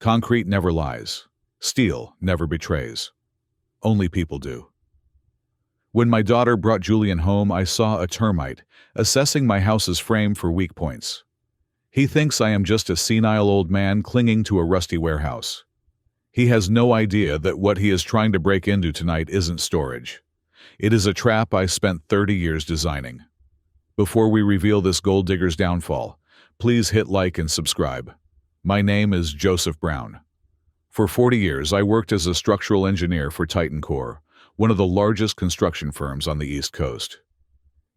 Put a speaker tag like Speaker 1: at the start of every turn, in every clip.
Speaker 1: Concrete never lies. Steel never betrays. Only people do. When my daughter brought Julian home, I saw a termite assessing my house's frame for weak points. He thinks I am just a senile old man clinging to a rusty warehouse. He has no idea that what he is trying to break into tonight isn't storage. It is a trap I spent 30 years designing. Before we reveal this gold digger's downfall, please hit like and subscribe. My name is Joseph Brown. For 40 years, I worked as a structural engineer for Titan Core, one of the largest construction firms on the East Coast.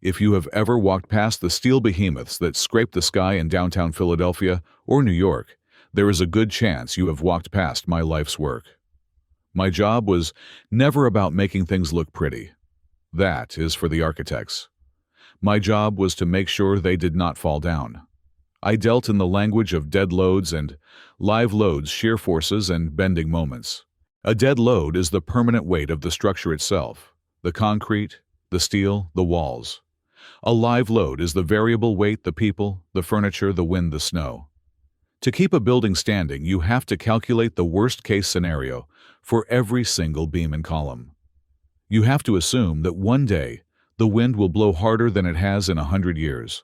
Speaker 1: If you have ever walked past the steel behemoths that scrape the sky in downtown Philadelphia or New York, there is a good chance you have walked past my life's work. My job was never about making things look pretty. That is for the architects. My job was to make sure they did not fall down. I dealt in the language of dead loads and live loads, shear forces, and bending moments. A dead load is the permanent weight of the structure itself, the concrete, the steel, the walls. A live load is the variable weight, the people, the furniture, the wind, the snow. To keep a building standing, you have to calculate the worst-case scenario for every single beam and column. You have to assume that one day the wind will blow harder than it has in 100 years,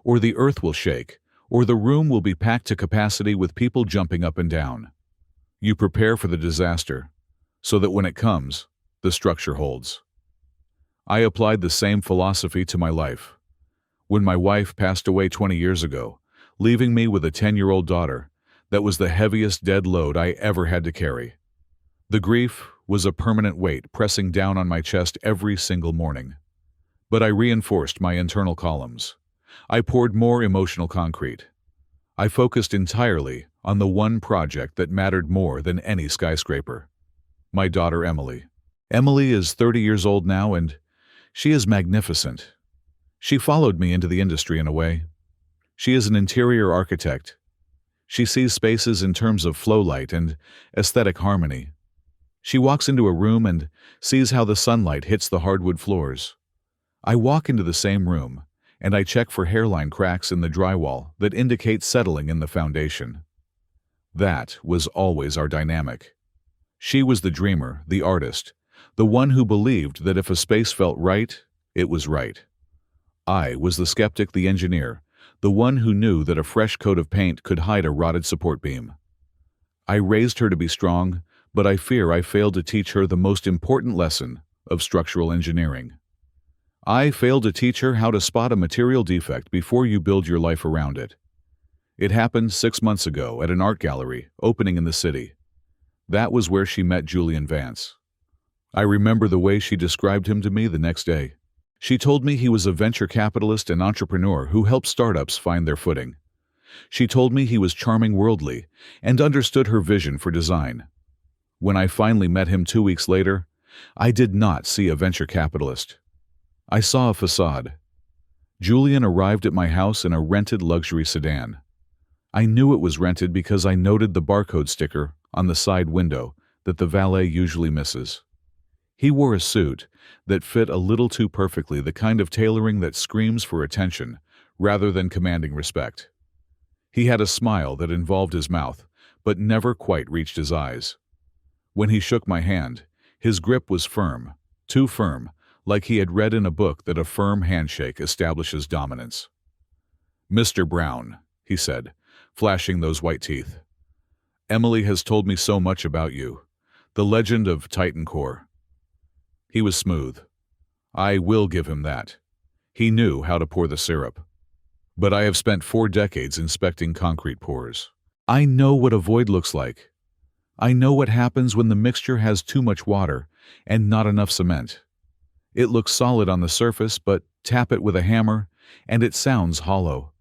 Speaker 1: or the earth will shake, or the room will be packed to capacity with people jumping up and down. You prepare for the disaster, so that when it comes, the structure holds. I applied the same philosophy to my life. When my wife passed away 20 years ago, leaving me with a 10-year-old daughter, that was the heaviest dead load I ever had to carry. The grief was a permanent weight pressing down on my chest every single morning. But I reinforced my internal columns. I poured more emotional concrete. I focused entirely on the one project that mattered more than any skyscraper. My daughter Emily. Emily is 30 years old now, and she is magnificent. She followed me into the industry in a way. She is an interior architect. She sees spaces in terms of flow light and aesthetic harmony. She walks into a room and sees how the sunlight hits the hardwood floors. I walk into the same room, and I check for hairline cracks in the drywall that indicate settling in the foundation. That was always our dynamic. She was the dreamer, the artist, the one who believed that if a space felt right, it was right. I was the skeptic, the engineer, the one who knew that a fresh coat of paint could hide a rotted support beam. I raised her to be strong, but I fear I failed to teach her the most important lesson of structural engineering. I failed to teach her how to spot a material defect before you build your life around it. It happened 6 months ago at an art gallery opening in the city. That was where she met Julian Vance. I remember the way she described him to me the next day. She told me he was a venture capitalist and entrepreneur who helped startups find their footing. She told me he was charming, worldly, and understood her vision for design. When I finally met him 2 weeks later, I did not see a venture capitalist. I saw a facade. Julian arrived at my house in a rented luxury sedan. I knew it was rented because I noted the barcode sticker on the side window that the valet usually misses. He wore a suit that fit a little too perfectly, the kind of tailoring that screams for attention rather than commanding respect. He had a smile that involved his mouth, but never quite reached his eyes. When he shook my hand, his grip was firm, too firm, like he had read in a book that a firm handshake establishes dominance. "Mr. Brown," he said, flashing those white teeth. "Emily has told me so much about you. The legend of Titan Core." He was smooth. I will give him that. He knew how to pour the syrup. But I have spent 4 decades inspecting concrete pours. I know what a void looks like. I know what happens when the mixture has too much water and not enough cement. It looks solid on the surface, but tap it with a hammer, and it sounds hollow.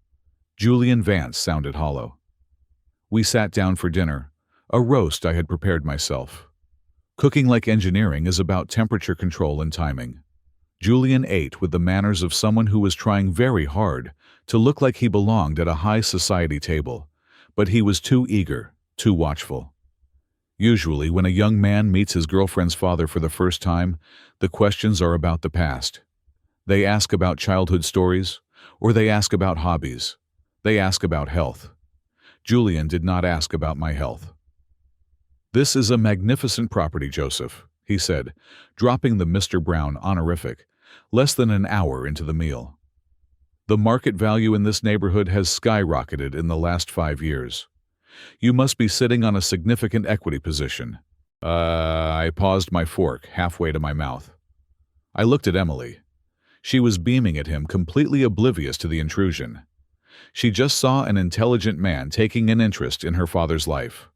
Speaker 1: Julian Vance sounded hollow. We sat down for dinner, a roast I had prepared myself. Cooking like engineering is about temperature control and timing. Julian ate with the manners of someone who was trying very hard to look like he belonged at a high society table, but he was too eager, too watchful. Usually, when a young man meets his girlfriend's father for the first time, the questions are about the past. They ask about childhood stories, or they ask about hobbies. They ask about health. Julian did not ask about my health. "This is a magnificent property, Joseph," he said, dropping the Mr. Brown honorific less than an hour into the meal. "The market value in this neighborhood has skyrocketed in the last 5 years. You must be sitting on a significant equity position." I paused my fork halfway to my mouth. I looked at Emily. She was beaming at him, completely oblivious to the intrusion. She just saw an intelligent man taking an interest in her father's life.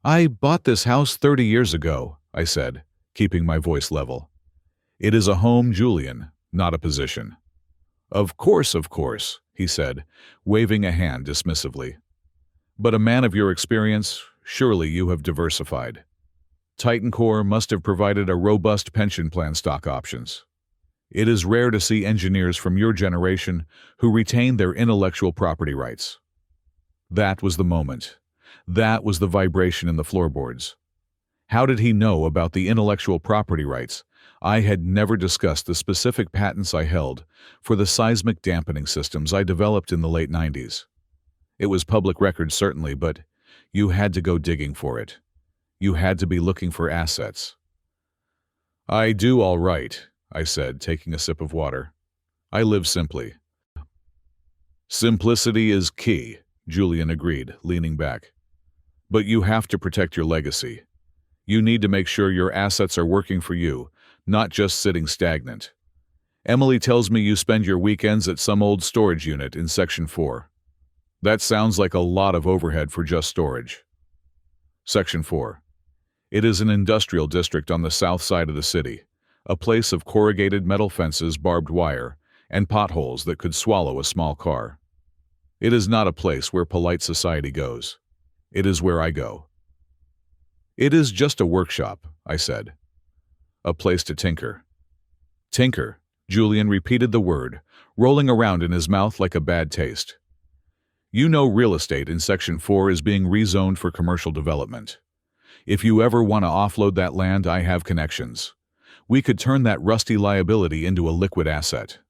Speaker 1: "I bought this house 30 years ago," I said, keeping my voice level. "It is a home, Julian, not a position." Of course," he said, waving a hand dismissively. "But a man of your experience, surely you have diversified. Titan Core must have provided a robust pension plan stock options. It is rare to see engineers from your generation who retain their intellectual property rights." That was the moment. That was the vibration in the floorboards. How did he know about the intellectual property rights? I had never discussed the specific patents I held for the seismic dampening systems I developed in the late 90s. It was public record, certainly, but you had to go digging for it. You had to be looking for assets. "I do all right," I said, taking a sip of water. "I live simply." "Simplicity is key," Julian agreed, leaning back. "But you have to protect your legacy. You need to make sure your assets are working for you, not just sitting stagnant. Emily tells me you spend your weekends at some old storage unit in Section 4. That sounds like a lot of overhead for just storage." Section 4. It is an industrial district on the south side of the city, a place of corrugated metal fences, barbed wire, and potholes that could swallow a small car. It is not a place where polite society goes. It is where I go. "It is just a workshop," I said. "A place to tinker." "Tinker," Julian repeated the word, rolling around in his mouth like a bad taste. "You know real estate in Section 4 is being rezoned for commercial development. If you ever want to offload that land, I have connections. We could turn that rusty liability into a liquid asset."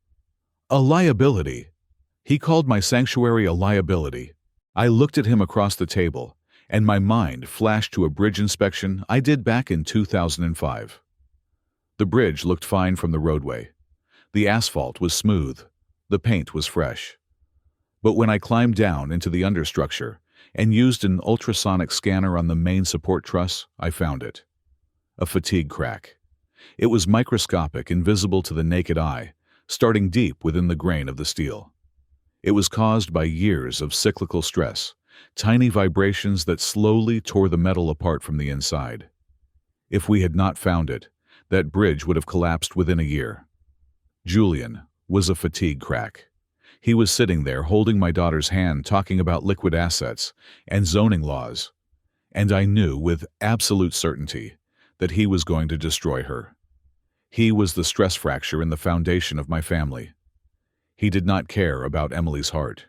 Speaker 1: "A liability?" He called my sanctuary a liability. I looked at him across the table, and my mind flashed to a bridge inspection I did back in 2005. The bridge looked fine from the roadway. The asphalt was smooth. The paint was fresh. But when I climbed down into the understructure and used an ultrasonic scanner on the main support truss, I found it. A fatigue crack. It was microscopic, invisible to the naked eye, starting deep within the grain of the steel. It was caused by years of cyclical stress, tiny vibrations that slowly tore the metal apart from the inside. If we had not found it, that bridge would have collapsed within a year. Julian was a fatigue crack. He was sitting there holding my daughter's hand, talking about liquid assets and zoning laws, and I knew with absolute certainty that he was going to destroy her. He was the stress fracture in the foundation of my family. He did not care about Emily's heart.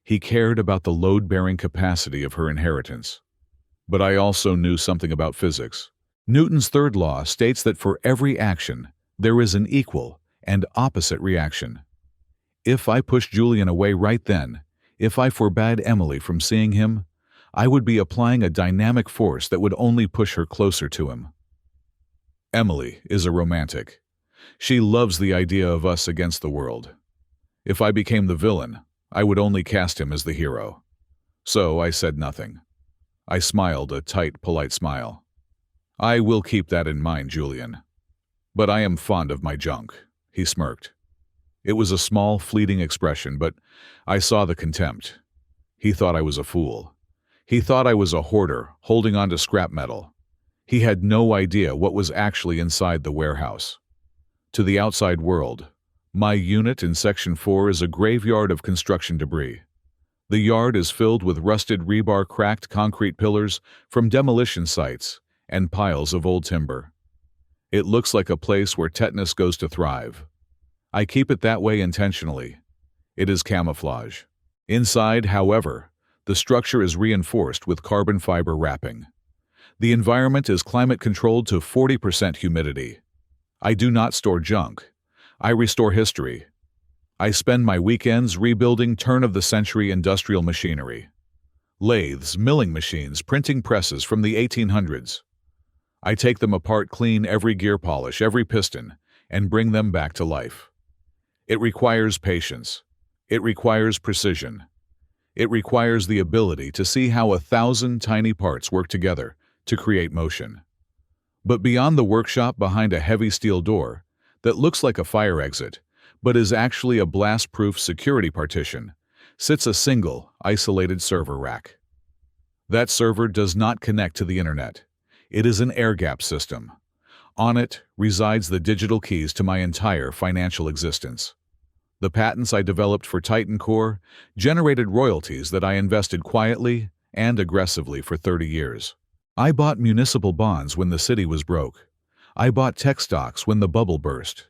Speaker 1: He cared about the load-bearing capacity of her inheritance. But I also knew something about physics. Newton's third law states that for every action, there is an equal and opposite reaction. If I pushed Julian away right then, if I forbade Emily from seeing him, I would be applying a dynamic force that would only push her closer to him. Emily is a romantic. She loves the idea of us against the world. If I became the villain, I would only cast him as the hero. So I said nothing. I smiled a tight, polite smile. "I will keep that in mind, Julian. But I am fond of my junk," he smirked. It was a small, fleeting expression, but I saw the contempt. He thought I was a fool. He thought I was a hoarder, holding on to scrap metal. He had no idea what was actually inside the warehouse. To the outside world, my unit in Section 4 is a graveyard of construction debris. The yard is filled with rusted rebar, cracked concrete pillars from demolition sites, and piles of old timber. It looks like a place where tetanus goes to thrive. I keep it that way intentionally. It is camouflage. Inside, however, the structure is reinforced with carbon fiber wrapping. The environment is climate-controlled to 40% humidity. I do not store junk. I restore history. I spend my weekends rebuilding turn-of-the-century industrial machinery. Lathes, milling machines, printing presses from the 1800s. I take them apart, clean every gear, polish every piston, and bring them back to life. It requires patience. It requires precision. It requires the ability to see how 1,000 tiny parts work together to create motion. But beyond the workshop, behind a heavy steel door that looks like a fire exit, but is actually a blast-proof security partition, sits a single, isolated server rack. That server does not connect to the internet. It is an air-gapped system. On it resides the digital keys to my entire financial existence. The patents I developed for Titan Core generated royalties that I invested quietly and aggressively for 30 years. I bought municipal bonds when the city was broke. I bought tech stocks when the bubble burst.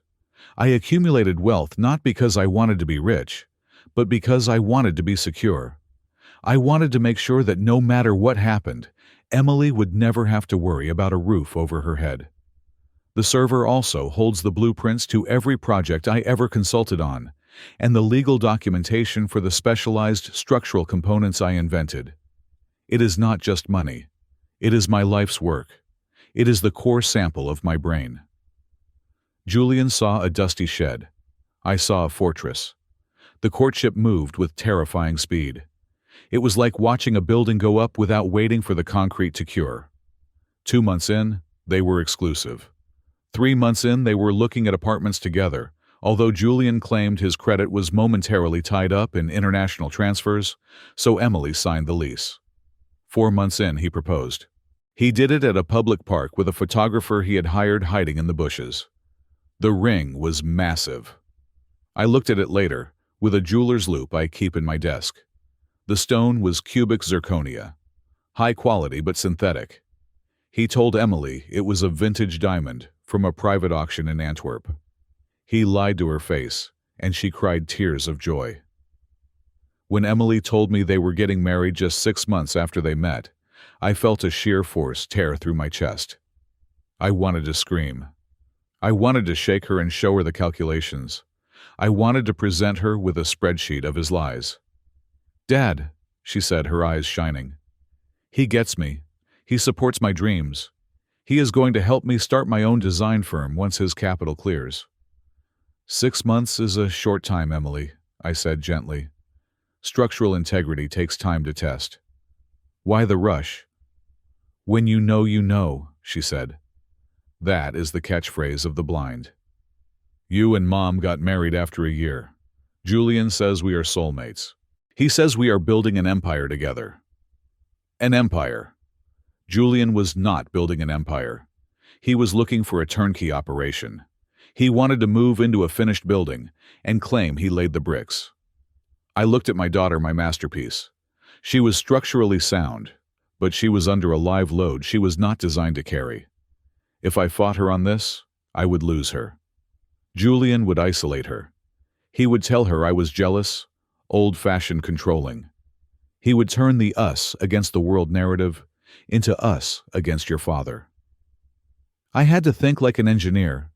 Speaker 1: I accumulated wealth not because I wanted to be rich, but because I wanted to be secure. I wanted to make sure that no matter what happened, Emily would never have to worry about a roof over her head. The server also holds the blueprints to every project I ever consulted on, and the legal documentation for the specialized structural components I invented. It is not just money. It is my life's work. It is the core sample of my brain. Julian saw a dusty shed. I saw a fortress. The courtship moved with terrifying speed. It was like watching a building go up without waiting for the concrete to cure. 2 months in, they were exclusive. 3 months in, they were looking at apartments together. Although Julian claimed his credit was momentarily tied up in international transfers, so Emily signed the lease. 4 months in, he proposed. He did it at a public park with a photographer he had hired hiding in the bushes. The ring was massive. I looked at it later, with a jeweler's loupe I keep in my desk. The stone was cubic zirconia, high quality but synthetic. He told Emily it was a vintage diamond from a private auction in Antwerp. He lied to her face, and she cried tears of joy. When Emily told me they were getting married just 6 months after they met, I felt a sheer force tear through my chest. I wanted to scream. I wanted to shake her and show her the calculations. I wanted to present her with a spreadsheet of his lies. "Dad," she said, her eyes shining. "He gets me. He supports my dreams. He is going to help me start my own design firm once his capital clears." 6 months is a short time, Emily, I said gently. Structural integrity takes time to test. Why the rush? When you know, she said. That is the catchphrase of the blind. You and Mom got married after a year. Julian says we are soulmates. He says we are building an empire together. An empire. Julian was not building an empire. He was looking for a turnkey operation. He wanted to move into a finished building and claim he laid the bricks. I looked at my daughter, my masterpiece. She was structurally sound, but she was under a live load she was not designed to carry. If I fought her on this, I would lose her. Julian would isolate her. He would tell her I was jealous, old-fashioned controlling. He would turn the us against the world narrative into us against your father. I had to think like an engineer.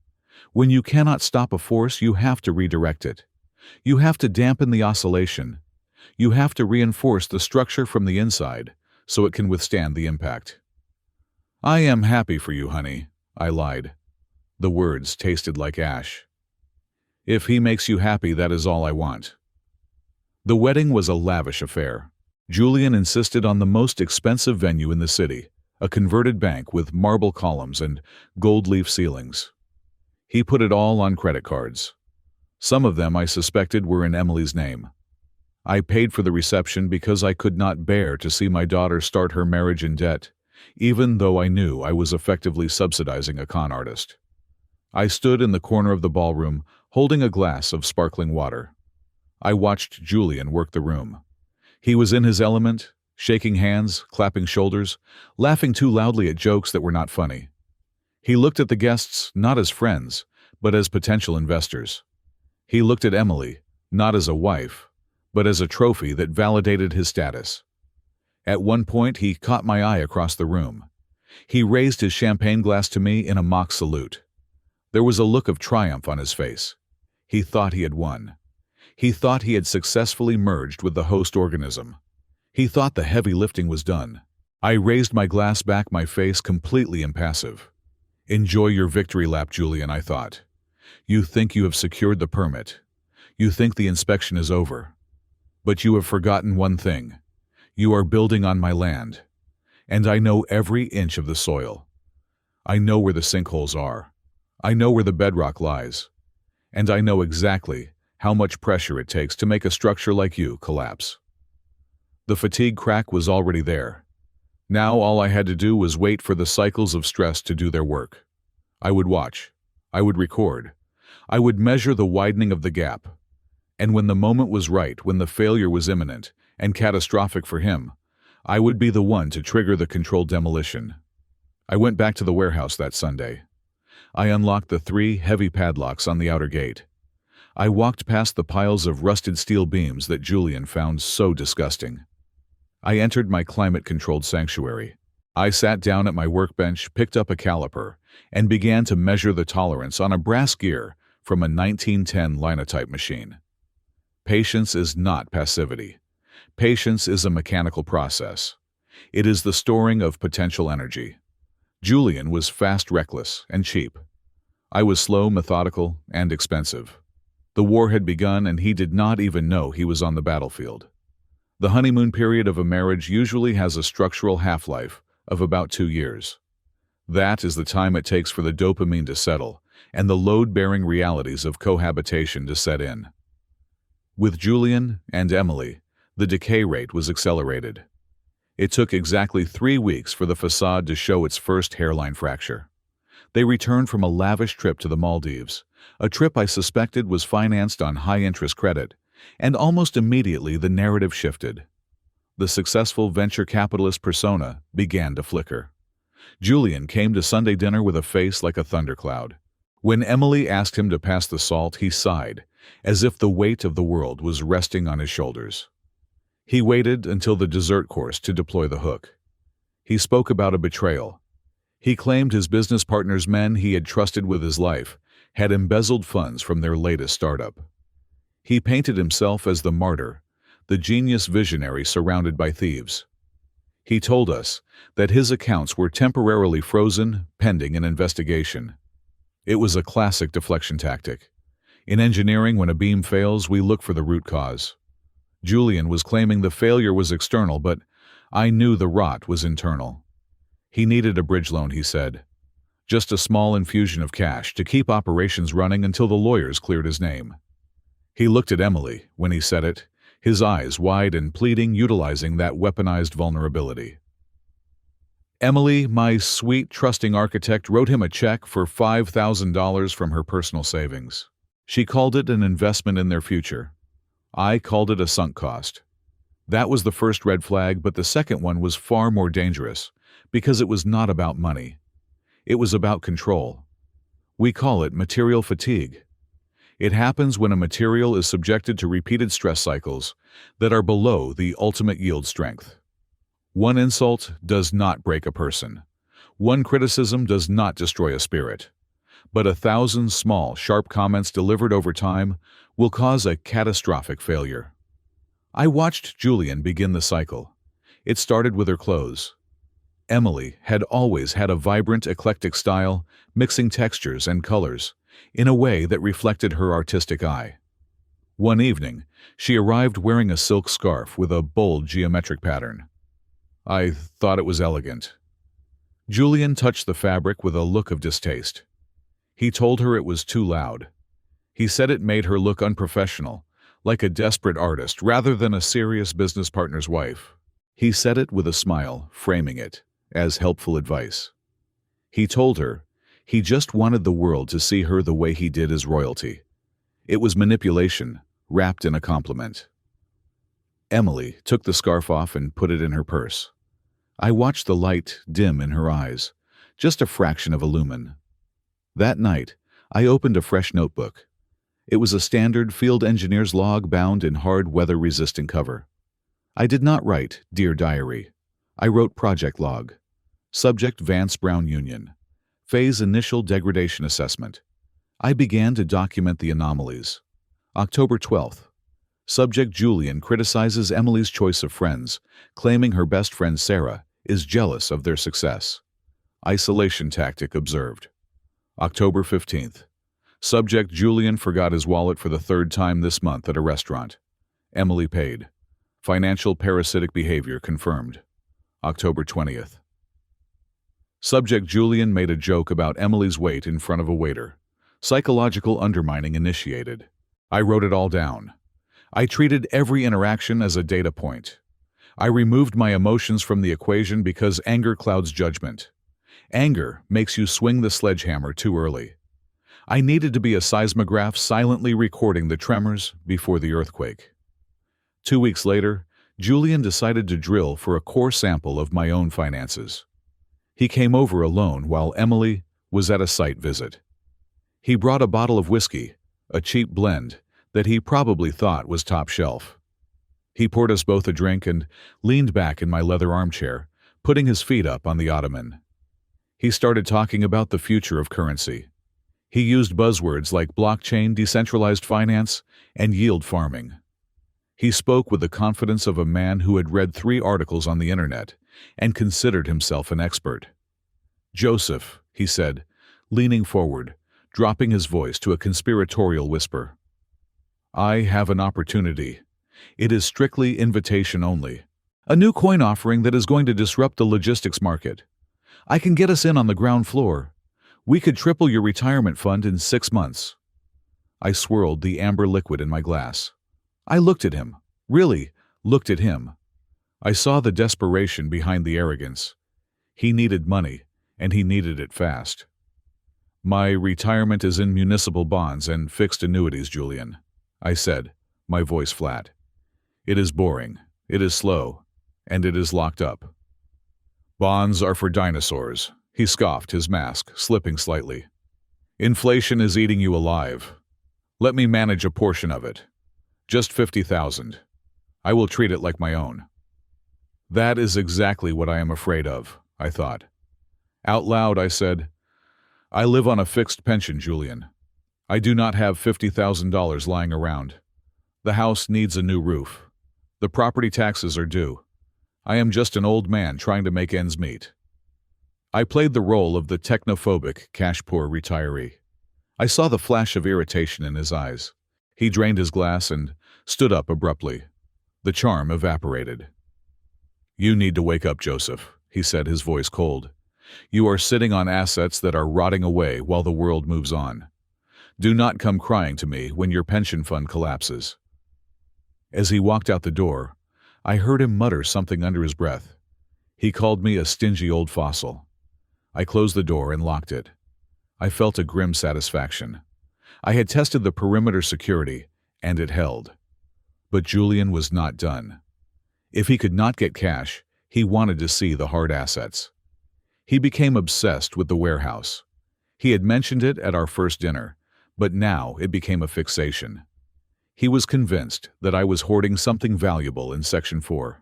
Speaker 1: When you cannot stop a force, you have to redirect it. You have to dampen the oscillation. You have to reinforce the structure from the inside so it can withstand the impact. I am happy for you, honey, I lied. The words tasted like ash. If he makes you happy, that is all I want. The wedding was a lavish affair. Julian insisted on the most expensive venue in the city, a converted bank with marble columns and gold leaf ceilings. He put it all on credit cards. Some of them I suspected were in Emily's name. I paid for the reception because I could not bear to see my daughter start her marriage in debt, even though I knew I was effectively subsidizing a con artist. I stood in the corner of the ballroom, holding a glass of sparkling water. I watched Julian work the room. He was in his element, shaking hands, clapping shoulders, laughing too loudly at jokes that were not funny. He looked at the guests not as friends, but as potential investors. He looked at Emily, not as a wife, but as a trophy that validated his status. At one point, he caught my eye across the room. He raised his champagne glass to me in a mock salute. There was a look of triumph on his face. He thought he had won. He thought he had successfully merged with the host organism. He thought the heavy lifting was done. I raised my glass back, my face completely impassive. Enjoy your victory lap, Julian, I thought. You think you have secured the permit. You think the inspection is over. But you have forgotten one thing. You are building on my land. And I know every inch of the soil. I know where the sinkholes are. I know where the bedrock lies. And I know exactly how much pressure it takes to make a structure like you collapse. The fatigue crack was already there. Now all I had to do was wait for the cycles of stress to do their work. I would watch. I would record. I would measure the widening of the gap. And when the moment was right, when the failure was imminent and catastrophic for him, I would be the one to trigger the controlled demolition. I went back to the warehouse that Sunday. I unlocked the 3 heavy padlocks on the outer gate. I walked past the piles of rusted steel beams that Julian found so disgusting. I entered my climate-controlled sanctuary. I sat down at my workbench, picked up a caliper, and began to measure the tolerance on a brass gear from a 1910 linotype machine. Patience is not passivity. Patience is a mechanical process. It is the storing of potential energy. Julian was fast, reckless, and cheap. I was slow, methodical, and expensive. The war had begun, and he did not even know he was on the battlefield. The honeymoon period of a marriage usually has a structural half-life of about 2 years. That is the time it takes for the dopamine to settle and the load-bearing realities of cohabitation to set in. With Julian and Emily, the decay rate was accelerated. It took exactly 3 weeks for the facade to show its first hairline fracture. They returned from a lavish trip to the Maldives, a trip I suspected was financed on high-interest credit, and almost immediately the narrative shifted. The successful venture capitalist persona began to flicker. Julian came to Sunday dinner with a face like a thundercloud. When Emily asked him to pass the salt, he sighed, as if the weight of the world was resting on his shoulders. He waited until the dessert course to deploy the hook. He spoke about a betrayal. He claimed his business partner's men he had trusted with his life had embezzled funds from their latest startup. He painted himself as the martyr, the genius visionary surrounded by thieves. He told us that his accounts were temporarily frozen, pending an investigation. It was a classic deflection tactic. In engineering, when a beam fails, we look for the root cause. Julian was claiming the failure was external, but I knew the rot was internal. He needed a bridge loan, he said. Just a small infusion of cash to keep operations running until the lawyers cleared his name. He looked at Emily when he said it, his eyes wide and pleading, utilizing that weaponized vulnerability. Emily, my sweet, trusting architect, wrote him a check for $5,000 from her personal savings. She called it an investment in their future. I called it a sunk cost. That was the first red flag, but the second one was far more dangerous, because it was not about money. It was about control. We call it material fatigue. It happens when a material is subjected to repeated stress cycles that are below the ultimate yield strength. One insult does not break a person. One criticism does not destroy a spirit. But 1,000 small, sharp comments delivered over time will cause a catastrophic failure. I watched Julian begin the cycle. It started with her clothes. Emily had always had a vibrant, eclectic style, mixing textures and colors in a way that reflected her artistic eye. One evening, she arrived wearing a silk scarf with a bold geometric pattern. I thought it was elegant. Julian touched the fabric with a look of distaste. He told her it was too loud. He said it made her look unprofessional, like a desperate artist rather than a serious business partner's wife. He said it with a smile, framing it as helpful advice. He told her he just wanted the world to see her the way he did as royalty. It was manipulation, wrapped in a compliment. Emily took the scarf off and put it in her purse. I watched the light dim in her eyes, just a fraction of a lumen. That night, I opened a fresh notebook. It was a standard field engineer's log bound in hard weather-resistant cover. I did not write Dear Diary. I wrote Project Log. Subject Vance Brown Union. Phase Initial Degradation Assessment. I began to document the anomalies. October 12th. Subject Julian criticizes Emily's choice of friends, claiming her best friend Sarah is jealous of their success. Isolation tactic observed. October 15th. Subject Julian forgot his wallet for the third time this month at a restaurant. Emily paid. Financial parasitic behavior confirmed. October 20th. Subject Julian made a joke about Emily's weight in front of a waiter. Psychological undermining initiated. I wrote it all down. I treated every interaction as a data point. I removed my emotions from the equation because anger clouds judgment. Anger makes you swing the sledgehammer too early. I needed to be a seismograph silently recording the tremors before the earthquake. 2 weeks later, Julian decided to drill for a core sample of my own finances. He came over alone while Emily was at a site visit. He brought a bottle of whiskey, a cheap blend that he probably thought was top shelf. He poured us both a drink and leaned back in my leather armchair, putting his feet up on the ottoman. He started talking about the future of currency. He used buzzwords like blockchain, decentralized finance, and yield farming. He spoke with the confidence of a man who had read 3 articles on the internet and considered himself an expert. "Joseph," he said, leaning forward, dropping his voice to a conspiratorial whisper. "I have an opportunity. It is strictly invitation only. A new coin offering that is going to disrupt the logistics market. I can get us in on the ground floor. We could triple your retirement fund in 6 months." I swirled the amber liquid in my glass. I looked at him, really looked at him. I saw the desperation behind the arrogance. He needed money, and he needed it fast. "My retirement is in municipal bonds and fixed annuities, Julian," I said, my voice flat. "It is boring, it is slow, and it is locked up." "Bonds are for dinosaurs," he scoffed, his mask slipping slightly. "Inflation is eating you alive. Let me manage a portion of it. Just 50,000. I will treat it like my own." That is exactly what I am afraid of, I thought. Out loud I said, "I live on a fixed pension, Julian. I do not have $50,000 lying around. The house needs a new roof. The property taxes are due. I am just an old man trying to make ends meet." I played the role of the technophobic, cash-poor retiree. I saw the flash of irritation in his eyes. He drained his glass and stood up abruptly. The charm evaporated. "You need to wake up, Joseph," he said, his voice cold. "You are sitting on assets that are rotting away while the world moves on. Do not come crying to me when your pension fund collapses." As he walked out the door, I heard him mutter something under his breath. He called me a stingy old fossil. I closed the door and locked it. I felt a grim satisfaction. I had tested the perimeter security, and it held. But Julian was not done. If he could not get cash, he wanted to see the hard assets. He became obsessed with the warehouse. He had mentioned it at our first dinner, but now it became a fixation. He was convinced that I was hoarding something valuable in Section 4.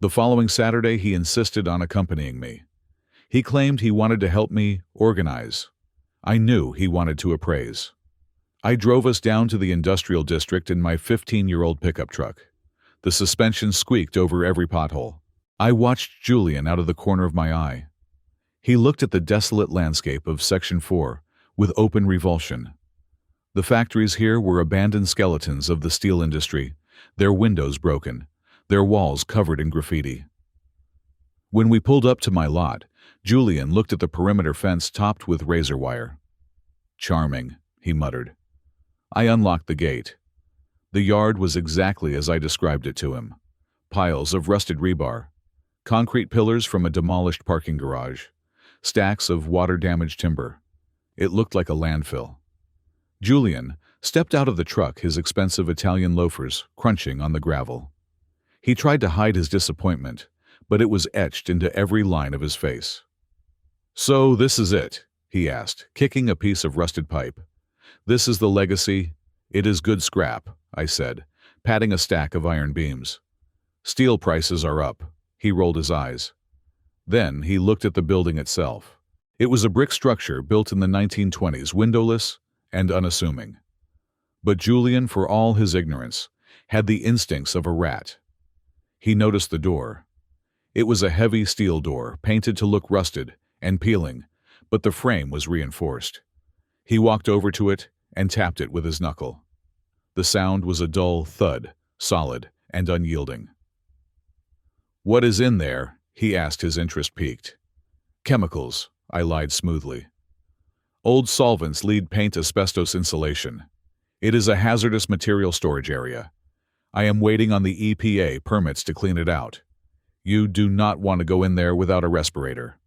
Speaker 1: The following Saturday, he insisted on accompanying me. He claimed he wanted to help me organize. I knew he wanted to appraise. I drove us down to the industrial district in my 15-year-old pickup truck. The suspension squeaked over every pothole. I watched Julian out of the corner of my eye. He looked at the desolate landscape of Section 4 with open revulsion. The factories here were abandoned skeletons of the steel industry, their windows broken, their walls covered in graffiti. When we pulled up to my lot, Julian looked at the perimeter fence topped with razor wire. "Charming," he muttered. I unlocked the gate. The yard was exactly as I described it to him. Piles of rusted rebar, concrete pillars from a demolished parking garage, stacks of water-damaged timber. It looked like a landfill. Julian stepped out of the truck, his expensive Italian loafers crunching on the gravel. He tried to hide his disappointment, but it was etched into every line of his face. "So this is it?" he asked, kicking a piece of rusted pipe. "This is the legacy? It is good scrap," I said, patting a stack of iron beams. "Steel prices are up." He rolled his eyes. Then he looked at the building itself. It was a brick structure built in the 1920s, windowless and unassuming. But Julian, for all his ignorance, had the instincts of a rat. He noticed the door. It was a heavy steel door, painted to look rusted and peeling, but the frame was reinforced. He walked over to it and tapped it with his knuckle. The sound was a dull thud, solid and unyielding. "What is in there?" he asked, his interest piqued. "Chemicals," I lied smoothly. "Old solvents, lead paint, asbestos insulation. It is a hazardous material storage area. I am waiting on the EPA permits to clean it out. You do not want to go in there without a respirator."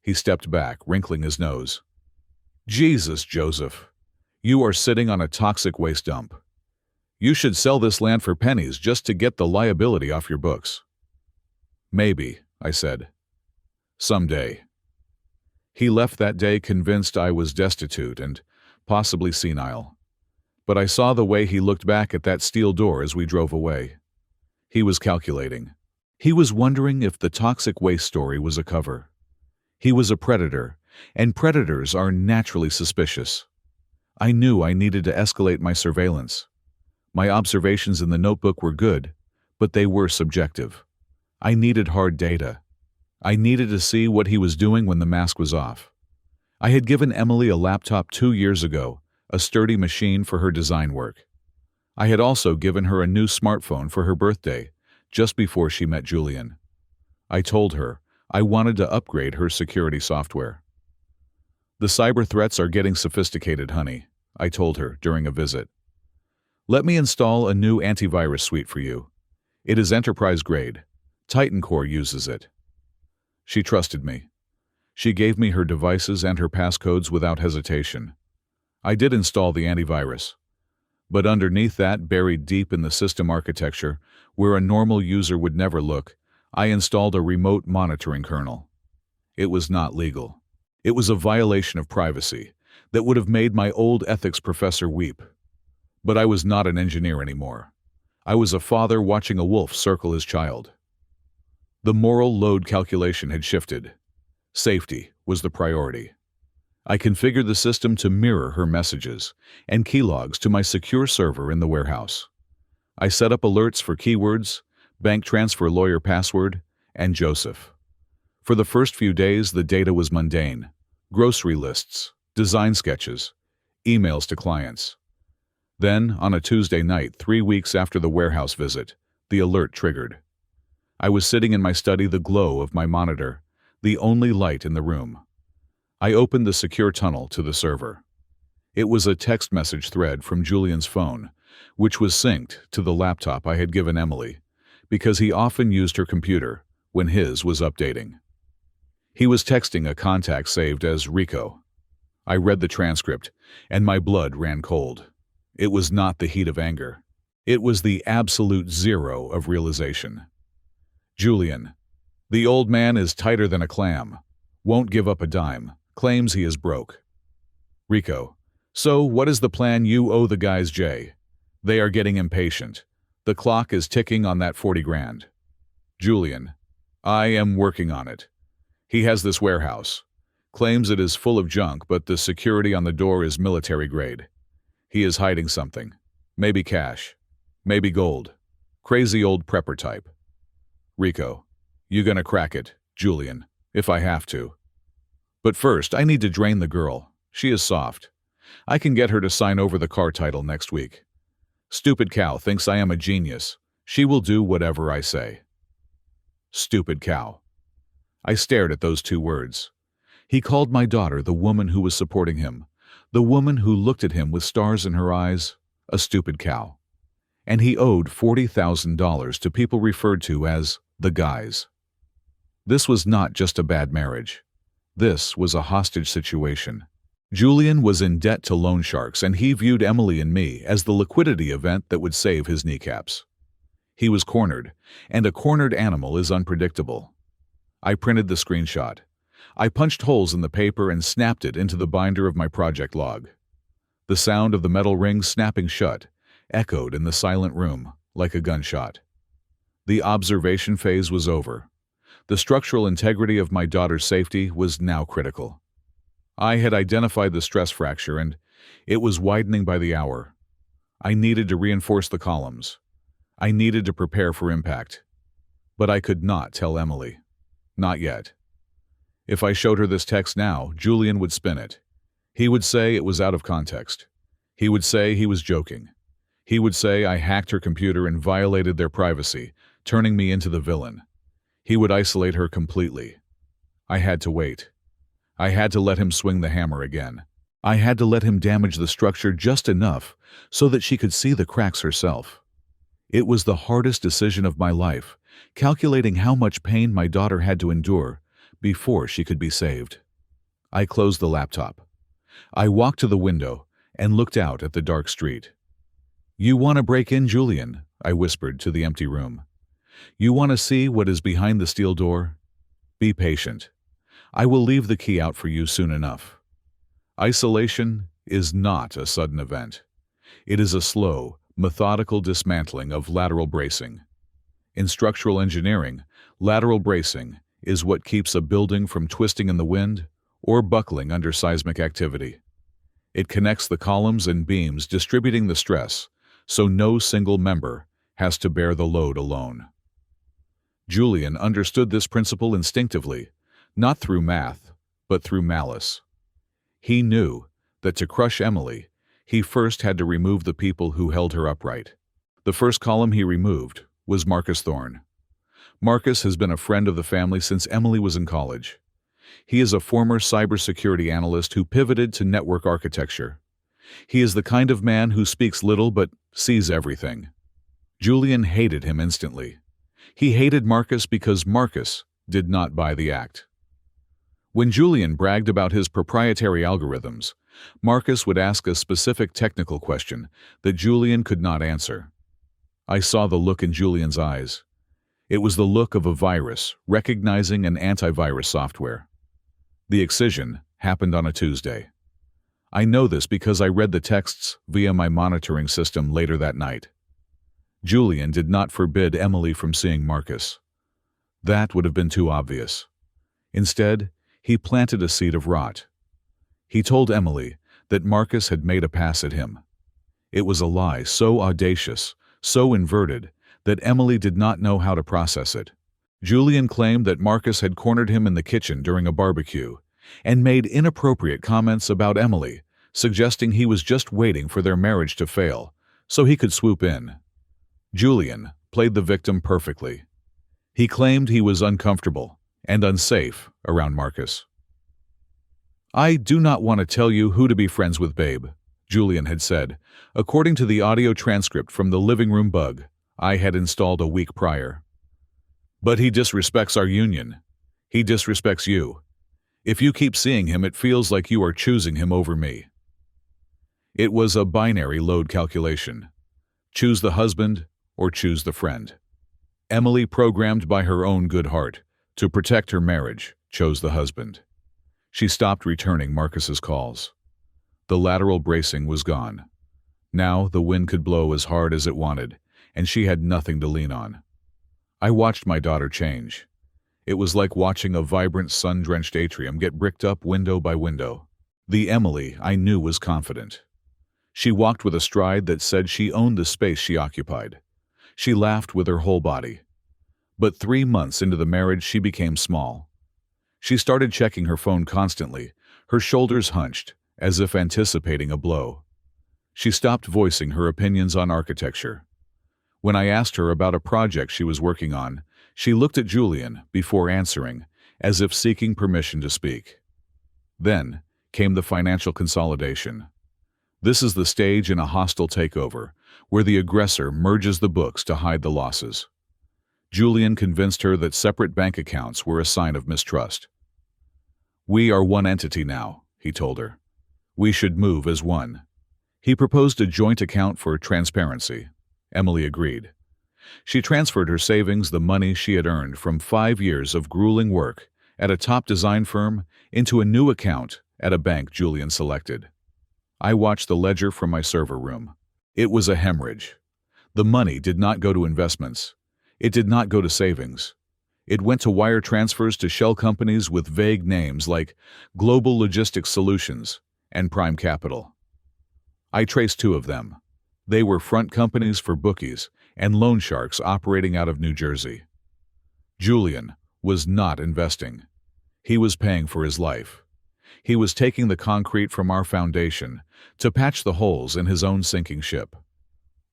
Speaker 1: He stepped back, wrinkling his nose. "Jesus, Joseph, you are sitting on a toxic waste dump. You should sell this land for pennies just to get the liability off your books." "Maybe," I said. "Someday." He left that day convinced I was destitute and possibly senile. But I saw the way he looked back at that steel door as we drove away. He was calculating. He was wondering if the toxic waste story was a cover. He was a predator, and predators are naturally suspicious. I knew I needed to escalate my surveillance. My observations in the notebook were good, but they were subjective. I needed hard data. I needed to see what he was doing when the mask was off. I had given Emily a laptop 2 years ago, a sturdy machine for her design work. I had also given her a new smartphone for her birthday, just before she met Julian. I told her I wanted to upgrade her security software. "The cyber threats are getting sophisticated, honey," I told her during a visit. "Let me install a new antivirus suite for you. It is enterprise grade. Titan Core uses it." She trusted me. She gave me her devices and her passcodes without hesitation. I did install the antivirus. But underneath that, buried deep in the system architecture, where a normal user would never look, I installed a remote monitoring kernel. It was not legal. It was a violation of privacy that would have made my old ethics professor weep. But I was not an engineer anymore. I was a father watching a wolf circle his child. The moral load calculation had shifted. Safety was the priority. I configured the system to mirror her messages and keylogs to my secure server in the warehouse. I set up alerts for keywords, bank transfer lawyer password, and Joseph. For the first few days, the data was mundane. Grocery lists, design sketches, emails to clients. Then, on a Tuesday night, 3 weeks after the warehouse visit, the alert triggered. I was sitting in my study, the glow of my monitor, the only light in the room. I opened the secure tunnel to the server. It was a text message thread from Julian's phone, which was synced to the laptop I had given Emily, because he often used her computer when his was updating. He was texting a contact saved as Rico. I read the transcript, and my blood ran cold. It was not the heat of anger. It was the absolute zero of realization. "Julian, the old man is tighter than a clam. Won't give up a dime. Claims he is broke." Rico: "So what is the plan? You owe the guys, Jay. They are getting impatient. The clock is ticking on that 40 grand. Julian: "I am working on it. He has this warehouse. Claims it is full of junk, but the security on the door is military grade. He is hiding something. Maybe cash. Maybe gold. Crazy old prepper type." Rico: "You gonna crack it, Julian, if I have to. But first, I need to drain the girl. She is soft. I can get her to sign over the car title next week. Stupid cow thinks I am a genius. She will do whatever I say." Stupid cow. I stared at those 2 words. He called my daughter, the woman who was supporting him, the woman who looked at him with stars in her eyes, a stupid cow. And he owed $40,000 to people referred to as the guys. This was not just a bad marriage. This was a hostage situation. Julian was in debt to loan sharks, and he viewed Emily and me as the liquidity event that would save his kneecaps. He was cornered, and a cornered animal is unpredictable. I printed the screenshot. I punched holes in the paper and snapped it into the binder of my project log. The sound of the metal ring snapping shut echoed in the silent room like a gunshot. The observation phase was over. The structural integrity of my daughter's safety was now critical. I had identified the stress fracture, and it was widening by the hour. I needed to reinforce the columns. I needed to prepare for impact. But I could not tell Emily. Not yet. If I showed her this text now, Julian would spin it. He would say it was out of context. He would say he was joking. He would say I hacked her computer and violated their privacy, turning me into the villain. He would isolate her completely. I had to wait. I had to let him swing the hammer again. I had to let him damage the structure just enough so that she could see the cracks herself. It was the hardest decision of my life, calculating how much pain my daughter had to endure before she could be saved. I closed the laptop. I walked to the window and looked out at the dark street. "You want to break in, Julian?" I whispered to the empty room. "You want to see what is behind the steel door? Be patient. I will leave the key out for you soon enough." Isolation is not a sudden event. It is a slow, methodical dismantling of lateral bracing. In structural engineering, lateral bracing is what keeps a building from twisting in the wind or buckling under seismic activity. It connects the columns and beams, distributing the stress, so no single member has to bear the load alone. Julian understood this principle instinctively, not through math, but through malice. He knew that to crush Emily, he first had to remove the people who held her upright. The first column he removed was Marcus Thorne. Marcus has been a friend of the family since Emily was in college. He is a former cybersecurity analyst who pivoted to network architecture. He is the kind of man who speaks little but sees everything. Julian hated him instantly. He hated Marcus because Marcus did not buy the act. When Julian bragged about his proprietary algorithms, Marcus would ask a specific technical question that Julian could not answer. I saw the look in Julian's eyes. It was the look of a virus recognizing an antivirus software. The excision happened on a Tuesday. I know this because I read the texts via my monitoring system later that night. Julian did not forbid Emily from seeing Marcus. That would have been too obvious. Instead, he planted a seed of rot. He told Emily that Marcus had made a pass at him. It was a lie so audacious, so inverted, that Emily did not know how to process it. Julian claimed that Marcus had cornered him in the kitchen during a barbecue and made inappropriate comments about Emily, suggesting he was just waiting for their marriage to fail so he could swoop in. Julian played the victim perfectly. He claimed he was uncomfortable and unsafe around Marcus. "I do not want to tell you who to be friends with, babe," Julian had said, according to the audio transcript from the living room bug I had installed a week prior. "But he disrespects our union. He disrespects you. If you keep seeing him, it feels like you are choosing him over me." It was a binary load calculation. Choose the husband or choose the friend. Emily, programmed by her own good heart to protect her marriage, chose the husband. She stopped returning Marcus's calls. The lateral bracing was gone. Now the wind could blow as hard as it wanted, and she had nothing to lean on. I watched my daughter change. It was like watching a vibrant sun-drenched atrium get bricked up window by window. The Emily I knew was confident. She walked with a stride that said she owned the space she occupied. She laughed with her whole body. But 3 months into the marriage, she became small. She started checking her phone constantly, her shoulders hunched, as if anticipating a blow. She stopped voicing her opinions on architecture. When I asked her about a project she was working on, she looked at Julian before answering, as if seeking permission to speak. Then came the financial consolidation. This is the stage in a hostile takeover, where the aggressor merges the books to hide the losses. Julian convinced her that separate bank accounts were a sign of mistrust. "We are one entity now," he told her. "We should move as one." He proposed a joint account for transparency. Emily agreed. She transferred her savings, the money she had earned from 5 years of grueling work at a top design firm, into a new account at a bank Julian selected. I watched the ledger from my server room. It was a hemorrhage. The money did not go to investments. It did not go to savings. It went to wire transfers to shell companies with vague names like Global Logistics Solutions and Prime Capital. I traced 2 of them. They were front companies for bookies and loan sharks operating out of New Jersey. Julian was not investing. He was paying for his life. He was taking the concrete from our foundation to patch the holes in his own sinking ship.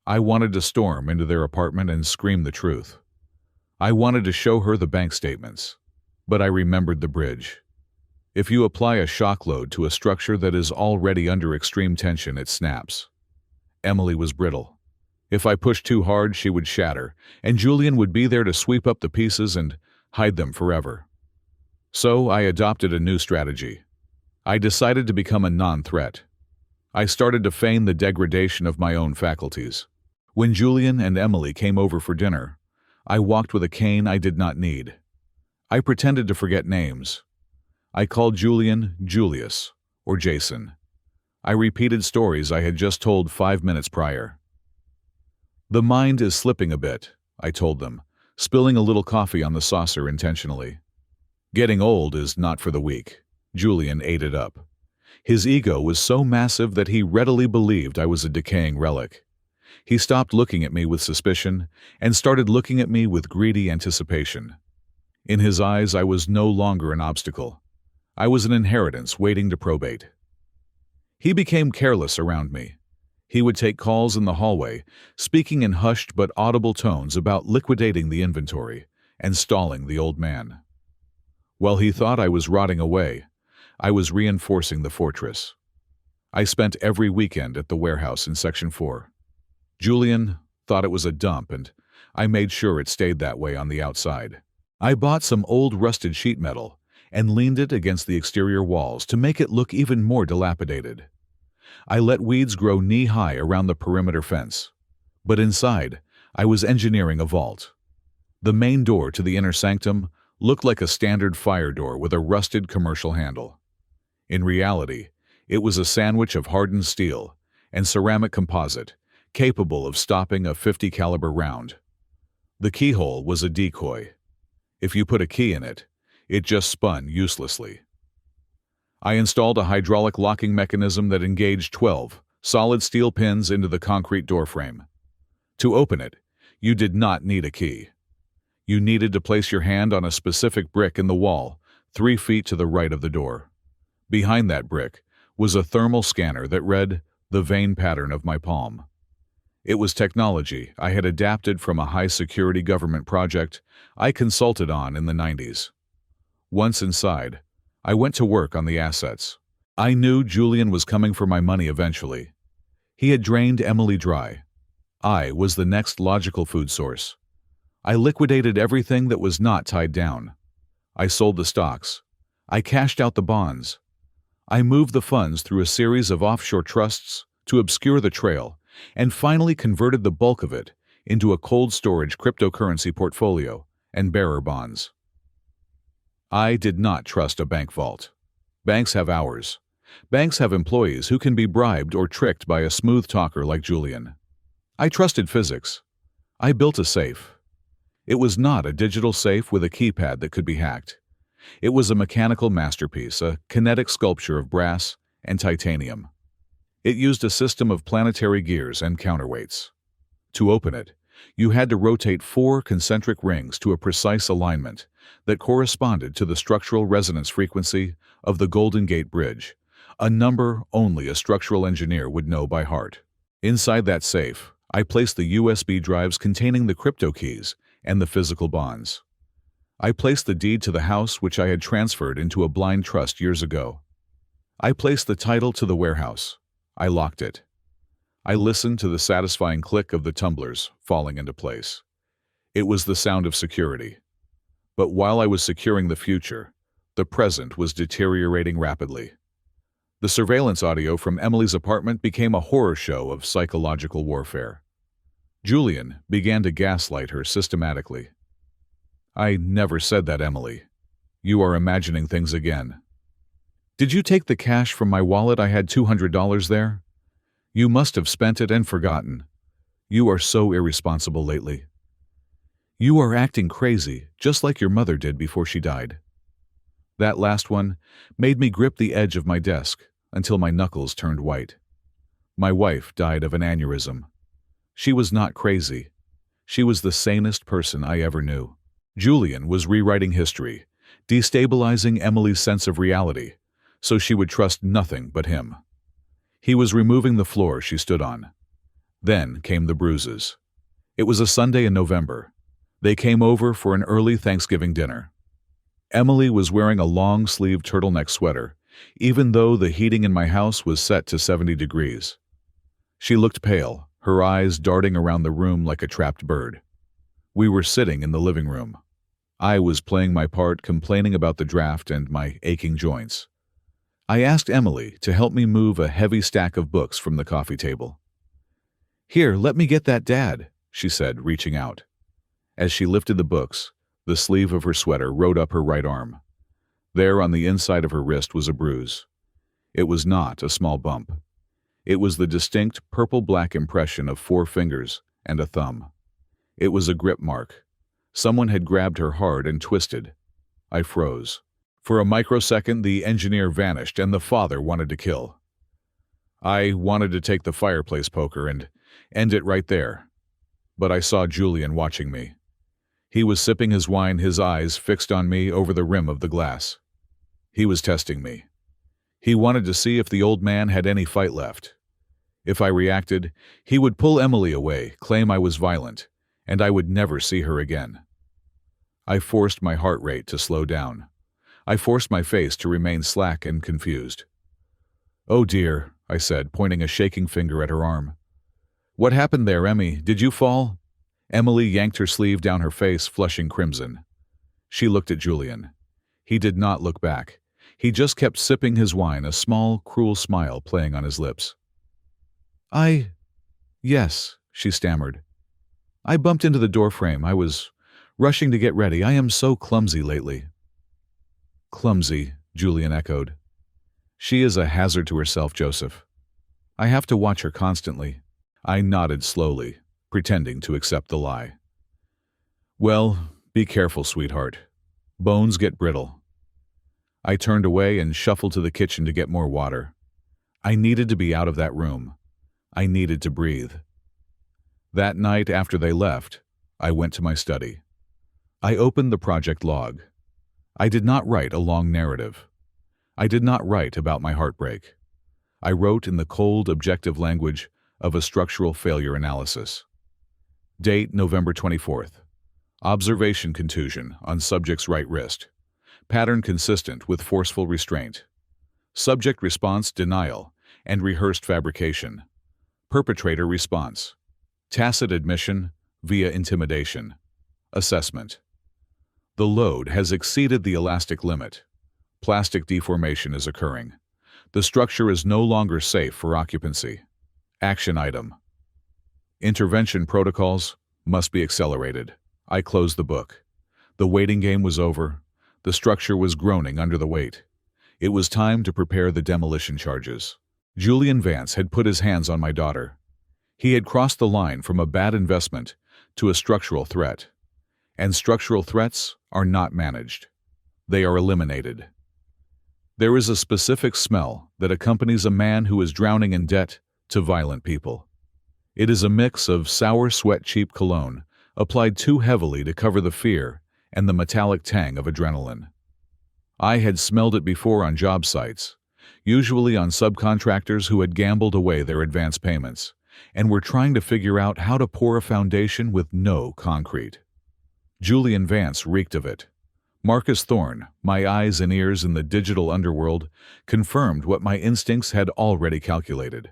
Speaker 1: I wanted to storm into their apartment and scream the truth. I wanted to show her the bank statements, but I remembered the bridge. If you apply a shock load to a structure that is already under extreme tension, it snaps. Emily was brittle. If I pushed too hard, she would shatter, and Julian would be there to sweep up the pieces and hide them forever. So I adopted a new strategy. I decided to become a non-threat. I started to feign the degradation of my own faculties. When Julian and Emily came over for dinner, I walked with a cane I did not need. I pretended to forget names. I called Julian Julius or Jason. I repeated stories I had just told 5 minutes prior. The mind is slipping a bit, I told them, spilling a little coffee on the saucer intentionally. Getting old is not for the weak. Julian ate it up. His ego was so massive that he readily believed I was a decaying relic. He stopped looking at me with suspicion and started looking at me with greedy anticipation. In his eyes, I was no longer an obstacle. I was an inheritance waiting to probate. He became careless around me. He would take calls in the hallway, speaking in hushed but audible tones about liquidating the inventory and stalling the old man. While he thought I was rotting away, I was reinforcing the fortress. I spent every weekend at the warehouse in Section 4. Julian thought it was a dump, and I made sure it stayed that way on the outside. I bought some old rusted sheet metal and leaned it against the exterior walls to make it look even more dilapidated. I let weeds grow knee-high around the perimeter fence. But inside, I was engineering a vault. The main door to the inner sanctum looked like a standard fire door with a rusted commercial handle. In reality, it was a sandwich of hardened steel and ceramic composite capable of stopping a .50 caliber round. The keyhole was a decoy. If you put a key in it, it just spun uselessly. I installed a hydraulic locking mechanism that engaged 12 solid steel pins into the concrete doorframe. To open it, you did not need a key. You needed to place your hand on a specific brick in the wall, 3 feet to the right of the door. Behind that brick was a thermal scanner that read the vein pattern of my palm. It was technology I had adapted from a high-security government project I consulted on in the 90s. Once inside, I went to work on the assets. I knew Julian was coming for my money eventually. He had drained Emily dry. I was the next logical food source. I liquidated everything that was not tied down. I sold the stocks. I cashed out the bonds. I moved the funds through a series of offshore trusts to obscure the trail, and finally converted the bulk of it into a cold storage cryptocurrency portfolio and bearer bonds. I did not trust a bank vault. Banks have hours. Banks have employees who can be bribed or tricked by a smooth talker like Julian. I trusted physics. I built a safe. It was not a digital safe with a keypad that could be hacked. It was a mechanical masterpiece, a kinetic sculpture of brass and titanium. It used a system of planetary gears and counterweights. To open it, you had to rotate 4 concentric rings to a precise alignment that corresponded to the structural resonance frequency of the Golden Gate Bridge, a number only a structural engineer would know by heart. Inside that safe, I placed the USB drives containing the crypto keys and the physical bonds. I placed the deed to the house which I had transferred into a blind trust years ago. I placed the title to the warehouse. I locked it. I listened to the satisfying click of the tumblers falling into place. It was the sound of security. But while I was securing the future, the present was deteriorating rapidly. The surveillance audio from Emily's apartment became a horror show of psychological warfare. Julian began to gaslight her systematically. "I never said that, Emily. You are imagining things again. Did you take the cash from my wallet? I had $200 there. You must have spent it and forgotten. You are so irresponsible lately. You are acting crazy, just like your mother did before she died." That last one made me grip the edge of my desk until my knuckles turned white. My wife died of an aneurysm. She was not crazy. She was the sanest person I ever knew. Julian was rewriting history, destabilizing Emily's sense of reality, so she would trust nothing but him. He was removing the floor she stood on. Then came the bruises. It was a Sunday in November. They came over for an early Thanksgiving dinner. Emily was wearing a long-sleeved turtleneck sweater, even though the heating in my house was set to 70 degrees. She looked pale, her eyes darting around the room like a trapped bird. We were sitting in the living room. I was playing my part, complaining about the draft and my aching joints. I asked Emily to help me move a heavy stack of books from the coffee table. "Here, let me get that, Dad," she said, reaching out. As she lifted the books, the sleeve of her sweater rode up her right arm. There on the inside of her wrist was a bruise. It was not a small bump. It was the distinct purple-black impression of 4 fingers and a thumb. It was a grip mark. Someone had grabbed her hard and twisted. I froze. For a microsecond, the engineer vanished and the father wanted to kill. I wanted to take the fireplace poker and end it right there. But I saw Julian watching me. He was sipping his wine, his eyes fixed on me over the rim of the glass. He was testing me. He wanted to see if the old man had any fight left. If I reacted, he would pull Emily away, claim I was violent, and I would never see her again. I forced my heart rate to slow down. I forced my face to remain slack and confused. "Oh dear," I said, pointing a shaking finger at her arm. "What happened there, Emmy? Did you fall?" Emily yanked her sleeve down her face, flushing crimson. She looked at Julian. He did not look back. He just kept sipping his wine, a small, cruel smile playing on his lips. Yes," she stammered. "I bumped into the doorframe. I was rushing to get ready. I am so clumsy lately." "Clumsy," Julian echoed. "She is a hazard to herself, Joseph. I have to watch her constantly." I nodded slowly, pretending to accept the lie. "Well, be careful, sweetheart. Bones get brittle." I turned away and shuffled to the kitchen to get more water. I needed to be out of that room. I needed to breathe. That night after they left, I went to my study. I opened the project log. I did not write a long narrative. I did not write about my heartbreak. I wrote in the cold, objective language of a structural failure analysis. Date November 24th. Observation contusion on subject's right wrist. Pattern consistent with forceful restraint. Subject response denial and rehearsed fabrication. Perpetrator response. Tacit admission via intimidation. Assessment. The load has exceeded the elastic limit. Plastic deformation is occurring. The structure is no longer safe for occupancy. Action item. Intervention protocols must be accelerated. I closed the book. The waiting game was over. The structure was groaning under the weight. It was time to prepare the demolition charges. Julian Vance had put his hands on my daughter. He had crossed the line from a bad investment to a structural threat. And structural threats are not managed. They are eliminated. There is a specific smell that accompanies a man who is drowning in debt to violent people. It is a mix of sour sweat cheap cologne applied too heavily to cover the fear and the metallic tang of adrenaline. I had smelled it before on job sites, usually on subcontractors who had gambled away their advance payments and were trying to figure out how to pour a foundation with no concrete. Julian Vance reeked of it. Marcus Thorne, my eyes and ears in the digital underworld, confirmed what my instincts had already calculated.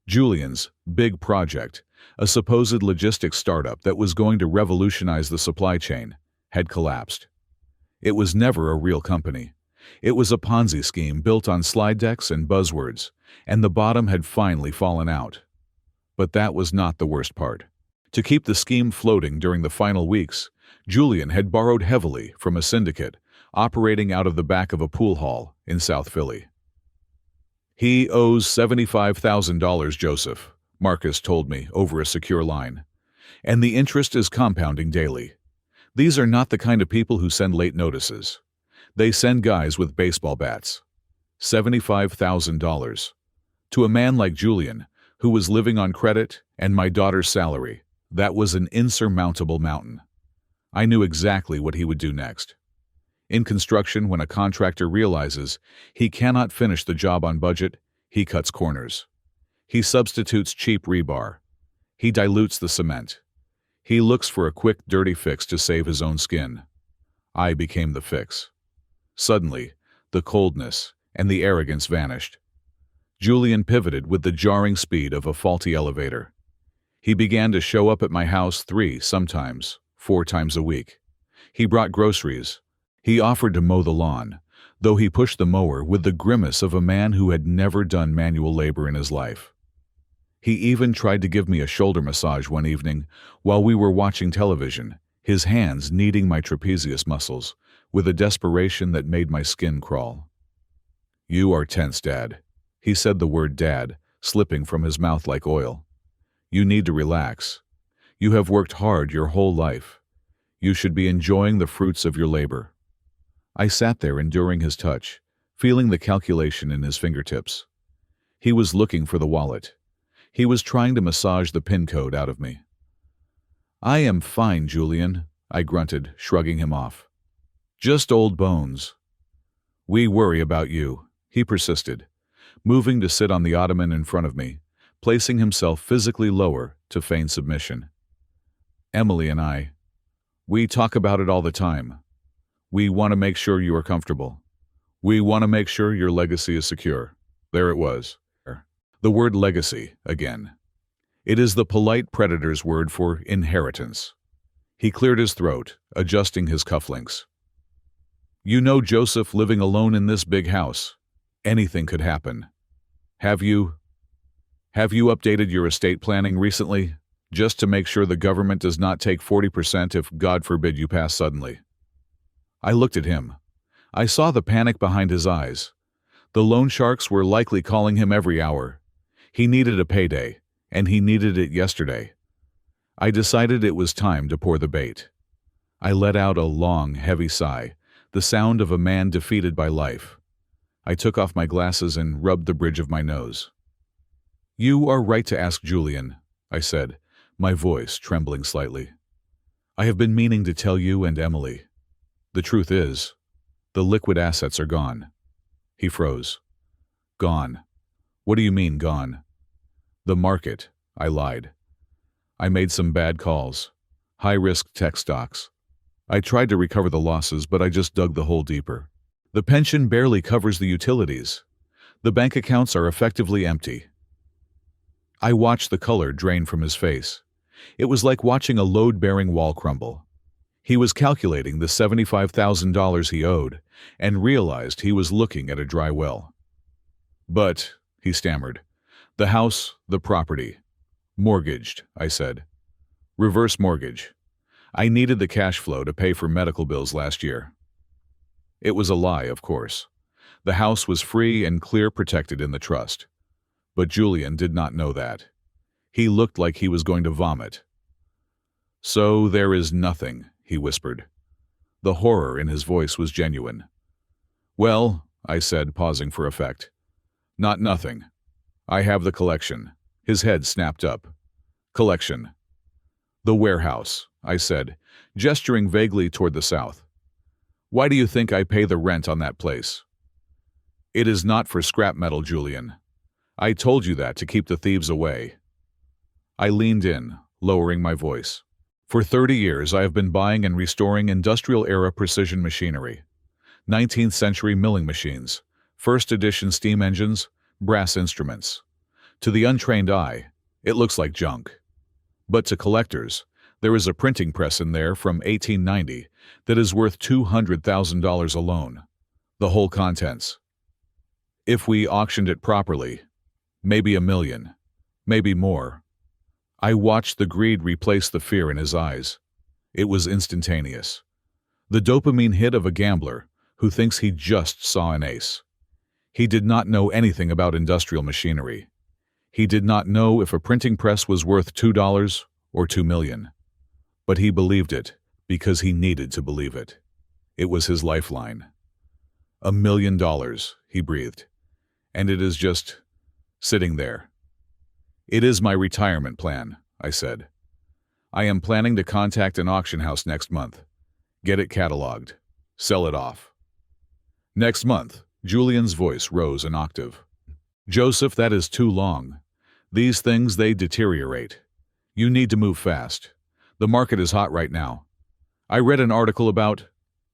Speaker 1: Julian's big project, a supposed logistics startup that was going to revolutionize the supply chain, had collapsed. It was never a real company. It was a Ponzi scheme built on slide decks and buzzwords, and the bottom had finally fallen out. But that was not the worst part. To keep the scheme floating during the final weeks, Julian had borrowed heavily from a syndicate operating out of the back of a pool hall in South Philly. "He owes $75,000, Joseph," Marcus told me over a secure line. "And the interest is compounding daily. These are not the kind of people who send late notices. They send guys with baseball bats. $75,000. To a man like Julian, who was living on credit and my daughter's salary, That was an insurmountable mountain. I knew exactly what he would do next. In construction, when a contractor realizes he cannot finish the job on budget, he cuts corners. He substitutes cheap rebar. He dilutes the cement. He looks for a quick, dirty fix to save his own skin. I became the fix. Suddenly, the coldness and the arrogance vanished. Julian pivoted with the jarring speed of a faulty elevator. He began to show up at my house 3, sometimes 4 times a week. He brought groceries. He offered to mow the lawn, though he pushed the mower with the grimace of a man who had never done manual labor in his life. He even tried to give me a shoulder massage one evening while we were watching television, his hands kneading my trapezius muscles with a desperation that made my skin crawl. "You are tense, Dad." He said the word dad, slipping from his mouth like oil. "You need to relax. You have worked hard your whole life. You should be enjoying the fruits of your labor." I sat there enduring his touch, feeling the calculation in his fingertips. He was looking for the wallet. He was trying to massage the PIN code out of me. "I am fine, Julian," I grunted, shrugging him off. "Just old bones." "We worry about you," he persisted, moving to sit on the ottoman in front of me, placing himself physically lower to feign submission. "Emily and I, we talk about it all the time. We want to make sure you are comfortable. We want to make sure your legacy is secure." There it was. The word legacy, again. It is the polite predator's word for inheritance. He cleared his throat, adjusting his cufflinks. "You know Joseph living alone in this big house. Anything could happen. Have you updated your estate planning recently, just to make sure the government does not take 40% if, God forbid, you pass suddenly?" I looked at him. I saw the panic behind his eyes. The loan sharks were likely calling him every hour. He needed a payday, and he needed it yesterday. I decided it was time to pour the bait. I let out a long, heavy sigh, the sound of a man defeated by life. I took off my glasses and rubbed the bridge of my nose. "You are right to ask Julian," I said, my voice trembling slightly. "I have been meaning to tell you and Emily. The truth is, the liquid assets are gone." He froze. "Gone? What do you mean, gone?" "The market," I lied. "I made some bad calls. High-risk tech stocks. I tried to recover the losses, but I just dug the hole deeper. The pension barely covers the utilities. The bank accounts are effectively empty." I watched the color drain from his face. It was like watching a load-bearing wall crumble. He was calculating the $75,000 he owed and realized he was looking at a dry well. "But," he stammered, "the house, the property. Mortgaged," I said. "Reverse mortgage. I needed the cash flow to pay for medical bills last year." It was a lie, of course. The house was free and clear, protected in the trust. But Julian did not know that. He looked like he was going to vomit. "So there is nothing," he whispered. The horror in his voice was genuine. "Well," I said, pausing for effect. "Not nothing. I have the collection." His head snapped up. "Collection." "The warehouse," I said, gesturing vaguely toward the south. "Why do you think I pay the rent on that place?" "It is not for scrap metal, Julian. I told you that to keep the thieves away." I leaned in, lowering my voice. "For 30 years I have been buying and restoring industrial-era precision machinery. 19th century milling machines, first edition steam engines, brass instruments. To the untrained eye, it looks like junk. But to collectors, there is a printing press in there from 1890 that is worth $200,000 alone. The whole contents. If we auctioned it properly, maybe $1 million, maybe more." I watched the greed replace the fear in his eyes. It was instantaneous. The dopamine hit of a gambler who thinks he just saw an ace. He did not know anything about industrial machinery. He did not know if a printing press was worth $2 or $2 million. But he believed it because he needed to believe it. It was his lifeline. $1 million, he breathed. And it is just sitting there. "It is my retirement plan," I said. I am planning to contact an auction house next month. Get it cataloged. Sell it off. Next month, Julian's voice rose an octave. Joseph, that is too long. These things, they deteriorate. You need to move fast. The market is hot right now. I read an article about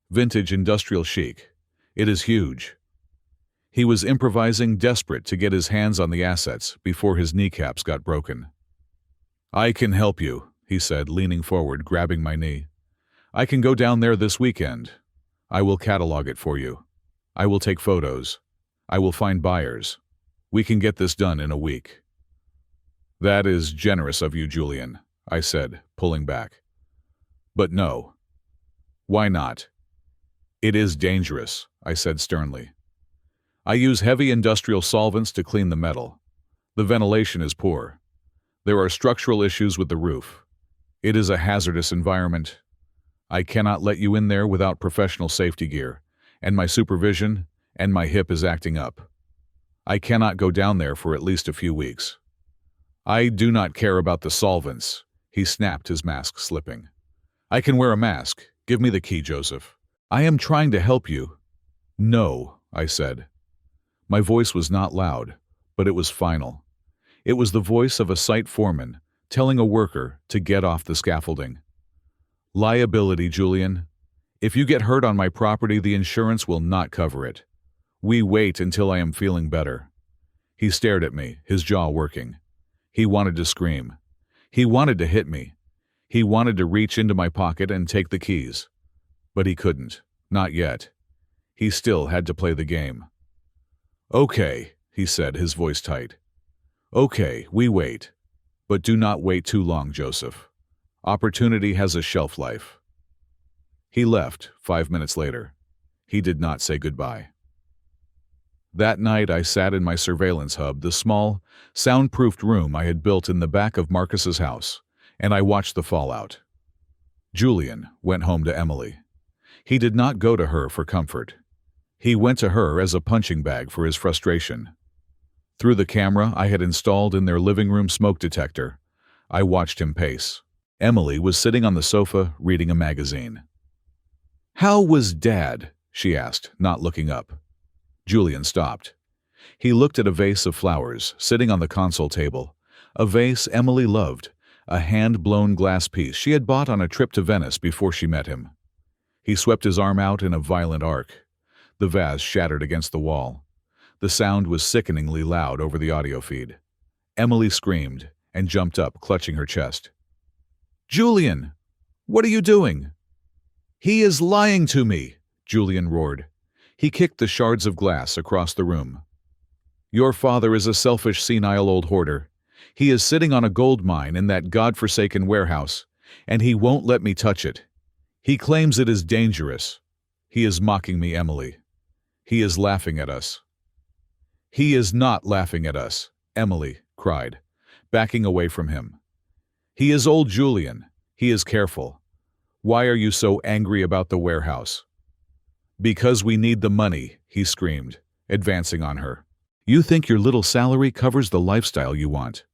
Speaker 1: vintage industrial chic. It is huge. He was improvising, desperate to get his hands on the assets before his kneecaps got broken. I can help you, he said, leaning forward, grabbing my knee. I can go down there this weekend. I will catalog it for you. I will take photos. I will find buyers. We can get this done in a week. That is generous of you, Julian, I said, pulling back. But no. Why not? It is dangerous, I said sternly. I use heavy industrial solvents to clean the metal. The ventilation is poor. There are structural issues with the roof. It is a hazardous environment. I cannot let you in there without professional safety gear, and my supervision, and my hip is acting up. I cannot go down there for at least a few weeks. I do not care about the solvents, he snapped, his mask slipping. I can wear a mask. Give me the key, Joseph. I am trying to help you. No, I said. My voice was not loud, but it was final. It was the voice of a site foreman telling a worker to get off the scaffolding. Liability, Julian. If you get hurt on my property, the insurance will not cover it. We wait until I am feeling better. He stared at me, his jaw working. He wanted to scream. He wanted to hit me. He wanted to reach into my pocket and take the keys. But he couldn't. Not yet. He still had to play the game. Okay, he said, his voice tight. Okay, we wait. But do not wait too long, Joseph. Opportunity has a shelf life. He left 5 minutes later. He did not say goodbye. That night I sat in my surveillance hub, the small, soundproofed room I had built in the back of Marcus's house, and I watched the fallout. Julian went home to Emily. He did not go to her for comfort. He went to her as a punching bag for his frustration. Through the camera I had installed in their living room smoke detector, I watched him pace. Emily was sitting on the sofa reading a magazine. "How was Dad?" she asked, not looking up. Julian stopped. He looked at a vase of flowers sitting on the console table, a vase Emily loved, a hand-blown glass piece she had bought on a trip to Venice before she met him. He swept his arm out in a violent arc. The vase shattered against the wall. The sound was sickeningly loud over the audio feed. Emily screamed and jumped up, clutching her chest. "Julian! What are you doing?" "He is lying to me!" Julian roared. He kicked the shards of glass across the room. "Your father is a selfish, senile old hoarder. He is sitting on a gold mine in that God-forsaken warehouse, and he won't let me touch it. He claims it is dangerous. He is mocking me, Emily. He is laughing at us." "He is not laughing at us," Emily cried, backing away from him. "He is old Julian. He is careful. Why are you so angry about the warehouse?" "Because we need the money," he screamed, advancing on her. "You think your little salary covers the lifestyle you want.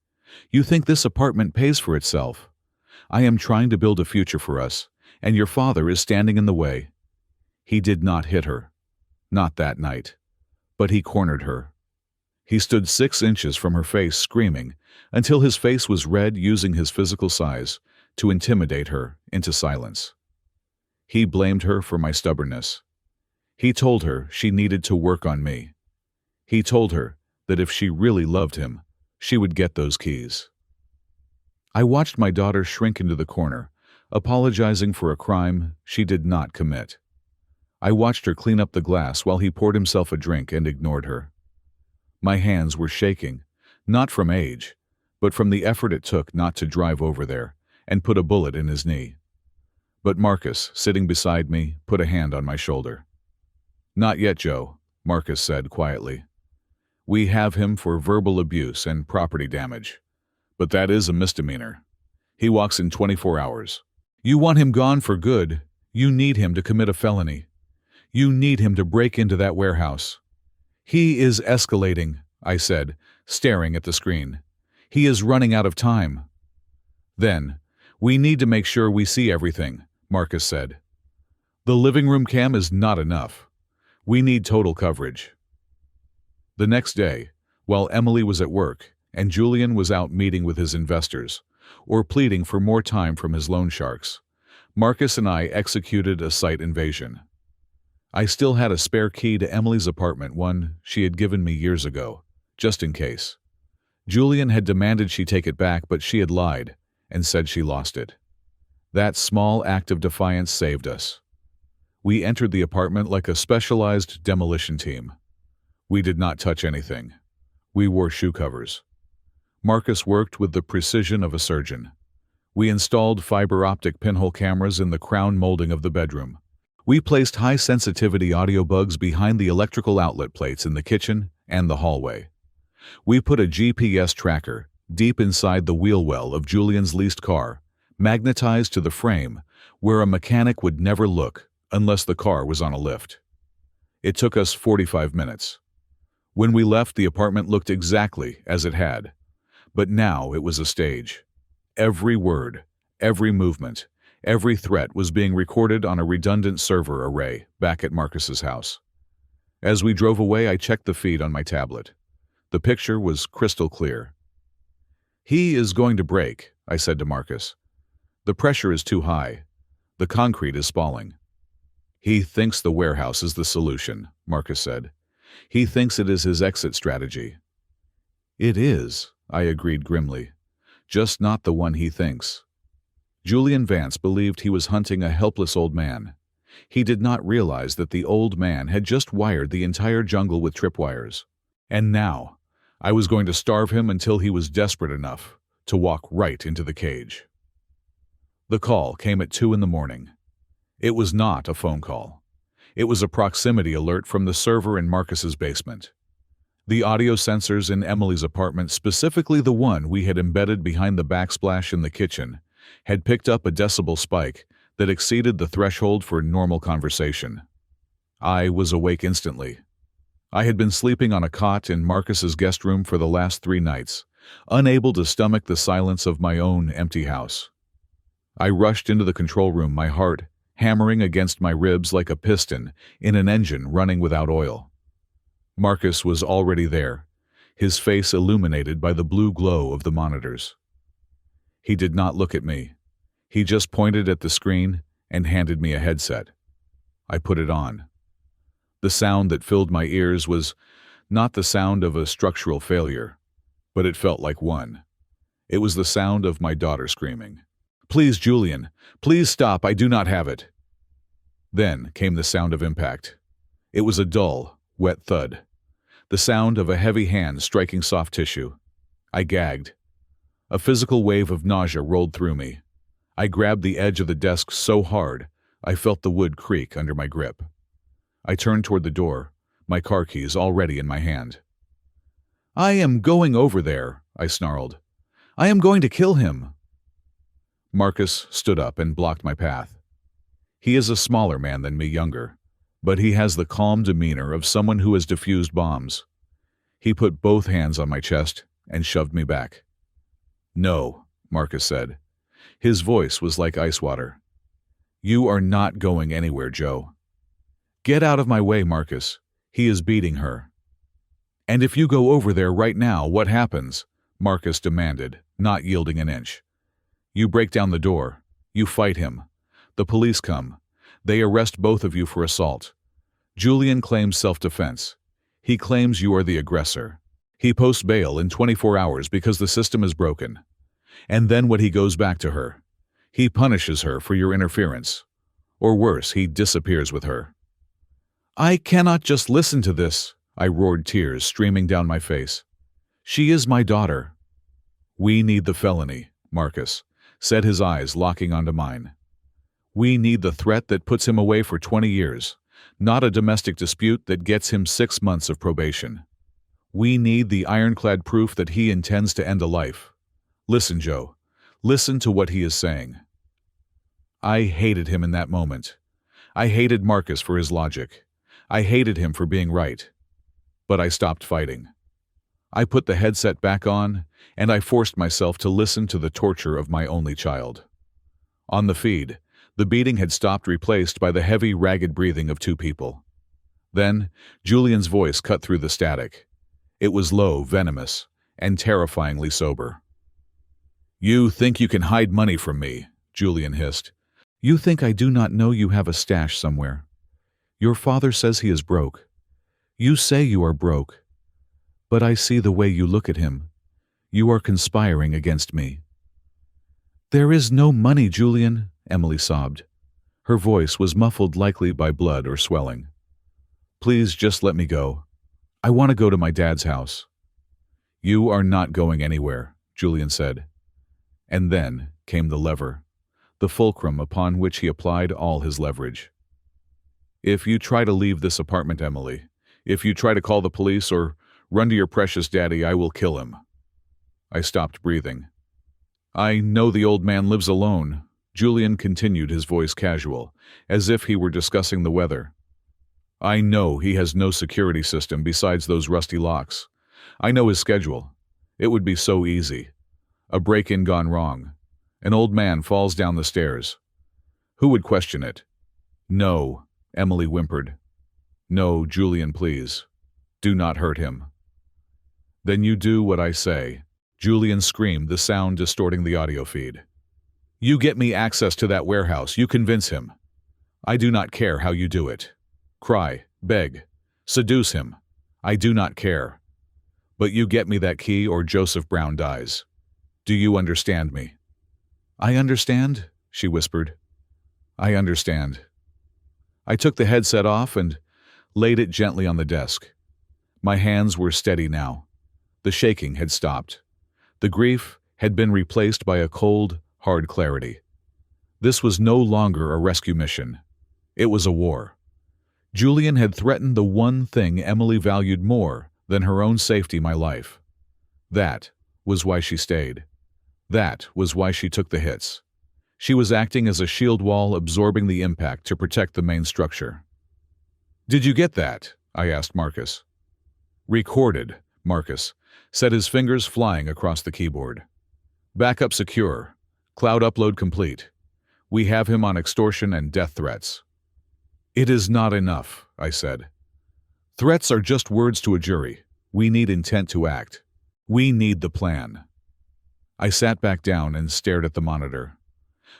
Speaker 1: You think this apartment pays for itself. I am trying to build a future for us, and your father is standing in the way." He did not hit her. Not that night. But he cornered her. He stood 6 inches from her face, screaming, until his face was red, using his physical size to intimidate her into silence. He blamed her for my stubbornness. He told her she needed to work on me. He told her that if she really loved him, she would get those keys. I watched my daughter shrink into the corner, apologizing for a crime she did not commit. I watched her clean up the glass while he poured himself a drink and ignored her. My hands were shaking, not from age, but from the effort it took not to drive over there and put a bullet in his knee. But Marcus, sitting beside me, put a hand on my shoulder. "Not yet, Joe," Marcus said quietly. "We have him for verbal abuse and property damage. But that is a misdemeanor. He walks in 24 hours. You want him gone for good. You need him to commit a felony. You need him to break into that warehouse." "He is escalating," I said, staring at the screen. "He is running out of time." Then, We need to make sure we see everything, Marcus said. The living room cam is not enough. We need total coverage. The next day, while Emily was at work and Julian was out meeting with his investors, or pleading for more time from his loan sharks, Marcus and I executed a site invasion. I still had a spare key to Emily's apartment, one she had given me years ago, just in case. Julian had demanded she take it back, but she had lied and said she lost it. That small act of defiance saved us. We entered the apartment like a specialized demolition team. We did not touch anything. We wore shoe covers. Marcus worked with the precision of a surgeon. We installed fiber-optic pinhole cameras in the crown molding of the bedroom. We placed high-sensitivity audio bugs behind the electrical outlet plates in the kitchen and the hallway. We put a GPS tracker deep inside the wheel well of Julian's leased car, magnetized to the frame, where a mechanic would never look unless the car was on a lift. It took us 45 minutes. When we left, the apartment looked exactly as it had. But now it was a stage. Every word, every movement, every threat was being recorded on a redundant server array back at Marcus's house. As we drove away, I checked the feed on my tablet. The picture was crystal clear. "He is going to break," I said to Marcus. "The pressure is too high. The concrete is spalling." "He thinks the warehouse is the solution," Marcus said. "He thinks it is his exit strategy." "It is," I agreed grimly. "Just not the one he thinks." Julian Vance believed he was hunting a helpless old man. He did not realize that the old man had just wired the entire jungle with tripwires. And now, I was going to starve him until he was desperate enough to walk right into the cage. The call came at 2 a.m. It was not a phone call. It was a proximity alert from the server in Marcus's basement. The audio sensors in Emily's apartment, specifically the one we had embedded behind the backsplash in the kitchen, had picked up a decibel spike that exceeded the threshold for normal conversation. I was awake instantly. I had been sleeping on a cot in Marcus's guest room for the last 3 nights, unable to stomach the silence of my own empty house. I rushed into the control room, my heart hammering against my ribs like a piston in an engine running without oil. Marcus was already there, his face illuminated by the blue glow of the monitors. He did not look at me. He just pointed at the screen and handed me a headset. I put it on. The sound that filled my ears was not the sound of a structural failure, but it felt like one. It was the sound of my daughter screaming, "Please, Julian, please stop, I do not have it." Then came the sound of impact. It was a dull, wet thud, the sound of a heavy hand striking soft tissue. I gagged. A physical wave of nausea rolled through me. I grabbed the edge of the desk so hard, I felt the wood creak under my grip. I turned toward the door, my car keys already in my hand. "I am going over there," I snarled. "I am going to kill him." Marcus stood up and blocked my path. He is a smaller man than me, younger, but he has the calm demeanor of someone who has defused bombs. He put both hands on my chest and shoved me back. "No," Marcus said. His voice was like ice water. "You are not going anywhere, Joe." "Get out of my way, Marcus. He is beating her." "And if you go over there right now, what happens?" Marcus demanded, not yielding an inch. "You break down the door. You fight him. The police come. They arrest both of you for assault. Julian claims self-defense. He claims you are the aggressor. He posts bail in 24 hours because the system is broken. And then what, he goes back to her. He punishes her for your interference. Or worse, he disappears with her." "I cannot just listen to this," I roared, tears streaming down my face. "She is my daughter." "We need the felony," Marcus said, his eyes locking onto mine. "We need the threat that puts him away for 20 years, not a domestic dispute that gets him 6 months of probation. We need the ironclad proof that he intends to end a life. Listen, Joe. Listen to what he is saying." I hated him in that moment. I hated Marcus for his logic. I hated him for being right. But I stopped fighting. I put the headset back on, and I forced myself to listen to the torture of my only child. On the feed, the beating had stopped, replaced by the heavy, ragged breathing of two people. Then, Julian's voice cut through the static. It was low, venomous, and terrifyingly sober. "You think you can hide money from me," Julian hissed. "You think I do not know you have a stash somewhere. Your father says he is broke. You say you are broke. But I see the way you look at him. You are conspiring against me." "There is no money, Julian," Emily sobbed. Her voice was muffled, likely by blood or swelling. "Please just let me go. I want to go to my dad's house." "You are not going anywhere," Julian said. And then came the lever, the fulcrum upon which he applied all his leverage. "If you try to leave this apartment, Emily, if you try to call the police or run to your precious daddy, I will kill him." I stopped breathing. "I know the old man lives alone," Julian continued, his voice casual, as if he were discussing the weather. "I know he has no security system besides those rusty locks. I know his schedule. It would be so easy. A break-in gone wrong. An old man falls down the stairs. Who would question it?" "No," Emily whimpered. "No, Julian, please. Do not hurt him." "Then you do what I say," Julian screamed, the sound distorting the audio feed. "You get me access to that warehouse. You convince him. I do not care how you do it. Cry, beg, seduce him. I do not care. But you get me that key or Joseph Brown dies. Do you understand me?" "I understand," she whispered. "I understand." I took the headset off and laid it gently on the desk. My hands were steady now. The shaking had stopped. The grief had been replaced by a cold, hard clarity. This was no longer a rescue mission. It was a war. Julian had threatened the one thing Emily valued more than her own safety, my life. That was why she stayed. That was why she took the hits. She was acting as a shield wall, absorbing the impact to protect the main structure. "Did you get that?" I asked Marcus. "Recorded," Marcus said, his fingers flying across the keyboard. "Backup secure. Cloud upload complete. We have him on extortion and death threats." "It is not enough," I said. "Threats are just words to a jury. We need intent to act. We need the plan." I sat back down and stared at the monitor.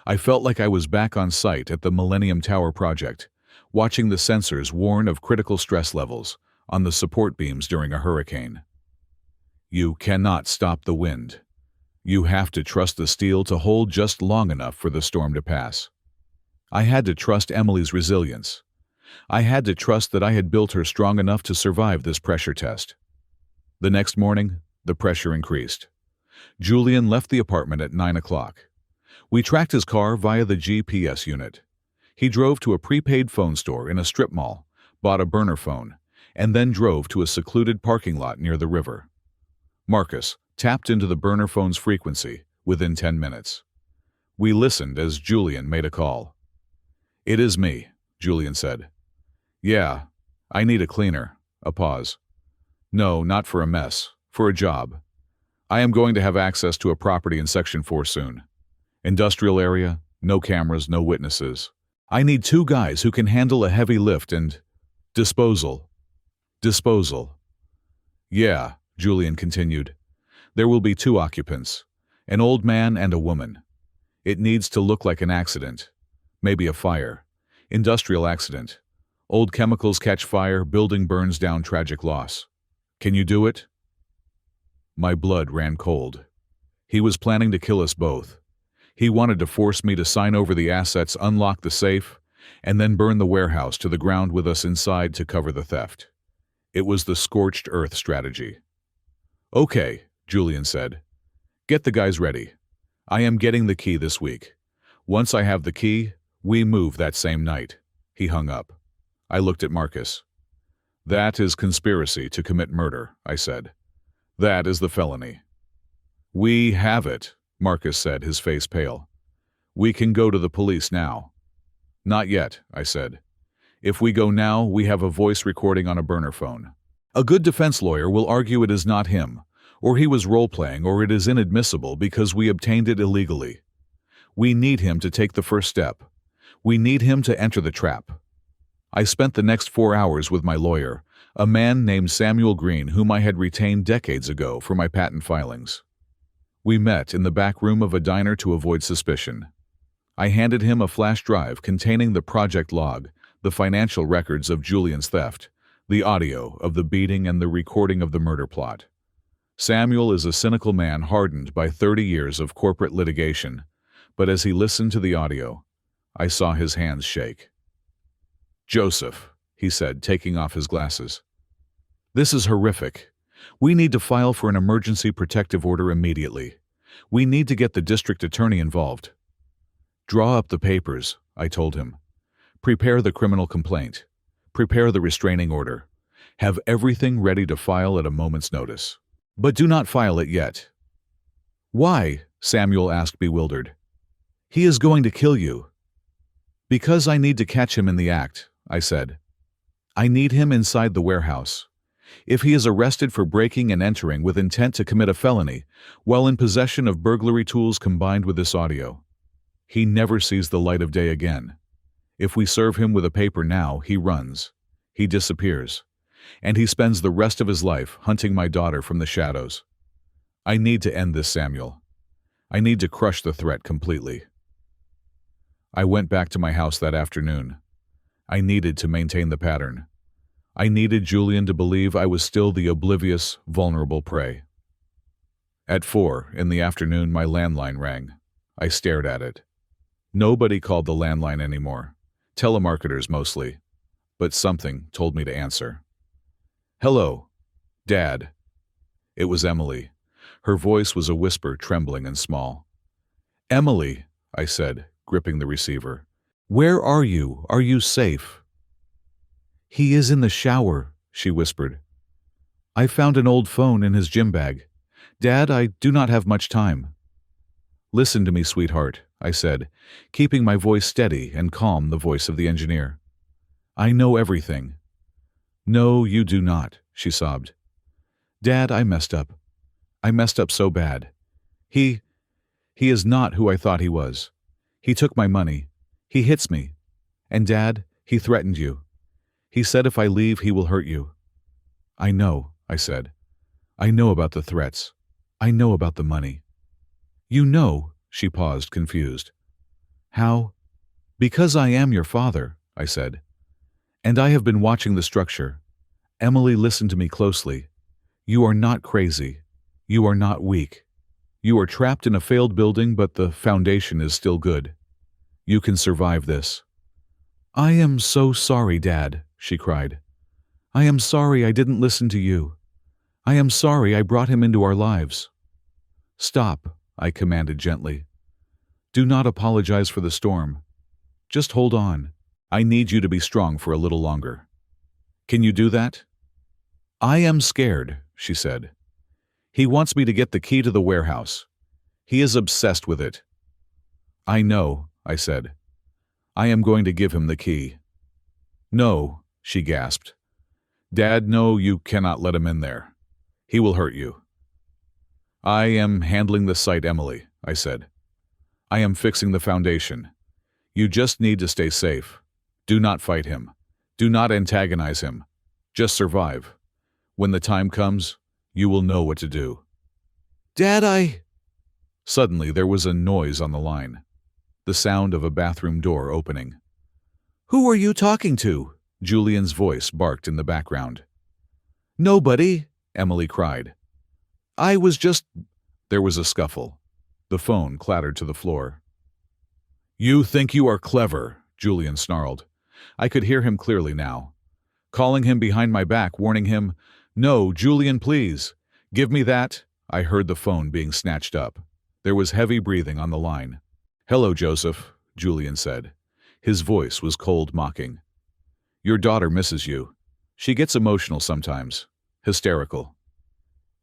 Speaker 1: I felt like I was back on site at the Millennium Tower project, watching the sensors warn of critical stress levels on the support beams during a hurricane. You cannot stop the wind. You have to trust the steel to hold just long enough for the storm to pass. I had to trust Emily's resilience. I had to trust that I had built her strong enough to survive this pressure test. The next morning, the pressure increased. Julian left the apartment at 9 o'clock. We tracked his car via the GPS unit. He drove to a prepaid phone store in a strip mall, bought a burner phone, and then drove to a secluded parking lot near the river. Marcus tapped into the burner phone's frequency within 10 minutes. We listened as Julian made a call. "It is me," Julian said. "Yeah, I need a cleaner." A pause. "No, not for a mess, for a job. I am going to have access to a property in Section 4 soon. Industrial area, no cameras, no witnesses. I need 2 guys who can handle a heavy lift and disposal. Disposal." "Yeah," Julian continued. "There will be 2 occupants, an old man and a woman. It needs to look like an accident, maybe a fire, industrial accident. Old chemicals catch fire, building burns down, tragic loss. Can you do it?" My blood ran cold. He was planning to kill us both. He wanted to force me to sign over the assets, unlock the safe, and then burn the warehouse to the ground with us inside to cover the theft. It was the scorched earth strategy. "Okay," Julian said. "Get the guys ready. I am getting the key this week. Once I have the key, we move that same night." He hung up. I looked at Marcus. "That is conspiracy to commit murder," I said. "That is the felony." "We have it," Marcus said, his face pale. "We can go to the police now." "Not yet," I said. "If we go now, we have a voice recording on a burner phone. A good defense lawyer will argue it is not him, or he was role-playing, or it is inadmissible because we obtained it illegally. We need him to take the first step. We need him to enter the trap. I spent the next 4 hours with my lawyer, a man named Samuel Green whom I had retained decades ago for my patent filings. We met in the back room of a diner to avoid suspicion. I handed him a flash drive containing the project log, the financial records of Julian's theft, the audio of the beating and the recording of the murder plot. Samuel is a cynical man hardened by 30 years of corporate litigation, but as he listened to the audio, I saw his hands shake. "Joseph," he said, taking off his glasses. "This is horrific. We need to file for an emergency protective order immediately. We need to get the district attorney involved." "Draw up the papers," I told him. "Prepare the criminal complaint. Prepare the restraining order. Have everything ready to file at a moment's notice. But do not file it yet." "Why?" Samuel asked, bewildered. "He is going to kill you." "Because I need to catch him in the act," I said. "I need him inside the warehouse. If he is arrested for breaking and entering with intent to commit a felony, while in possession of burglary tools combined with this audio, he never sees the light of day again. If we serve him with a paper now, he runs. He disappears. And he spends the rest of his life hunting my daughter from the shadows. I need to end this, Samuel. I need to crush the threat completely." I went back to my house that afternoon. I needed to maintain the pattern. I needed Julian to believe I was still the oblivious, vulnerable prey. At 4 in the afternoon, my landline rang. I stared at it. Nobody called the landline anymore. Telemarketers mostly. But something told me to answer. "Hello, Dad." It was Emily. Her voice was a whisper, trembling and small. "Emily," I said, gripping the receiver. "Where are you? Are you safe?" "He is in the shower," she whispered. "I found an old phone in his gym bag. Dad, I do not have much time." "Listen to me, sweetheart," I said, keeping my voice steady and calm, the voice of the engineer. "I know everything." "No, you do not," she sobbed. "Dad, I messed up. I messed up so bad. He is not who I thought he was. He took my money. He hits me. And Dad, he threatened you. He said if I leave, he will hurt you." "I know," I said. "I know about the threats. I know about the money." "You know?" She paused, confused. "How?" "Because I am your father," I said. "And I have been watching the structure. Emily, listen to me closely. You are not crazy. You are not weak. You are trapped in a failed building, but the foundation is still good. You can survive this." "I am so sorry, Dad," she cried. "I am sorry I didn't listen to you. I am sorry I brought him into our lives." "Stop," I commanded gently. "Do not apologize for the storm. Just hold on. I need you to be strong for a little longer. Can you do that?" "I am scared," she said. "He wants me to get the key to the warehouse. He is obsessed with it." "I know," I said. "I am going to give him the key." "No," she gasped. "Dad, no, you cannot let him in there. He will hurt you." "I am handling the site, Emily," I said. "I am fixing the foundation. You just need to stay safe. Do not fight him. Do not antagonize him. Just survive. When the time comes, you will know what to do." "Dad, I—" Suddenly there was a noise on the line. The sound of a bathroom door opening. "Who are you talking to?" Julian's voice barked in the background. "Nobody," Emily cried. "I was just—" There was a scuffle. The phone clattered to the floor. "You think you are clever," Julian snarled. I could hear him clearly now. Calling him behind my back, warning him, "No, Julian, please. Give me that." I heard the phone being snatched up. There was heavy breathing on the line. "Hello, Joseph," Julian said. His voice was cold, mocking. "Your daughter misses you. She gets emotional sometimes. Hysterical."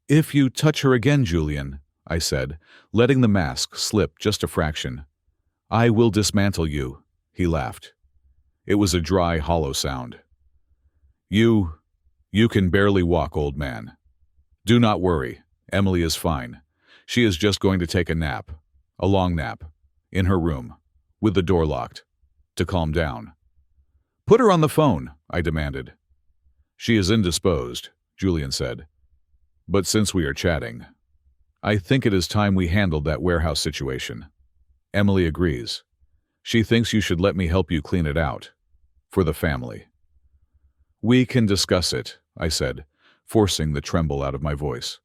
Speaker 1: "If you touch her again, Julian," I said, letting the mask slip just a fraction, "I will dismantle you." He laughed. It was a dry, hollow sound. You can barely walk, old man. Do not worry. Emily is fine. She is just going to take a nap. A long nap. In her room, with the door locked, to calm down. "Put her on the phone," I demanded. "She is indisposed," Julian said. "But since we are chatting, I think it is time we handled that warehouse situation." Emily agrees. She thinks you should let me help you clean it out. For the family. "We can discuss it," I said, forcing the tremble out of my voice.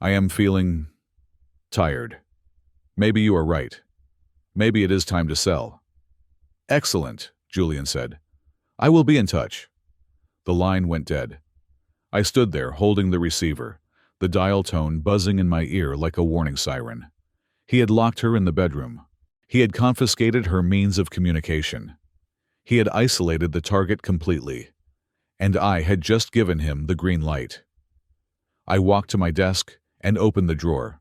Speaker 1: "I am feeling tired. Maybe you are right. Maybe it is time to sell." "Excellent," Julian said. "I will be in touch." The line went dead. I stood there holding the receiver, the dial tone buzzing in my ear like a warning siren. He had locked her in the bedroom. He had confiscated her means of communication. He had isolated the target completely. And I had just given him the green light. I walked to my desk and opened the drawer.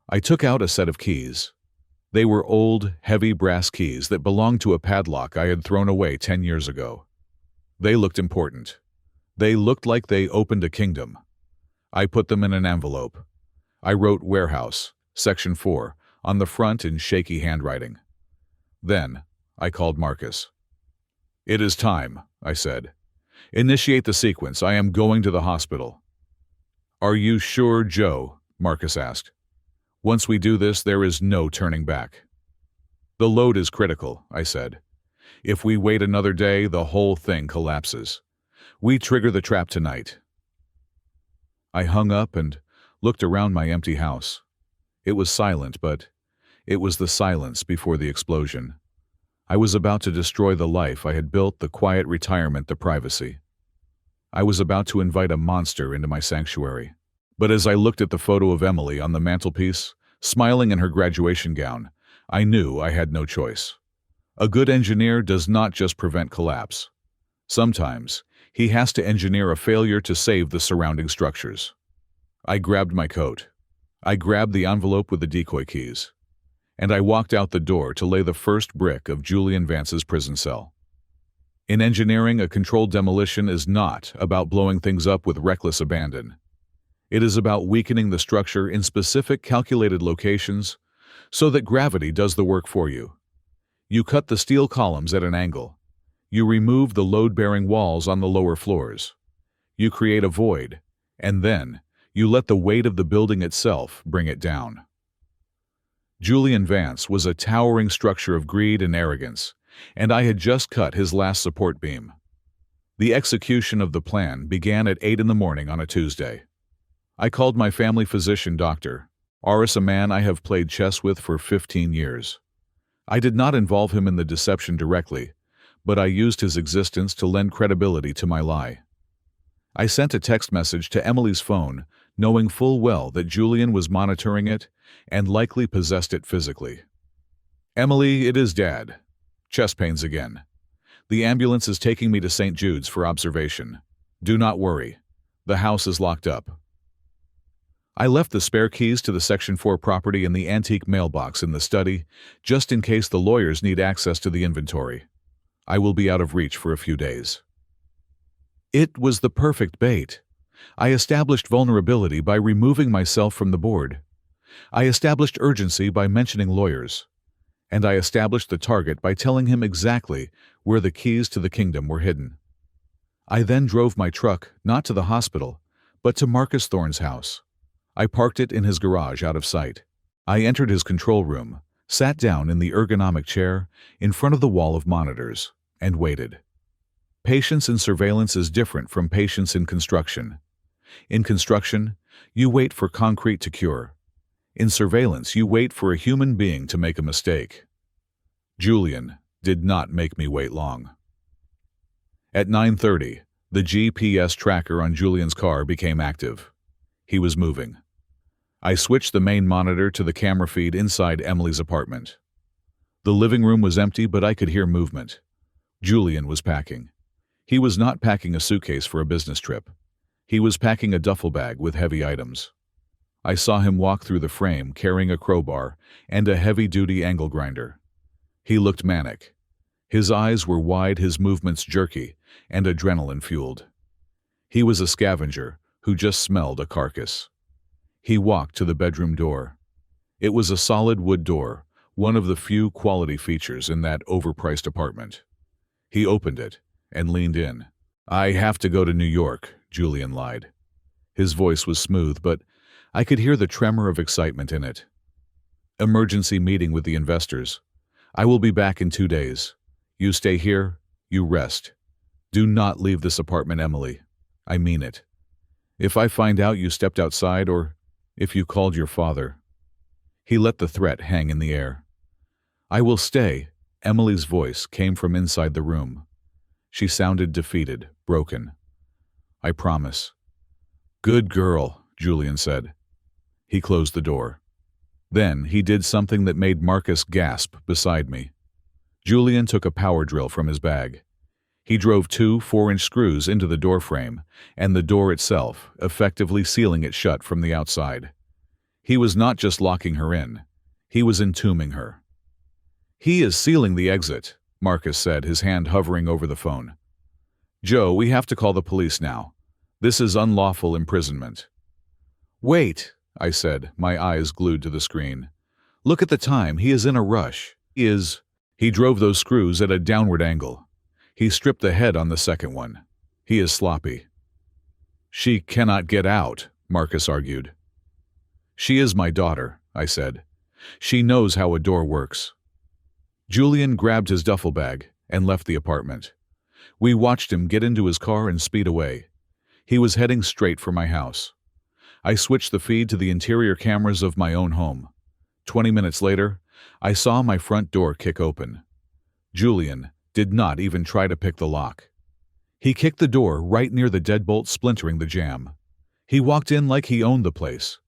Speaker 1: I took out a set of keys. They were old, heavy brass keys that belonged to a padlock I had thrown away 10 years ago. They looked important. They looked like they opened a kingdom. I put them in an envelope. I wrote Warehouse, Section 4, on the front in shaky handwriting. Then, I called Marcus. "It is time," I said. "Initiate the sequence. I am going to the hospital." "Are you sure, Joe?" Marcus asked. "Once we do this, there is no turning back." "The load is critical," I said. "If we wait another day, the whole thing collapses. We trigger the trap tonight." I hung up and looked around my empty house. It was silent, but it was the silence before the explosion. I was about to destroy the life I had built, the quiet retirement, the privacy. I was about to invite a monster into my sanctuary. But as I looked at the photo of Emily on the mantelpiece, smiling in her graduation gown, I knew I had no choice. A good engineer does not just prevent collapse. Sometimes, he has to engineer a failure to save the surrounding structures. I grabbed my coat. I grabbed the envelope with the decoy keys. And I walked out the door to lay the first brick of Julian Vance's prison cell. In engineering, a controlled demolition is not about blowing things up with reckless abandon. It is about weakening the structure in specific calculated locations so that gravity does the work for you. You cut the steel columns at an angle. You remove the load-bearing walls on the lower floors. You create a void, and then you let the weight of the building itself bring it down. Julian Vance was a towering structure of greed and arrogance, and I had just cut his last support beam. The execution of the plan began at 8 in the morning on a Tuesday. I called my family physician, Dr. Aris, a man I have played chess with for 15 years. I did not involve him in the deception directly, but I used his existence to lend credibility to my lie. I sent a text message to Emily's phone, knowing full well that Julian was monitoring it and likely possessed it physically. "Emily, it is Dad. Chest pains again. The ambulance is taking me to St. Jude's for observation. Do not worry. The house is locked up." I left the spare keys to the Section 4 property in the antique mailbox in the study, just in case the lawyers need access to the inventory. I will be out of reach for a few days. It was the perfect bait. I established vulnerability by removing myself from the board. I established urgency by mentioning lawyers. And I established the target by telling him exactly where the keys to the kingdom were hidden. I then drove my truck not to the hospital, but to Marcus Thorne's house. I parked it in his garage out of sight. I entered his control room, sat down in the ergonomic chair in front of the wall of monitors, and waited. Patience in surveillance is different from patience in construction. In construction, you wait for concrete to cure. In surveillance, you wait for a human being to make a mistake. Julian did not make me wait long. At 9:30, the GPS tracker on Julian's car became active. He was moving. I switched the main monitor to the camera feed inside Emily's apartment. The living room was empty, but I could hear movement. Julian was packing. He was not packing a suitcase for a business trip. He was packing a duffel bag with heavy items. I saw him walk through the frame carrying a crowbar and a heavy-duty angle grinder. He looked manic. His eyes were wide, his movements jerky, and adrenaline-fueled. He was a scavenger who just smelled a carcass. He walked to the bedroom door. It was a solid wood door, one of the few quality features in that overpriced apartment. He opened it and leaned in. "I have to go to New York," Julian lied. His voice was smooth, but I could hear the tremor of excitement in it. "Emergency meeting with the investors. I will be back in 2 days. You stay here, you rest. Do not leave this apartment, Emily. I mean it. If I find out you stepped outside or if you called your father." He let the threat hang in the air. "I will stay." Emily's voice came from inside the room. She sounded defeated, broken. "I promise." "Good girl," Julian said. He closed the door. Then he did something that made Marcus gasp beside me. Julian took a power drill from his bag. He drove 2 4-inch screws into the door frame and the door itself, effectively sealing it shut from the outside. He was not just locking her in. He was entombing her. "He is sealing the exit," Marcus said, his hand hovering over the phone. "Joe, we have to call the police now. This is unlawful imprisonment." "Wait," I said, my eyes glued to the screen. "Look at the time. He is in a rush. He drove those screws at a downward angle. He stripped the head on the second one. He is sloppy." "She cannot get out," Marcus argued. "She is my daughter," I said. "She knows how a door works." Julian grabbed his duffel bag and left the apartment. We watched him get into his car and speed away. He was heading straight for my house. I switched the feed to the interior cameras of my own home. 20 minutes later, I saw my front door kick open. Julian did not even try to pick the lock. He kicked the door right near the deadbolt, splintering the jamb. He walked in like he owned the place.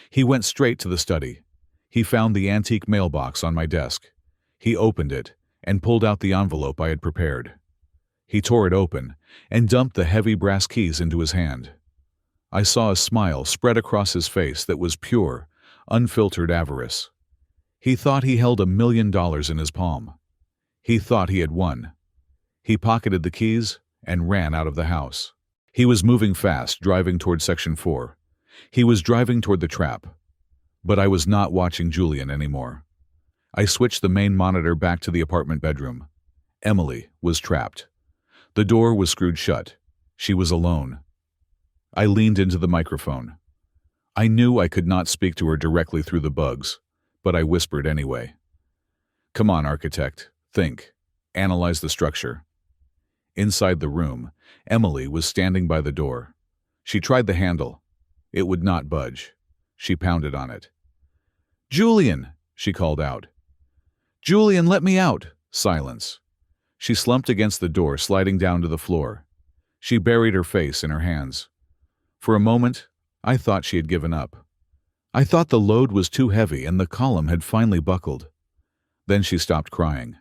Speaker 1: He went straight to the study. He found the antique mailbox on my desk. He opened it and pulled out the envelope I had prepared. He tore it open and dumped the heavy brass keys into his hand. I saw a smile spread across his face that was pure, unfiltered avarice. He thought he held $1 million in his palm. He thought he had won. He pocketed the keys and ran out of the house. He was moving fast, driving toward Section 4. He was driving toward the trap. But I was not watching Julian anymore. I switched the main monitor back to the apartment bedroom. Emily was trapped. The door was screwed shut. She was alone. I leaned into the microphone. I knew I could not speak to her directly through the bugs, but I whispered anyway. "Come on, architect. Think. Analyze the structure." Inside the room, Emily was standing by the door. She tried the handle. It would not budge. She pounded on it. "Julian!" she called out. "Julian, let me out!" Silence. She slumped against the door, sliding down to the floor. She buried her face in her hands. For a moment, I thought she had given up. I thought the load was too heavy and the column had finally buckled. Then she stopped crying.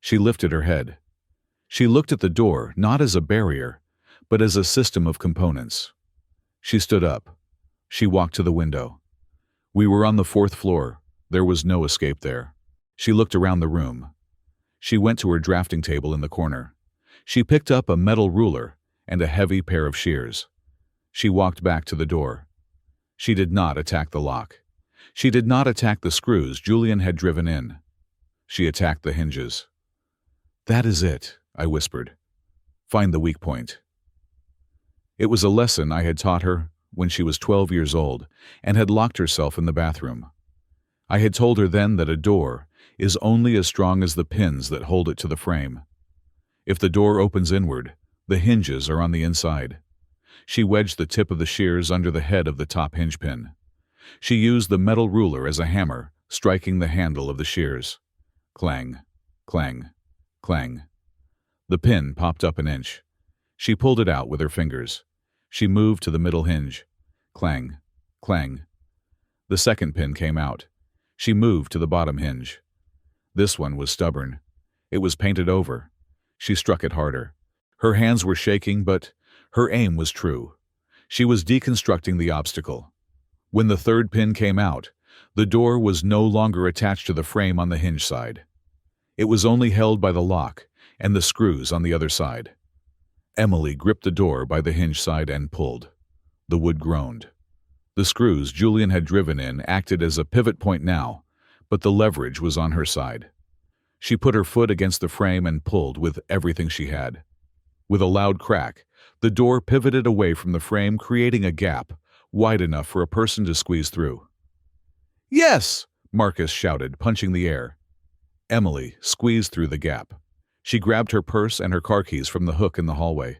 Speaker 1: She lifted her head. She looked at the door not as a barrier, but as a system of components. She stood up. She walked to the window. We were on the 4th floor. There was no escape there. She looked around the room. She went to her drafting table in the corner. She picked up a metal ruler and a heavy pair of shears. She walked back to the door. She did not attack the lock. She did not attack the screws Julian had driven in. She attacked the hinges. "That is it," I whispered. "Find the weak point." It was a lesson I had taught her when she was 12 years old and had locked herself in the bathroom. I had told her then that a door is only as strong as the pins that hold it to the frame. If the door opens inward, the hinges are on the inside. She wedged the tip of the shears under the head of the top hinge pin. She used the metal ruler as a hammer, striking the handle of the shears. Clang, clang, clang. The pin popped up an inch. She pulled it out with her fingers. She moved to the middle hinge. Clang, clang. The second pin came out. She moved to the bottom hinge. This one was stubborn. It was painted over. She struck it harder. Her hands were shaking, but her aim was true. She was deconstructing the obstacle. When the third pin came out, the door was no longer attached to the frame on the hinge side. It was only held by the lock and the screws on the other side. Emily gripped the door by the hinge side and pulled. The wood groaned. The screws Julian had driven in acted as a pivot point now, but the leverage was on her side. She put her foot against the frame and pulled with everything she had. With a loud crack, the door pivoted away from the frame, creating a gap wide enough for a person to squeeze through. "Yes!" Marcus shouted, punching the air. Emily squeezed through the gap. She grabbed her purse and her car keys from the hook in the hallway.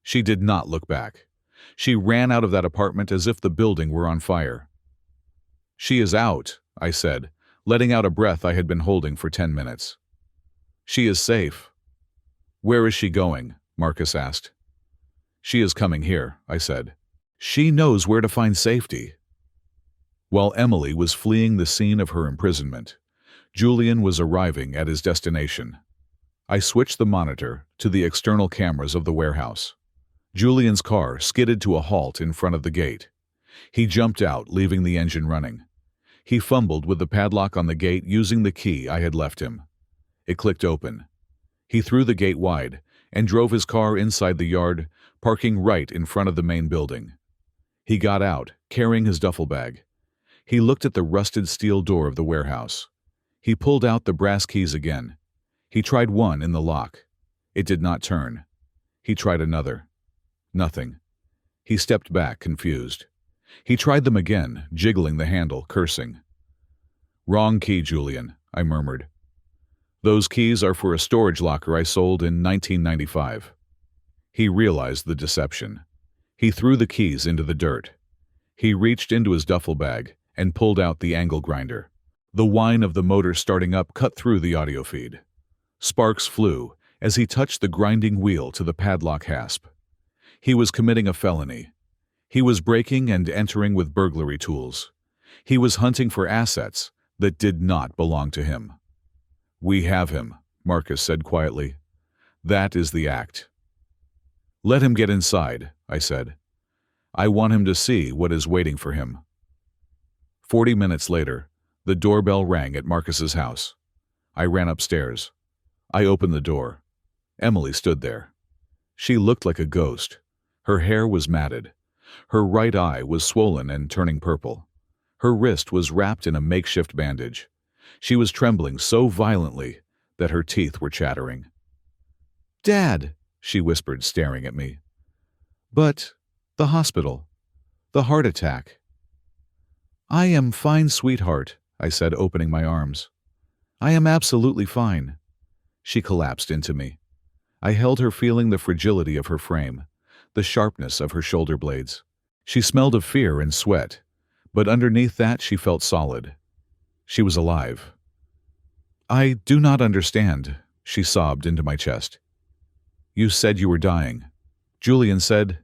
Speaker 1: She did not look back. She ran out of that apartment as if the building were on fire. "She is out," I said, letting out a breath I had been holding for 10 minutes. "She is safe." "Where is she going?" Marcus asked. "She is coming here," I said. "She knows where to find safety." While Emily was fleeing the scene of her imprisonment, Julian was arriving at his destination. I switched the monitor to the external cameras of the warehouse. Julian's car skidded to a halt in front of the gate. He jumped out, leaving the engine running. He fumbled with the padlock on the gate using the key I had left him. It clicked open. He threw the gate wide and drove his car inside the yard, parking right in front of the main building. He got out, carrying his duffel bag. He looked at the rusted steel door of the warehouse. He pulled out the brass keys again. He tried one in the lock. It did not turn. He tried another. Nothing. He stepped back, confused. He tried them again, jiggling the handle, cursing. "Wrong key, Julian," I murmured. "Those keys are for a storage locker I sold in 1995. He realized the deception. He threw the keys into the dirt. He reached into his duffel bag and pulled out the angle grinder. The whine of the motor starting up cut through the audio feed. Sparks flew as he touched the grinding wheel to the padlock hasp. He was committing a felony. He was breaking and entering with burglary tools. He was hunting for assets that did not belong to him. "We have him," Marcus said quietly. "That is the act." "Let him get inside," I said. "I want him to see what is waiting for him." 40 minutes later, the doorbell rang at Marcus's house. I ran upstairs. I opened the door. Emily stood there. She looked like a ghost. Her hair was matted. Her right eye was swollen and turning purple. Her wrist was wrapped in a makeshift bandage. She was trembling so violently that her teeth were chattering. "Dad," she whispered, staring at me. "But the hospital, the heart attack." "I am fine, sweetheart," I said, opening my arms. "I am absolutely fine." She collapsed into me. I held her, feeling the fragility of her frame, the sharpness of her shoulder blades. She smelled of fear and sweat, but underneath that she felt solid. She was alive. "I do not understand," she sobbed into my chest. "You said you were dying." Julian said.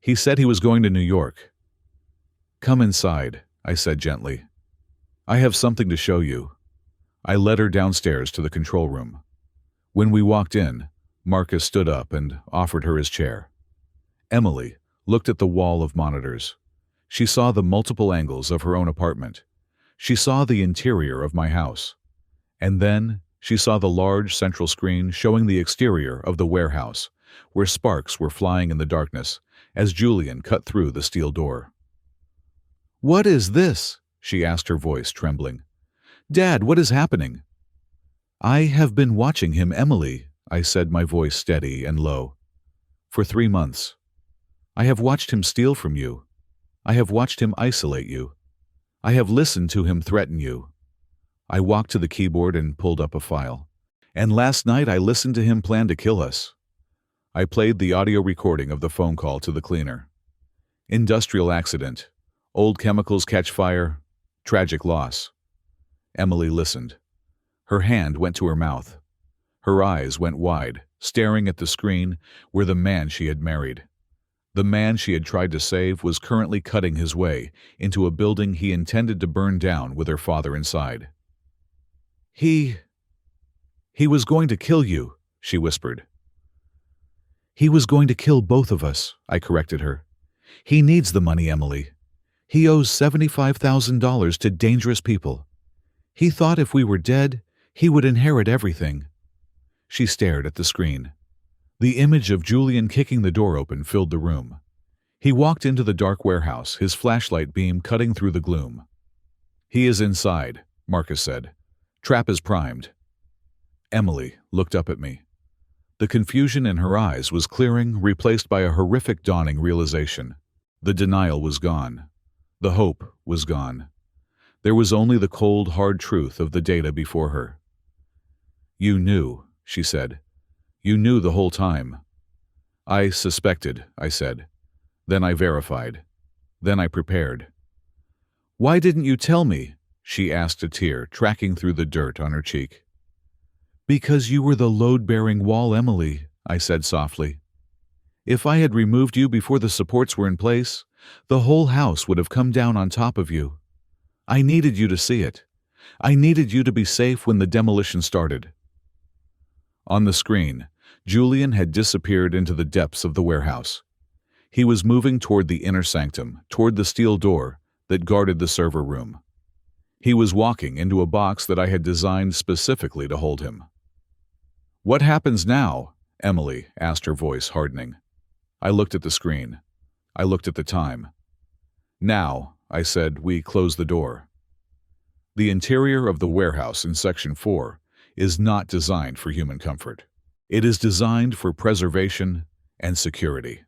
Speaker 1: "He said he was going to New York." "Come inside," I said gently. "I have something to show you." I led her downstairs to the control room. When we walked in, Marcus stood up and offered her his chair. Emily looked at the wall of monitors. She saw the multiple angles of her own apartment. She saw the interior of my house. And then she saw the large central screen showing the exterior of the warehouse, where sparks were flying in the darkness as Julian cut through the steel door. "What is this?" she asked, her voice trembling. "Dad, what is happening?" "I have been watching him, Emily," I said, my voice steady and low. "For 3 months. I have watched him steal from you. I have watched him isolate you. I have listened to him threaten you." I walked to the keyboard and pulled up a file. "And last night I listened to him plan to kill us." I played the audio recording of the phone call to the cleaner. "Industrial accident. Old chemicals catch fire. Tragic loss." Emily listened. Her hand went to her mouth. Her eyes went wide, staring at the screen where the man she had married. The man she had tried to save was currently cutting his way into a building he intended to burn down with her father inside. He was going to kill you," she whispered. "He was going to kill both of us," I corrected her. "He needs the money, Emily. He owes $75,000 to dangerous people. He thought if we were dead, he would inherit everything." She stared at the screen. The image of Julian kicking the door open filled the room. He walked into the dark warehouse, his flashlight beam cutting through the gloom. "He is inside," Marcus said. "Trap is primed." Emily looked up at me. The confusion in her eyes was clearing, replaced by a horrific dawning realization. The denial was gone. The hope was gone. There was only the cold, hard truth of the data before her. "You knew," she said. "You knew the whole time." "I suspected," I said. Then I verified. Then I prepared. "Why didn't you tell me?" she asked, a tear tracking through the dirt on her cheek. "Because you were the load-bearing wall, Emily," I said softly. "If I had removed you before the supports were in place, the whole house would have come down on top of you. I needed you to see it. I needed you to be safe when the demolition started." On the screen, Julian had disappeared into the depths of the warehouse. He was moving toward the inner sanctum, toward the steel door that guarded the server room. He was walking into a box that I had designed specifically to hold him. "What happens now?" Emily asked, her voice hardening. I looked at the screen. I looked at the time. "Now," I said, "we close the door." The interior of the warehouse in Section 4 is not designed for human comfort. It is designed for preservation and security.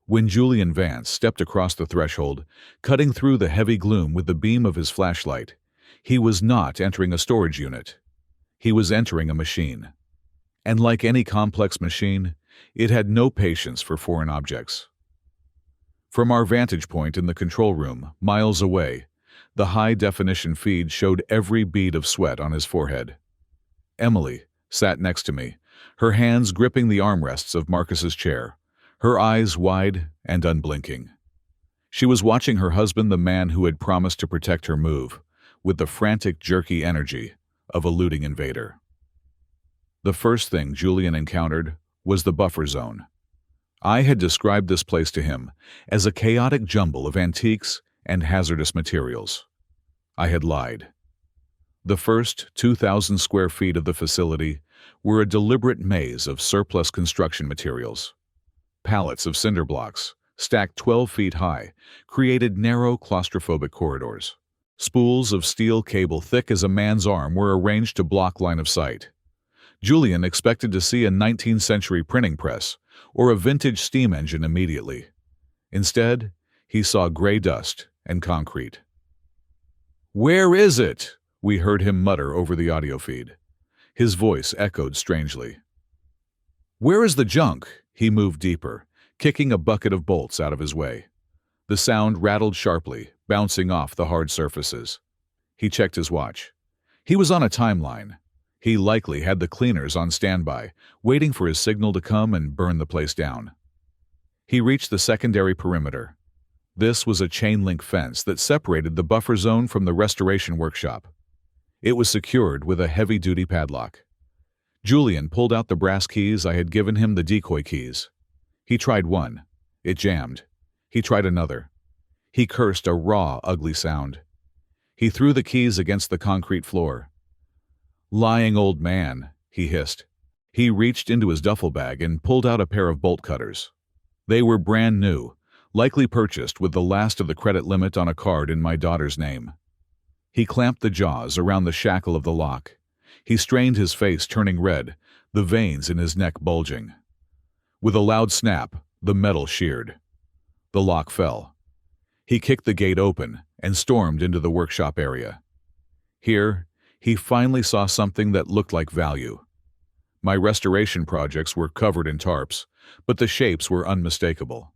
Speaker 1: When Julian Vance stepped across the threshold, cutting through the heavy gloom with the beam of his flashlight, he was not entering a storage unit. He was entering a machine. And like any complex machine, it had no patience for foreign objects. From our vantage point in the control room, miles away, the high-definition feed showed every bead of sweat on his forehead. Emily sat next to me, her hands gripping the armrests of Marcus's chair, her eyes wide and unblinking. She was watching her husband, the man who had promised to protect her, move, with the frantic, jerky energy of a looting invader. The first thing Julian encountered was the buffer zone. I had described this place to him as a chaotic jumble of antiques and hazardous materials. I had lied. The first 2,000 square feet of the facility were a deliberate maze of surplus construction materials. Pallets of cinder blocks, stacked 12 feet high, created narrow, claustrophobic corridors. Spools of steel cable thick as a man's arm were arranged to block line of sight. Julian expected to see a 19th century printing press or a vintage steam engine immediately. Instead, he saw gray dust and concrete. "Where is it?" we heard him mutter over the audio feed. His voice echoed strangely. "Where is the junk?" He moved deeper, kicking a bucket of bolts out of his way. The sound rattled sharply, bouncing off the hard surfaces. He checked his watch. He was on a timeline. He likely had the cleaners on standby, waiting for his signal to come and burn the place down. He reached the secondary perimeter. This was a chain-link fence that separated the buffer zone from the restoration workshop. It was secured with a heavy-duty padlock. Julian pulled out the brass keys. I had given him the decoy keys. He tried one. It jammed. He tried another. He cursed a raw, ugly sound. He threw the keys against the concrete floor. "Lying old man," he hissed. He reached into his duffel bag and pulled out a pair of bolt cutters. They were brand new, likely purchased with the last of the credit limit on a card in my daughter's name. He clamped the jaws around the shackle of the lock. He strained his face, turning red, the veins in his neck bulging. With a loud snap, the metal sheared. The lock fell. He kicked the gate open and stormed into the workshop area. Here, he finally saw something that looked like value. My restoration projects were covered in tarps, but the shapes were unmistakable.